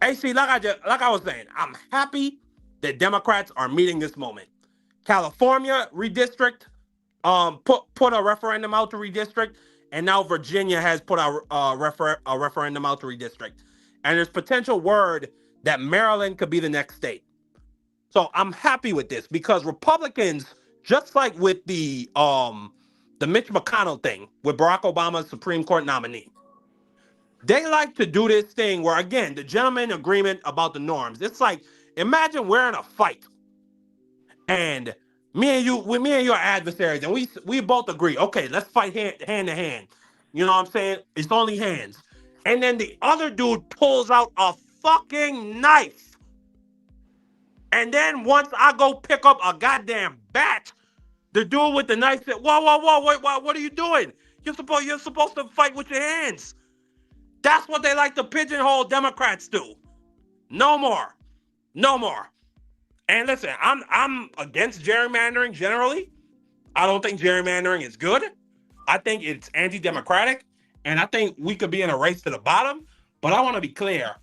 AC, like I was saying, I'm happy that Democrats are meeting this moment. California redistrict, put a referendum out to redistrict, and now Virginia has put a referendum out to redistrict. And there's potential word that Maryland could be the next state. So I'm happy with this because Republicans, just like with the Mitch McConnell thing with Barack Obama's Supreme Court nominee, they like to do this thing where, again, the gentleman agreement about the norms. It's like, imagine we're in a fight and me and you are adversaries, and we both agree, okay, let's fight hand to hand. You know what I'm saying? It's only hands. And then the other dude pulls out a fucking knife. And then once I go pick up a goddamn bat, the dude with the knife said, whoa, wait, what are you doing? You're supposed to fight with your hands. That's what they like to pigeonhole Democrats do. No more. And listen, I'm against gerrymandering generally. I don't think gerrymandering is good. I think it's anti-democratic, and I think we could be in a race to the bottom. But I want to be clear,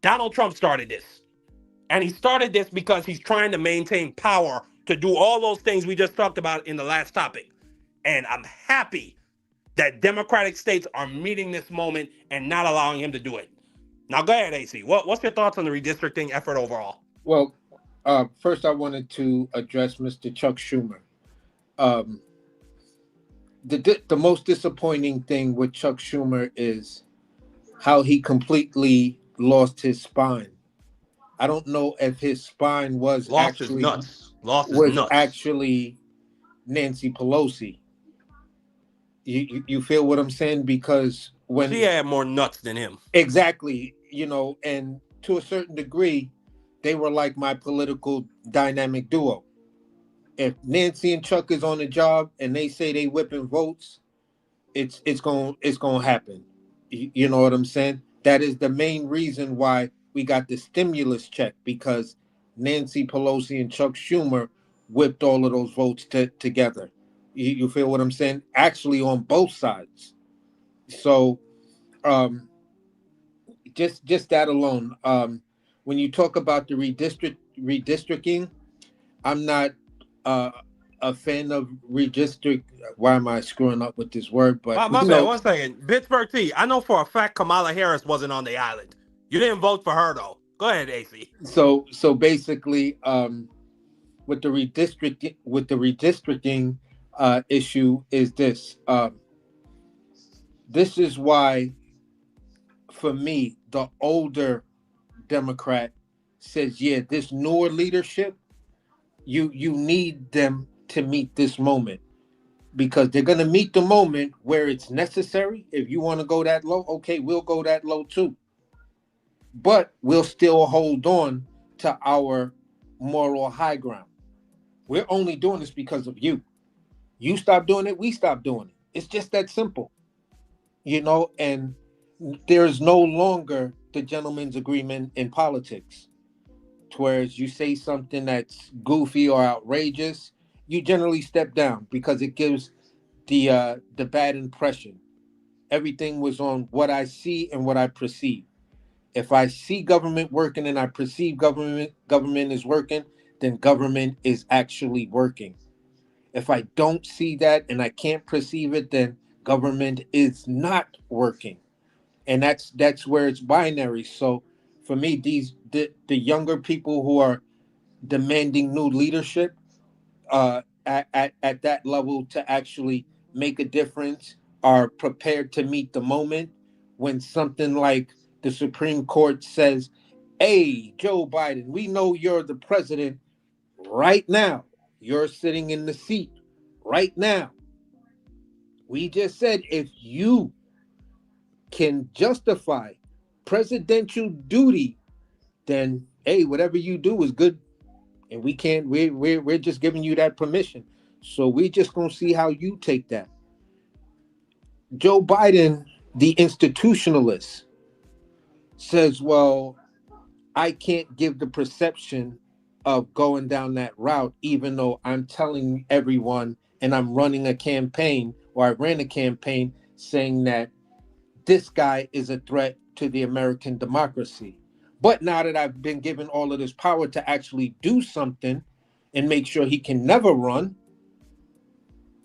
Donald Trump started this. And he started this because he's trying to maintain power to do all those things we just talked about in the last topic. And I'm happy that Democratic states are meeting this moment and not allowing him to do it. Now go ahead, AC. What's your thoughts on the redistricting effort overall? Well, first I wanted to address Mr. Chuck Schumer. The most disappointing thing with Chuck Schumer is how he completely lost his spine. I don't know if his spine was actually Nancy Pelosi. You feel what I'm saying? Because when she had more nuts than him. Exactly, and to a certain degree, they were like my political dynamic duo. If Nancy and Chuck is on the job and they say they whipping votes, it's gonna happen. You know what I'm saying? That is the main reason why we got the stimulus check, because Nancy Pelosi and Chuck Schumer whipped all of those votes together. You feel what I'm saying? Actually, on both sides. So, just that alone. When you talk about the redistricting, I'm not a fan of redistrict. Why am I screwing up with this word? But my bad. 1 second. Pittsburgh T. I know for a fact Kamala Harris wasn't on the island. You didn't vote for her though. Go ahead, AC. So basically, with the redistricting issue is this. This is why, for me, the older Democrat says, yeah, this newer leadership, you need them to meet this moment, because they're going to meet the moment where it's necessary. If you want to go that low, okay, we'll go that low too. But we'll still hold on to our moral high ground. We're only doing this because of you. You stop doing it, we stop doing it. It's just that simple. And there's no longer the gentleman's agreement in politics. Whereas you say something that's goofy or outrageous, you generally step down because it gives the bad impression. Everything was on what I see and what I perceive. If I see government working and I perceive government is working, then government is actually working. If I don't see that and I can't perceive it, then government is not working. And that's where it's binary. So for me, the younger people who are demanding new leadership at that level to actually make a difference are prepared to meet the moment when something like the Supreme Court says, hey, Joe Biden, we know you're the president right now. You're sitting in the seat right now. We just said if you can justify presidential duty, then hey, whatever you do is good, and we can't. We're just giving you that permission. So we're just gonna see how you take that. Joe Biden, the institutionalist, says, "Well, I can't give the perception of going down that route, even though I'm telling everyone and I'm running a campaign, or I ran a campaign saying that this guy is a threat to the American democracy. But now that I've been given all of this power to actually do something and make sure he can never run,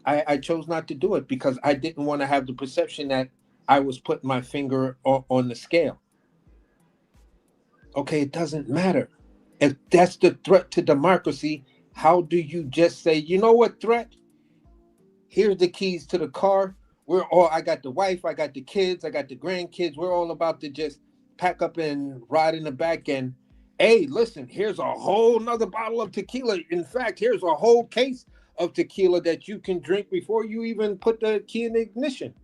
I chose not to do it because I didn't want to have the perception that I was putting my finger on the scale. Okay, it doesn't matter. If that's the threat to democracy, how do you just say, you know what, threat? Here's the keys to the car. I got the wife, I got the kids, I got the grandkids. We're all about to just pack up and ride in the back end. Hey, listen, here's a whole nother bottle of tequila. In fact, here's a whole case of tequila that you can drink before you even put the key in the ignition.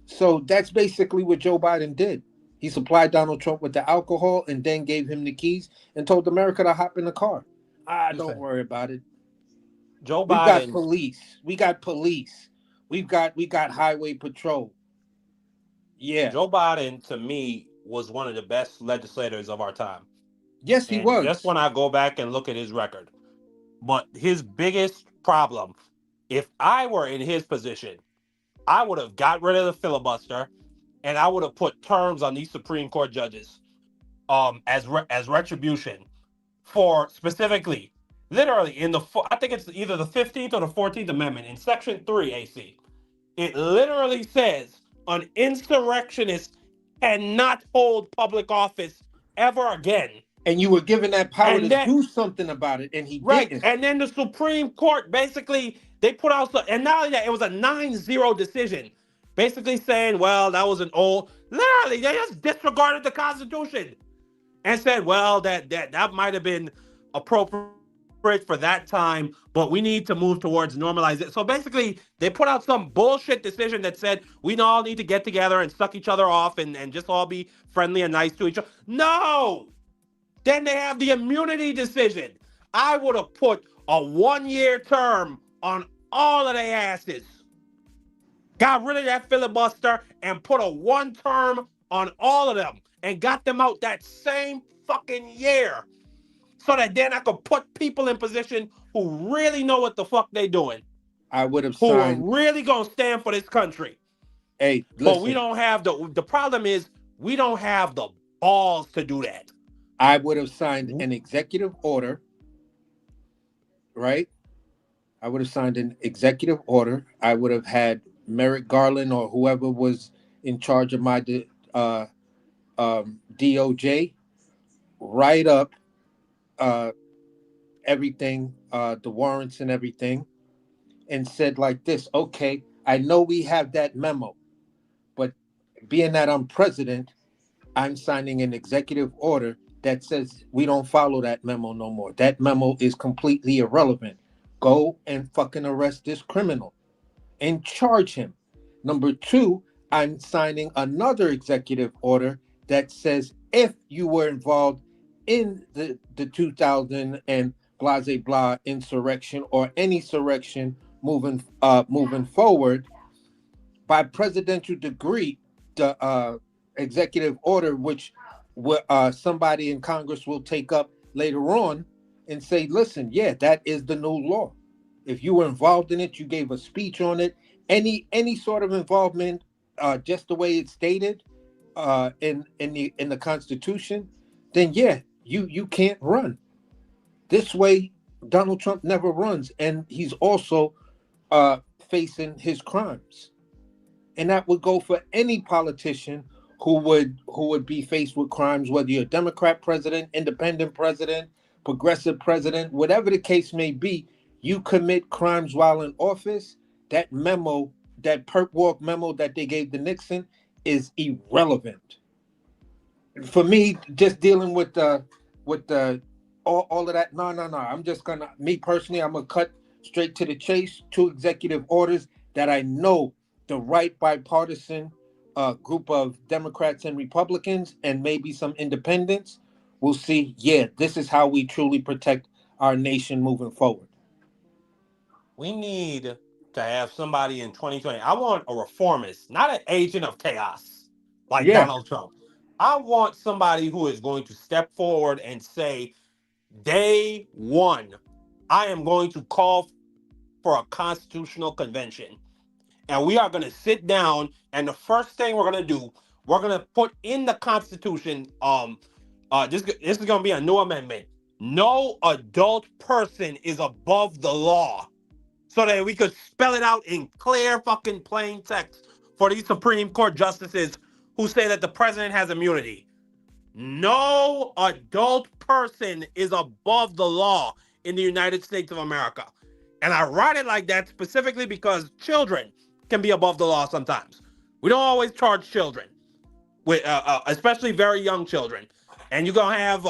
So that's basically what Joe Biden did. He supplied Donald Trump with the alcohol and then gave him the keys and told America to hop in the car. Don't worry about it. Joe We Biden. got police. We got highway patrol. Yeah. Joe Biden, to me, was one of the best legislators of our time. Yes, he was. Just when I go back and look at his record. But his biggest problem, if I were in his position, I would have got rid of the filibuster and I would have put terms on these Supreme Court judges as retribution for specifically, literally in I think it's either the 15th or the 14th Amendment in Section 3, AC. It literally says an insurrectionist cannot hold public office ever again. And you were given that power to do something about it, and he didn't. And then the Supreme Court, basically, they put out, and not only that, it was a 9-0 decision, basically saying, well, that was literally, they just disregarded the Constitution and said, well, that might have been appropriate for that time, but we need to move towards normalize it. So basically, they put out some bullshit decision that said we all need to get together and suck each other off and just all be friendly and nice to each other. No! Then they have the immunity decision. I would have put a 1-year term on all of their asses. Got rid of that filibuster and put a 1 term on all of them and got them out that same fucking year. So that then I could put people in position who really know what the fuck they doing. I would have signed. Who are really gonna stand for this country. Hey, listen. But we don't have the problem is we don't have the balls to do that. I would have signed an executive order, right? I would have signed an executive order. I would have had Merrick Garland or whoever was in charge of my DOJ write up everything, the warrants and everything, and said like this, okay, I know we have that memo, but being that I'm president, I'm signing an executive order that says we don't follow that memo no more. That memo is completely irrelevant. Go and fucking arrest this criminal and charge him. Number 2, I'm signing another executive order that says if you were involved in the 2000 and blase blah insurrection or any insurrection moving forward, by presidential decree, the executive order, which somebody in Congress will take up later on and say, listen, yeah, that is the new law. If you were involved in it, you gave a speech on it, any sort of involvement, just the way it's stated in the Constitution, then yeah, you can't run. This way, Donald Trump never runs, and he's also facing his crimes. And that would go for any politician who would be faced with crimes, whether you're a Democrat president, independent president, progressive president, whatever the case may be. You commit crimes while in office, that memo, that perp walk memo that they gave to Nixon is irrelevant. For me, just dealing with all of that, no. I'm just gonna, me personally, I'm gonna cut straight to the chase. 2 executive orders that I know the right bipartisan group of Democrats and Republicans and maybe some independents will see, yeah, this is how we truly protect our nation moving forward. We need to have somebody in 2020. I want a reformist, not an agent of chaos like Donald Trump. I want somebody who is going to step forward and say, day one, I am going to call for a constitutional convention. And we are going to sit down, and the first thing we're going to do, we're going to put in the Constitution, this is going to be a new amendment. No adult person is above the law. so that we could spell it out in clear fucking plain text for these Supreme Court justices who say that the president has immunity. No adult person is above the law in the United States of America. And I write it like that specifically because children can be above the law sometimes. We don't always charge children, with especially very young children. And you're going to have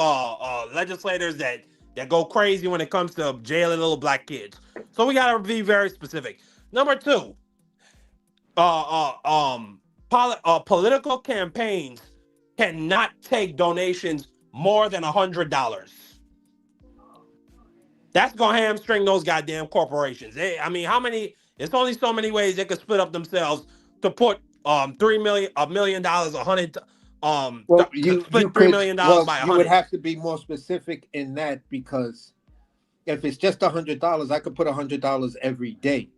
legislators that go crazy when it comes to jailing little black kids. So we got to be very specific. Number two, political campaigns cannot take donations more than $100. That's going to hamstring those goddamn corporations. I mean, how many? It's only so many ways they could split up themselves to put $1 million, $100. Well, you split could, $3 million by you 100. would have to be more specific in that, because if it's just $100, I could put $100 every day.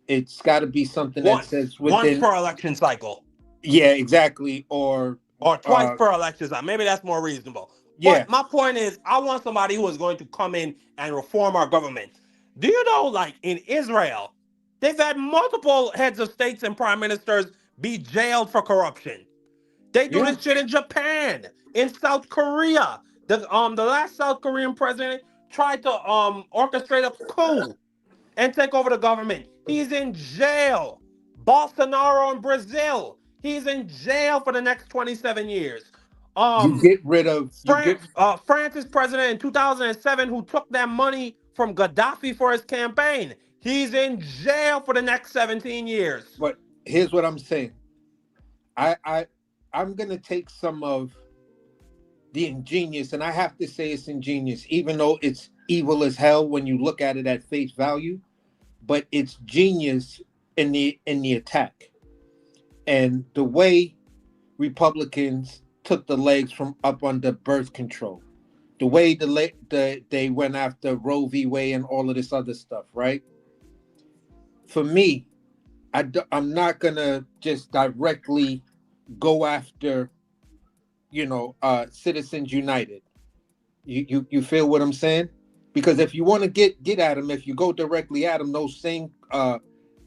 It's got to be something that says within once per election cycle. Yeah, exactly, or twice per election cycle. Maybe that's more reasonable. Yeah. But my point is, I want somebody who is going to come in and reform our government. Do you know, like in Israel, they've had multiple heads of states and prime ministers be jailed for corruption. They do this shit in Japan, in South Korea. The last South Korean president tried to orchestrate a coup and take over the government. He's in jail. Bolsonaro in Brazil, he's in jail for the next 27 years. You get rid of France's president in 2007 who took that money from Gaddafi for his campaign. He's in jail for the next 17 years. But here's what I'm saying. I'm gonna take some of the ingenious, and I have to say it's ingenious, even though it's evil as hell when you look at it at face value, but it's genius in the attack. And the way Republicans took the legs from up under birth control, the way they went after Roe v. Wade and all of this other stuff, right? For me, I'm not gonna just directly go after, Citizens United. You feel what I'm saying? Because if you want to get at them, if you go directly at them, those same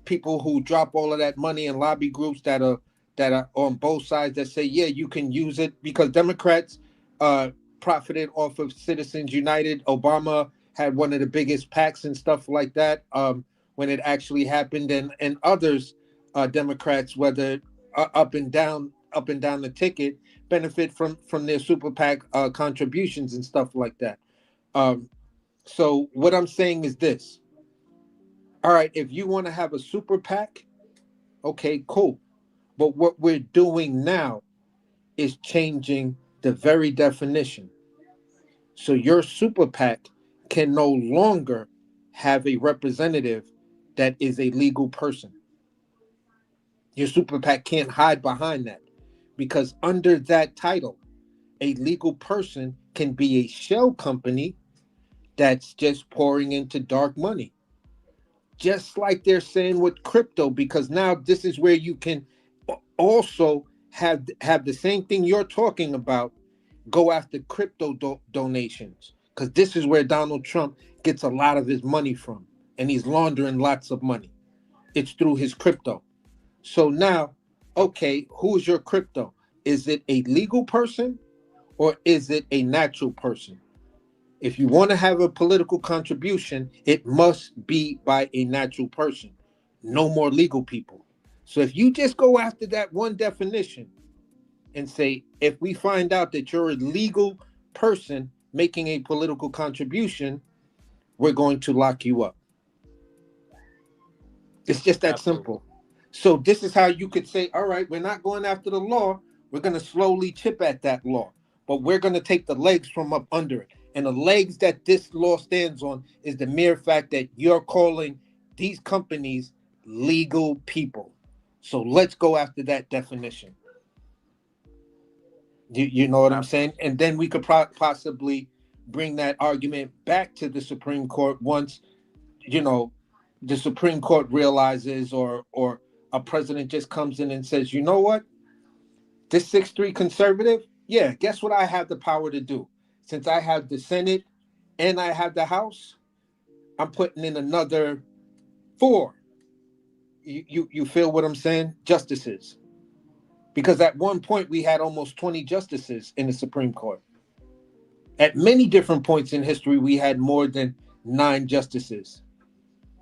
people who drop all of that money and lobby groups that are on both sides that say, yeah, you can use it, because Democrats profited off of Citizens United. Obama had one of the biggest PACs and stuff like that when it actually happened, and others, Democrats, whether up and down the ticket, benefit from their super PAC contributions and stuff like that. So what I'm saying is this. All right, if you want to have a super PAC, okay, cool. But what we're doing now is changing the very definition. So your super PAC can no longer have a representative that is a legal person. Your super PAC can't hide behind that, because under that title, a legal person can be a shell company that's just pouring into dark money. Just like they're saying with crypto, because now this is where you can also have the same thing you're talking about, go after crypto donations, because this is where Donald Trump gets a lot of his money from, and he's laundering lots of money. It's through his crypto. So now, okay, who's your crypto? Is it a legal person or is it a natural person? If you want to have a political contribution, it must be by a natural person. No more legal people. So if you just go after that one definition and say, if we find out that you're a legal person making a political contribution, we're going to lock you up. It's just that simple. So this is how you could say, all right, we're not going after the law. We're going to slowly chip at that law, but we're going to take the legs from up under it. And the legs that this law stands on is the mere fact that you're calling these companies legal people. So let's go after that definition. You know what I'm saying? And then we could possibly bring that argument back to the Supreme Court once, the Supreme Court realizes or a president just comes in and says, you know what? This 6'3" conservative, yeah, guess what I have the power to do? Since I have the Senate and I have the House, I'm putting in another 4. You feel what I'm saying? Justices. Because at one point we had almost 20 justices in the Supreme Court. At many different points in history, we had more than 9 justices.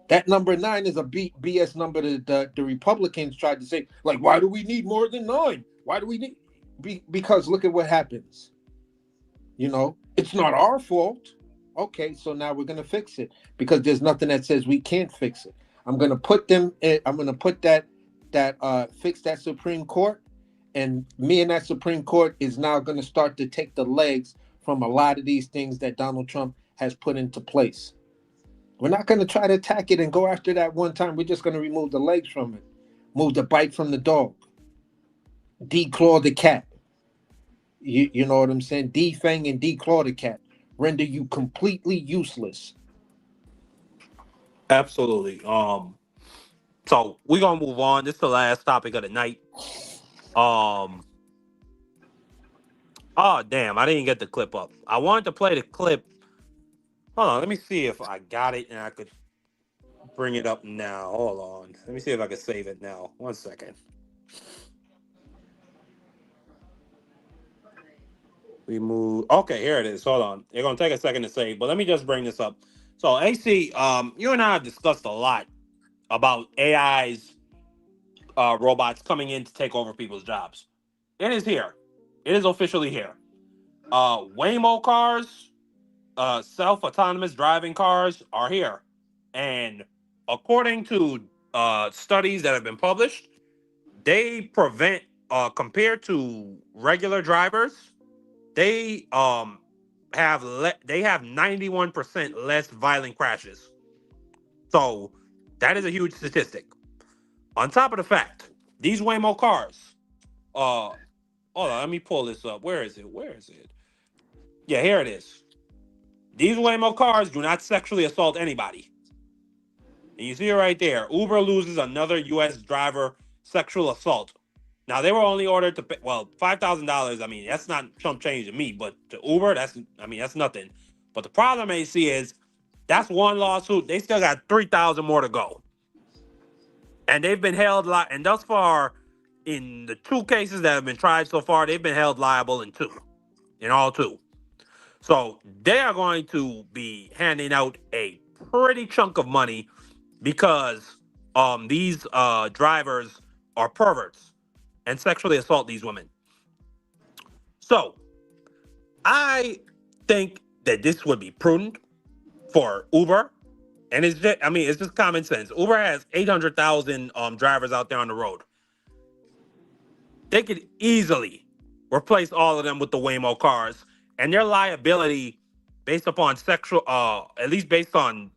That number 9 is a BS number that the Republicans tried to say, like, why do we need more than 9? Why do we need? Because look at what happens. You know, it's not our fault. Okay, so now we're going to fix it because there's nothing that says we can't fix it. I'm going to put them. I'm going to put fix that Supreme Court, and me and that Supreme Court is now going to start to take the legs from a lot of these things that Donald Trump has put into place. We're not going to try to attack it and go after that one time. We're just going to remove the legs from it, move the bite from the dog, declaw the cat. You know what I'm saying? Defang and declaw the cat. Render you completely useless. Absolutely. So we're gonna move on. This is the last topic of the night. Oh damn, I didn't get the clip up. I wanted to play the clip. Hold on, let me see if I got it and I could bring it up now. Hold on. Let me see if I can save it now. 1 second. We move. Okay, here it is. Hold on. It's gonna take a second to save, but let me just bring this up. So AC, you and I have discussed a lot about AI's robots coming in to take over people's jobs. It is here. It is officially here. Waymo cars, self-autonomous driving cars are here. And according to studies that have been published, they prevent, compared to regular drivers, they have 91% less violent crashes. So that is a huge statistic. On top of the fact, these Waymo cars, hold on, let me pull this up. Where is it? Yeah, here it is. These Waymo cars do not sexually assault anybody. And you see it right there. Uber loses another U.S. driver sexual assault. Now, they were only ordered to pay, well, $5,000. I mean, that's not chump change to me, but to Uber, that's nothing. But the problem, AC, is that's one lawsuit. They still got 3,000 more to go. And they've been held, and thus far, in the 2 cases that have been tried so far, they've been held liable in all 2. So they are going to be handing out a pretty chunk of money because these drivers are perverts and sexually assault these women. So I think that this would be prudent for Uber. And it's just common sense. Uber has 800,000 drivers out there on the road. They could easily replace all of them with the Waymo cars, and their liability based upon at least based on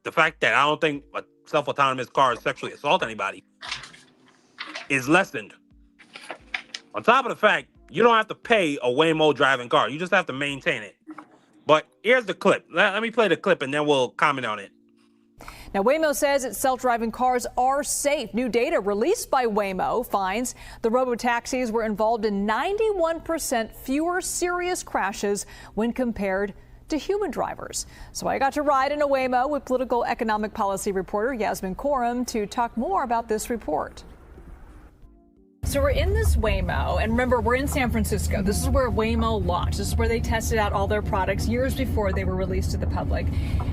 the fact that I don't think a self-autonomous car sexually assault anybody, is lessened. On top of the fact, you don't have to pay a Waymo driving car. You just have to maintain it. But here's the clip. Let me play the clip and then we'll comment on it. Now, Waymo says its self-driving cars are safe. New data released by Waymo finds the robotaxis were involved in 91% fewer serious crashes when compared to human drivers. So I got to ride in a Waymo with political economic policy reporter Yasmin Khorram to talk more about this report. So we're in this Waymo, and remember, we're in San Francisco. This is where Waymo launched. This is where they tested out all their products years before they were released to the public.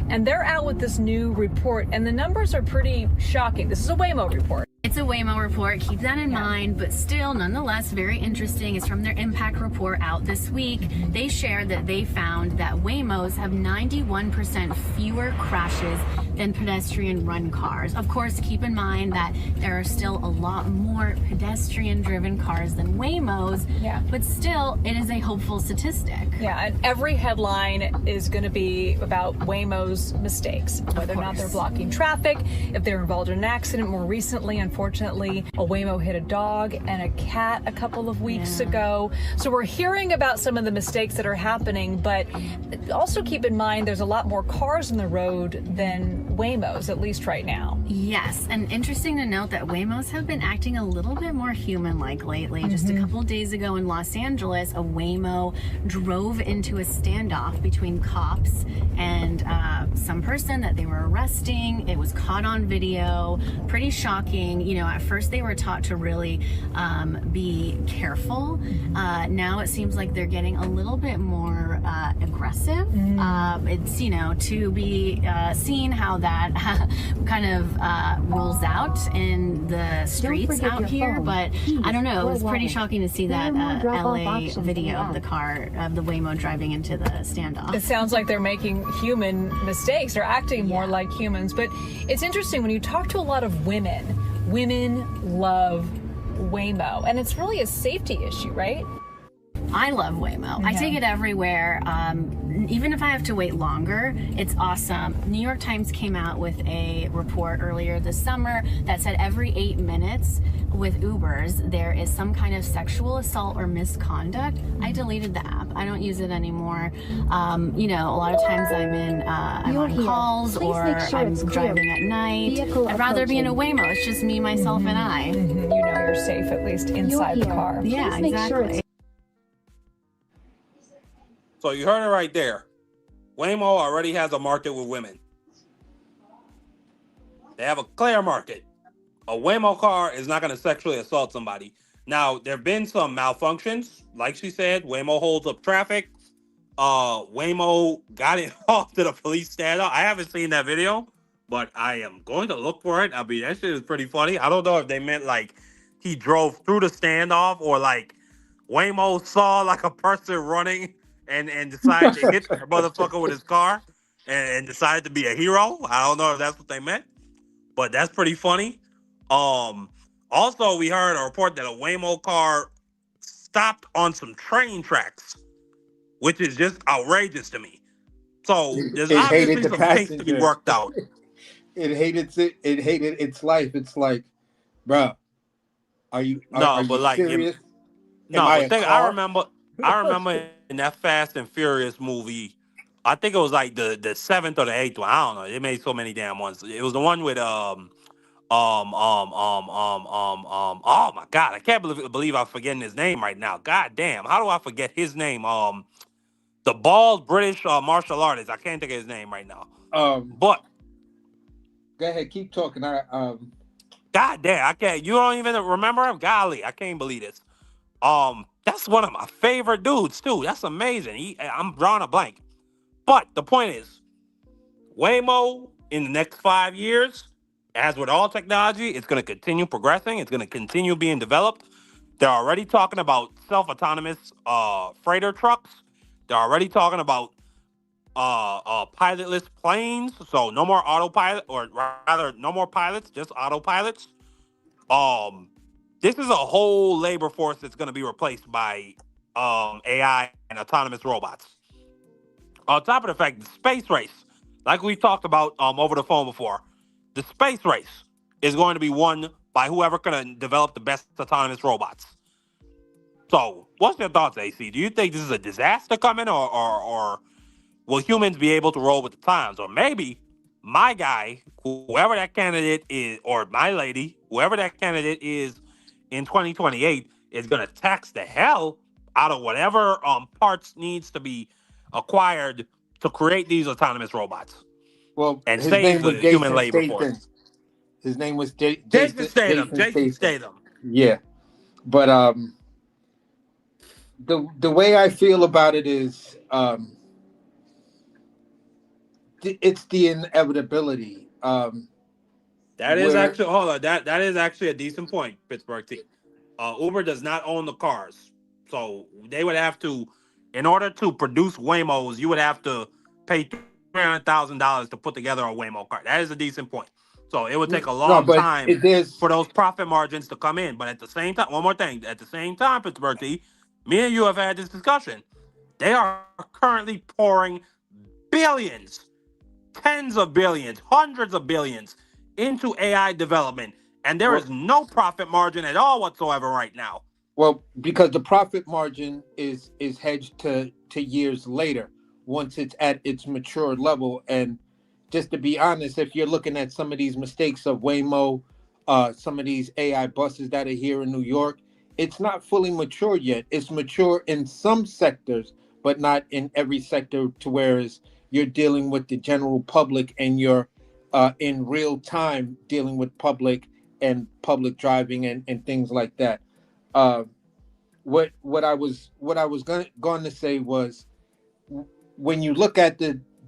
And they're out with this new report, and the numbers are pretty shocking. This is a Waymo report. It's a Waymo report, keep that in mind, but still, nonetheless, very interesting. It's from their impact report out this week. They shared that they found that Waymos have 91% fewer crashes than pedestrian-run cars. Of course, keep in mind that there are still a lot more pedestrian-driven cars than Waymos, but still, it is a hopeful statistic. Yeah, and every headline is going to be about Waymo's mistakes, whether or not they're blocking traffic, if they're involved in an accident. More recently, unfortunately, a Waymo hit a dog and a cat a couple of weeks ago. So we're hearing about some of the mistakes that are happening, but also keep in mind there's a lot more cars on the road than Waymos, at least right now. Yes, and interesting to note that Waymos have been acting a little bit more human-like lately. Just a couple days ago in Los Angeles, a Waymo drove into a standoff between cops and some person that they were arresting. It was caught on video. Pretty shocking. You know, at first they were taught to really be careful. Now it seems like they're getting a little bit more aggressive. It's, you know, to be seen how that kind of rolls out in the streets out here, but I don't know, it was pretty shocking to see that LA video of the car, of the Waymo driving into the standoff. It sounds like they're making human mistakes. They're acting more like humans, but it's interesting when you talk to a lot of women love Waymo, and it's really a safety issue, right? I love Waymo. I take it everywhere. Even if I have to wait longer, it's awesome. New York Times came out with a report earlier this summer that said every 8 minutes with Ubers, there is some kind of sexual assault or misconduct. I deleted the app. I don't use it anymore. You know, a lot of times I'm on calls or I'm driving at night. I'd rather be in a Waymo. It's just me, myself, and I. You know you're safe, at least inside the car. Yeah, exactly. So you heard it right there. Waymo already has a market with women. They have a clear market. A Waymo car is not going to sexually assault somebody. Now, there have been some malfunctions. Like she said, Waymo holds up traffic. Waymo got it off to the police standoff. I haven't seen that video, but I am going to look for it. I mean, that shit is pretty funny. I don't know if they meant like he drove through the standoff or like Waymo saw like a person running and decided to hit the motherfucker with his car and decided to be a hero. I don't know if that's what they meant, but that's pretty funny. Also, we heard a report that a Waymo car stopped on some train tracks, which is just outrageous to me. So there's obviously some things to be worked out. It hated its life. It's like, bro, are you serious? I remember in that Fast and Furious movie, I think it was like the 7th or the 8th one. I don't know. They made so many damn ones. It was the one with oh my God, I can't believe I'm forgetting his name right now. God damn, how do I forget his name? The bald British martial artist. I can't think of his name right now. But go ahead, keep talking. God damn, I can't. You don't even remember him? Golly, I can't believe this. That's one of my favorite dudes too. That's amazing. I'm drawing a blank. But the point is, Waymo in the next 5 years, as with all technology, it's going to continue progressing. It's going to continue being developed. They're already talking about self-autonomous freighter trucks. They're already talking about pilotless planes. So no more autopilot, or rather, no more pilots, just autopilots. This is a whole labor force that's going to be replaced by AI and autonomous robots. On top of the fact, the space race, like we've talked about over the phone before, the space race is going to be won by whoever can develop the best autonomous robots. So, what's your thoughts, AC? Do you think this is a disaster coming, or will humans be able to roll with the times? Or maybe my guy, whoever that candidate is, or my lady, whoever that candidate is in 2028, is going to tax the hell out of whatever parts needs to be acquired to create these autonomous robots. Well, and his save name the was human Jason labor Statham. force. His name was Jason Statham. Yeah, but the way I feel about it is it's the inevitability. That is actually hold on. That is actually a decent point, Pittsburgh T. Uber does not own the cars, so they would have to, in order to produce Waymos, you would have to pay $300,000 to put together a Waymo car. That is a decent point. So it would take a long time for those profit margins to come in. But at the same time, one more thing. At the same time, Pittsburgh T, me and you have had this discussion. They are currently pouring billions, tens of billions, hundreds of billions into AI development. And there is no profit margin at all whatsoever right now. Well, because the profit margin is hedged to years later, once it's at its mature level, and just to be honest, if you're looking at some of these mistakes of Waymo, some of these AI buses that are here in New York, it's not fully mature yet. It's mature in some sectors, but not in every sector, to whereas you're dealing with the general public and you're in real time dealing with public and public driving and things like that. What I was going to say was, when you look at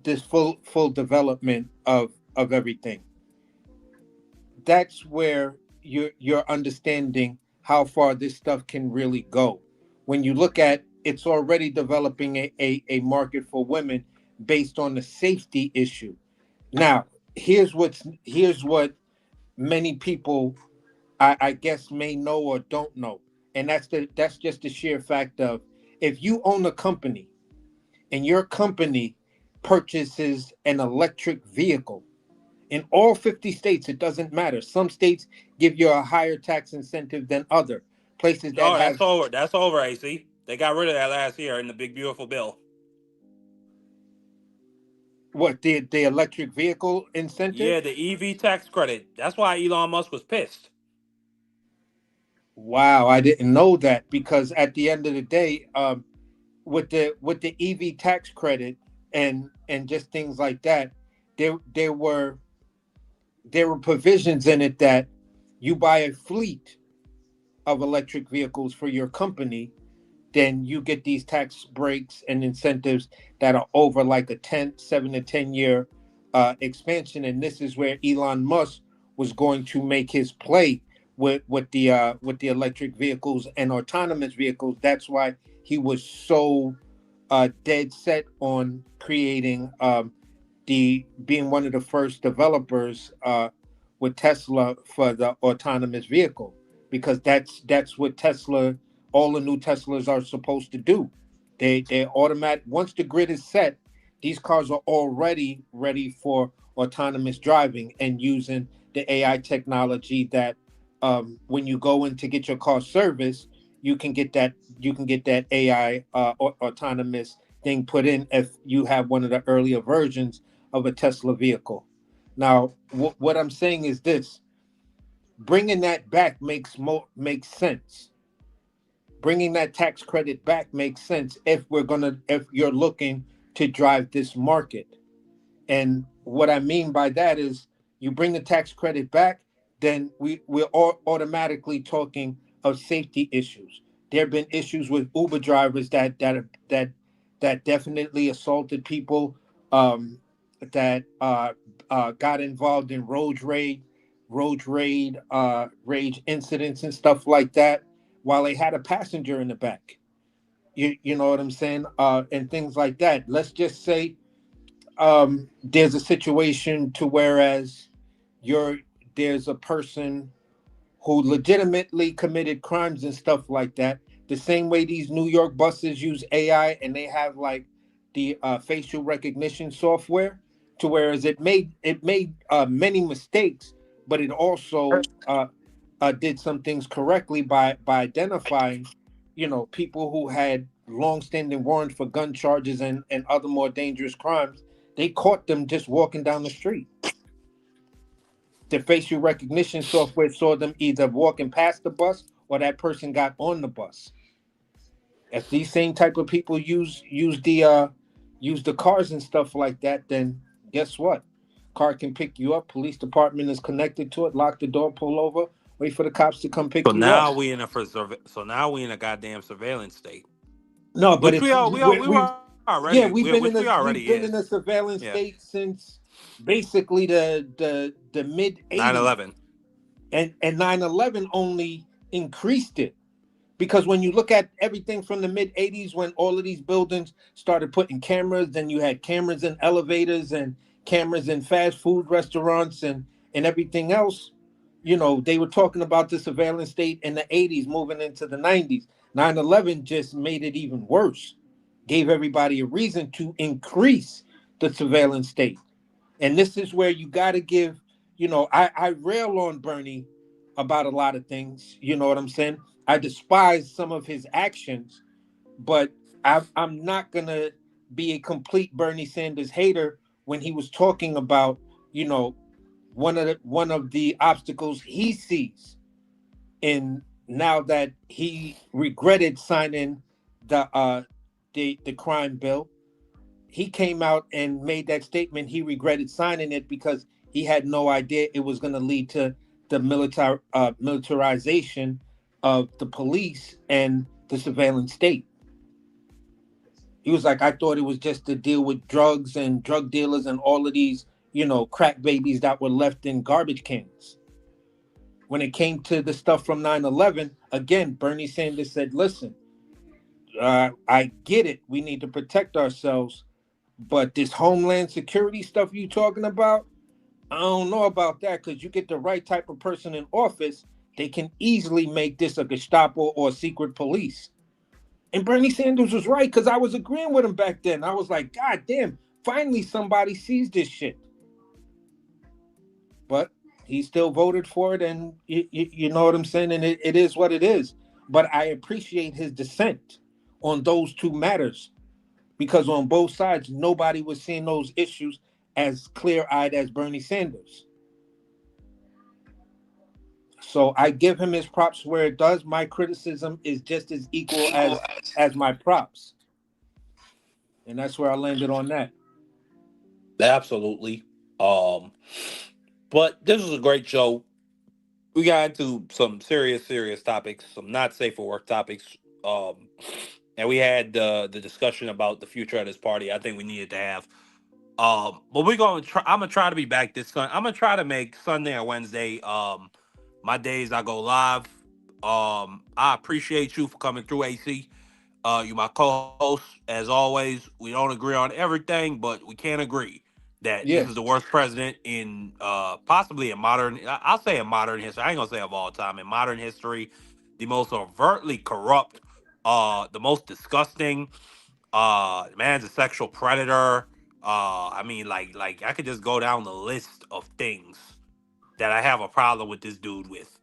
this full development of everything, that's where you're understanding how far this stuff can really go. When you look at, it's already developing a market for women based on the safety issue. Now, here's what many people I guess may know or don't know, and that's just the sheer fact of, if you own a company and your company purchases an electric vehicle in all 50 states, it doesn't matter. Some states give you a higher tax incentive than other places that Oh, have. that's over. That's over, AC. They got rid of that last year in the big beautiful bill. What, the electric vehicle incentive? Yeah, the EV tax credit. That's why Elon Musk was pissed. Wow, I didn't know that, because at the end of the day, with the EV tax credit and just things like that, there were provisions in it that you buy a fleet of electric vehicles for your company, then you get these tax breaks and incentives that are over like a 7 to 10 year expansion. And this is where Elon Musk was going to make his play with the electric vehicles and autonomous vehicles. That's why he was so dead set on creating being one of the first developers with Tesla for the autonomous vehicle, because that's what Tesla, all the new Teslas are supposed to do. They're automatic. Once the grid is set, these cars are already ready for autonomous driving and using the AI technology that when you go in to get your car serviced, you can get that AI autonomous thing put in if you have one of the earlier versions of a Tesla vehicle. Now, what I'm saying is this: bringing that back makes sense. Bringing that tax credit back makes sense if you're looking to drive this market. And what I mean by that is, you bring the tax credit back, then we're automatically talking of safety issues. There have been issues with Uber drivers that definitely assaulted people, that got involved in road rage incidents and stuff like that, while they had a passenger in the back. You know what I'm saying? And things like that. Let's just say there's a situation to whereas there's a person who legitimately committed crimes and stuff like that. The same way these New York buses use AI and they have like the facial recognition software, to whereas it made many mistakes, but it also did some things correctly by identifying, people who had long-standing warrants for gun charges and other more dangerous crimes. They caught them just walking down the street. The facial recognition software saw them either walking past the bus or that person got on the bus. If these same type of people use the cars and stuff like that, then guess what? Car can pick you up. Police department is connected to it. Lock the door, pull over, wait for the cops to come pick So you now up. we in a goddamn surveillance state. No, but which we were already. Yeah, we've been in a surveillance state since basically the mid 80s. 9/11. And 9/11 only increased it, because when you look at everything from the mid 80s, when all of these buildings started putting cameras, then you had cameras in elevators and cameras in fast food restaurants and everything else. They were talking about the surveillance state in the 80s moving into the 90s. 9/11 just made it even worse, gave everybody a reason to increase the surveillance state. And this is where you got to give, I rail on Bernie about a lot of things. You know what I'm saying? I despise some of his actions, but I'm not going to be a complete Bernie Sanders hater when he was talking about, you know, one of the obstacles he sees in now that he regretted signing the crime bill. He came out and made that statement. He regretted signing it because he had no idea it was going to lead to the militarization of the police and the surveillance state. He was like, I thought it was just to deal with drugs and drug dealers and all of these, you know, crack babies that were left in garbage cans. When it came to the stuff from 9/11, again, Bernie Sanders said, listen, I get it. We need to protect ourselves. But this homeland security stuff you talking about, I don't know about that, because you get the right type of person in office, they can easily make this a Gestapo or a secret police. And Bernie Sanders was right, because I was agreeing with him back then. I was like, God damn, finally somebody sees this shit. But he still voted for it, and you know what I'm saying? And it is what it is. But I appreciate his dissent on those two matters, because on both sides, nobody was seeing those issues as clear-eyed as Bernie Sanders. So I give him his props where it does. My criticism is just as equal as my props. And that's where I landed on that. Absolutely. But this was a great show. We got into some serious topics, some not safe for work topics. And we had the discussion about the future of this party. I think we needed to have. But we're gonna try. I'm gonna try to be back this Sunday. I'm gonna try to make Sunday or Wednesday my days I go live. I appreciate you for coming through, AC. You my co-host as always. We don't agree on everything, but we can agree that this is the worst president in possibly in modern. I'll say in modern history. I ain't gonna say of all time. In modern history, the most overtly corrupt. The most disgusting. The man's a sexual predator. I mean, like I could just go down the list of things that I have a problem with this dude with.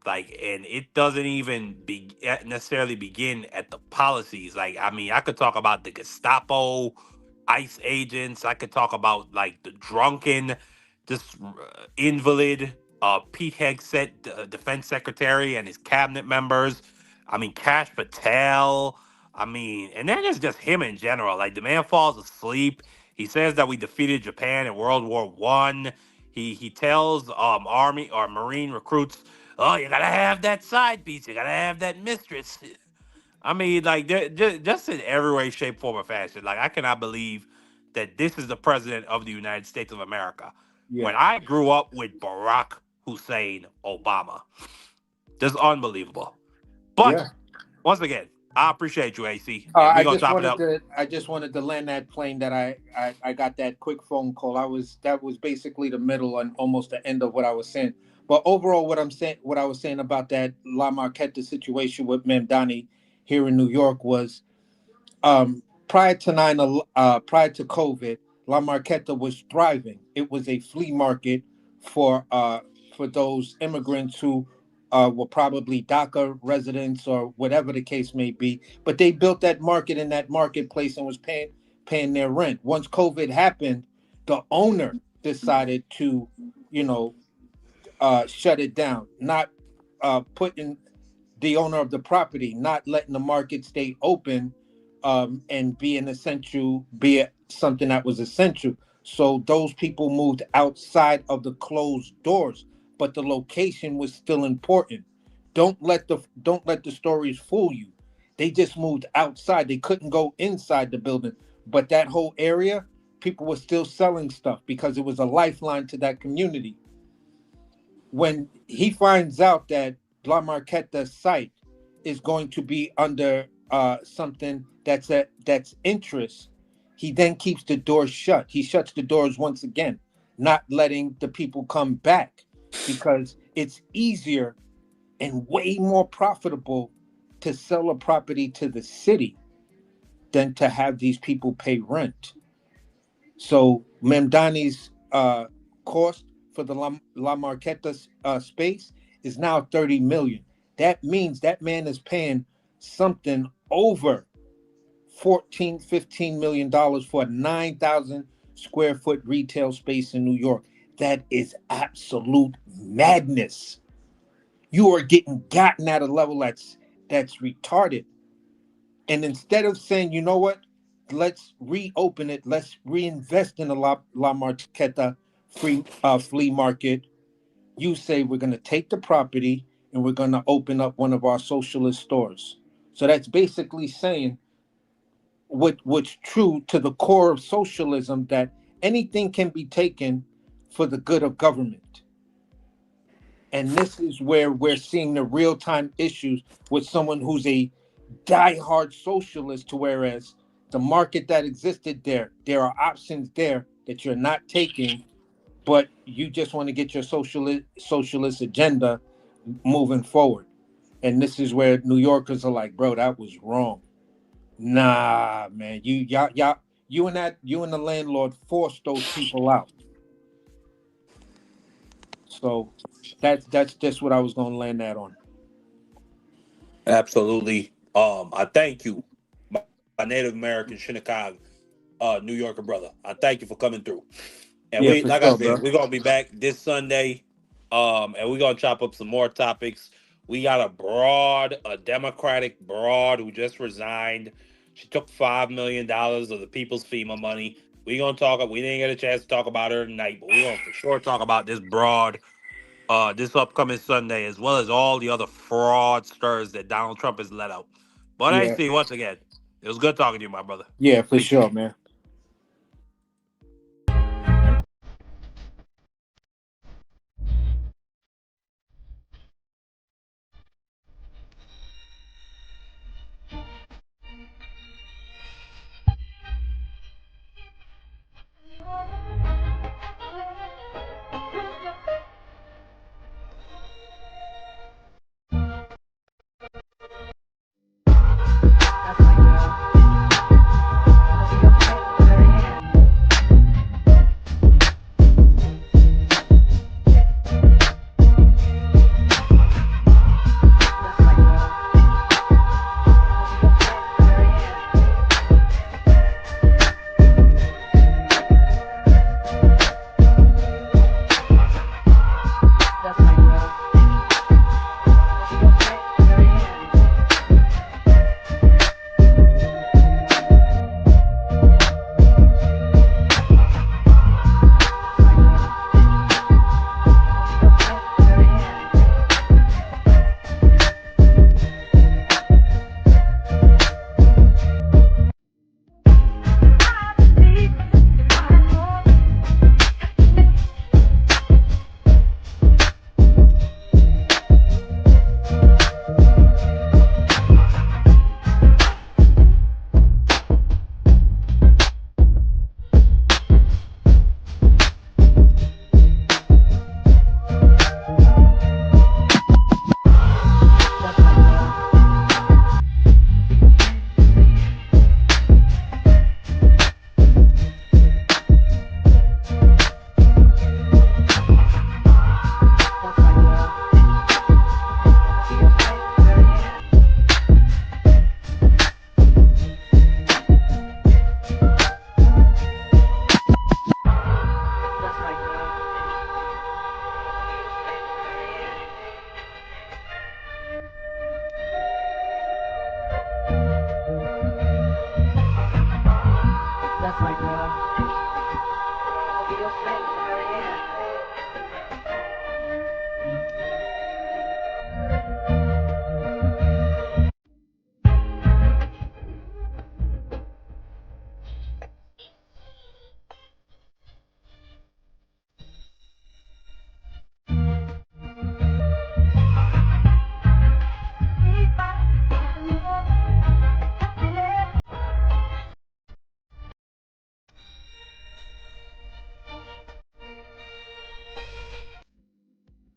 Like, and it doesn't even necessarily begin at the policies. Like, I mean, I could talk about the Gestapo, ICE agents. I could talk about like the drunken, this invalid, Pete Hegseth, defense secretary, and his cabinet members. I mean, Kash Patel. I mean, and then it's just him in general. Like, the man falls asleep. He says that we defeated Japan in World War I. He tells Army or Marine recruits, oh, you gotta have that side piece. You gotta have that mistress. I mean, like, just in every way, shape, form, or fashion. Like, I cannot believe that this is the president of the United States of America. Yeah. When I grew up with Barack Hussein Obama. Just unbelievable. But, once again, I appreciate you, AC. I just wanted to land that plane that I got that quick phone call. That was basically the middle and almost the end of what I was saying. But overall, what I was saying about that La Marqueta situation with Mamdani here in New York was prior to COVID, La Marqueta was thriving. It was a flea market for those immigrants who were probably DACA residents or whatever the case may be. But they built that market in that marketplace and was paying their rent. Once COVID happened, the owner decided to, shut it down, not putting the owner of the property, not letting the market stay open and be something that was essential. So those people moved outside of the closed doors, but the location was still important. Don't let the stories fool you. They just moved outside. They couldn't go inside the building, but that whole area, people were still selling stuff because it was a lifeline to that community. When he finds out that La Marqueta's site is going to be under something that's interest, he then keeps the doors shut. He shuts the doors once again, not letting the people come back, because it's easier and way more profitable to sell a property to the city than to have these people pay rent. So Mamdani's cost for the La Marqueta space is now $30 million. That means that man is paying something over $14-15 million for a 9,000 square foot retail space in New York. That is absolute madness. You are getting gotten at a level that's retarded. And instead of saying, you know what, let's reopen it, let's reinvest in the La Marqueta flea market, you say we're going to take the property and we're going to open up one of our socialist stores. So that's basically saying what's true to the core of socialism, that anything can be taken for the good of government. And this is where we're seeing the real-time issues with someone who's a diehard socialist, to whereas the market that existed there are options there that you're not taking, but you just want to get your socialist agenda moving forward. And this is where New Yorkers are like, bro, that was wrong. Nah, man, you and the landlord forced those people out. So that's just what I was going to land that on. Absolutely. I thank you, my Native American Shinnecock, New Yorker brother. I thank you for coming through. And Yeah, we, for like sure, I said, bro. we're gonna be back this Sunday, and we're gonna chop up some more topics. We got a Democratic broad who just resigned. She took $5 million of the people's FEMA money. We didn't get a chance to talk about her tonight, but we're gonna for sure talk about this broad this upcoming Sunday, as well as all the other fraudsters that Donald Trump has let out. But Yeah. AC, once again, it was good talking to you, my brother. Yeah, for sure, man.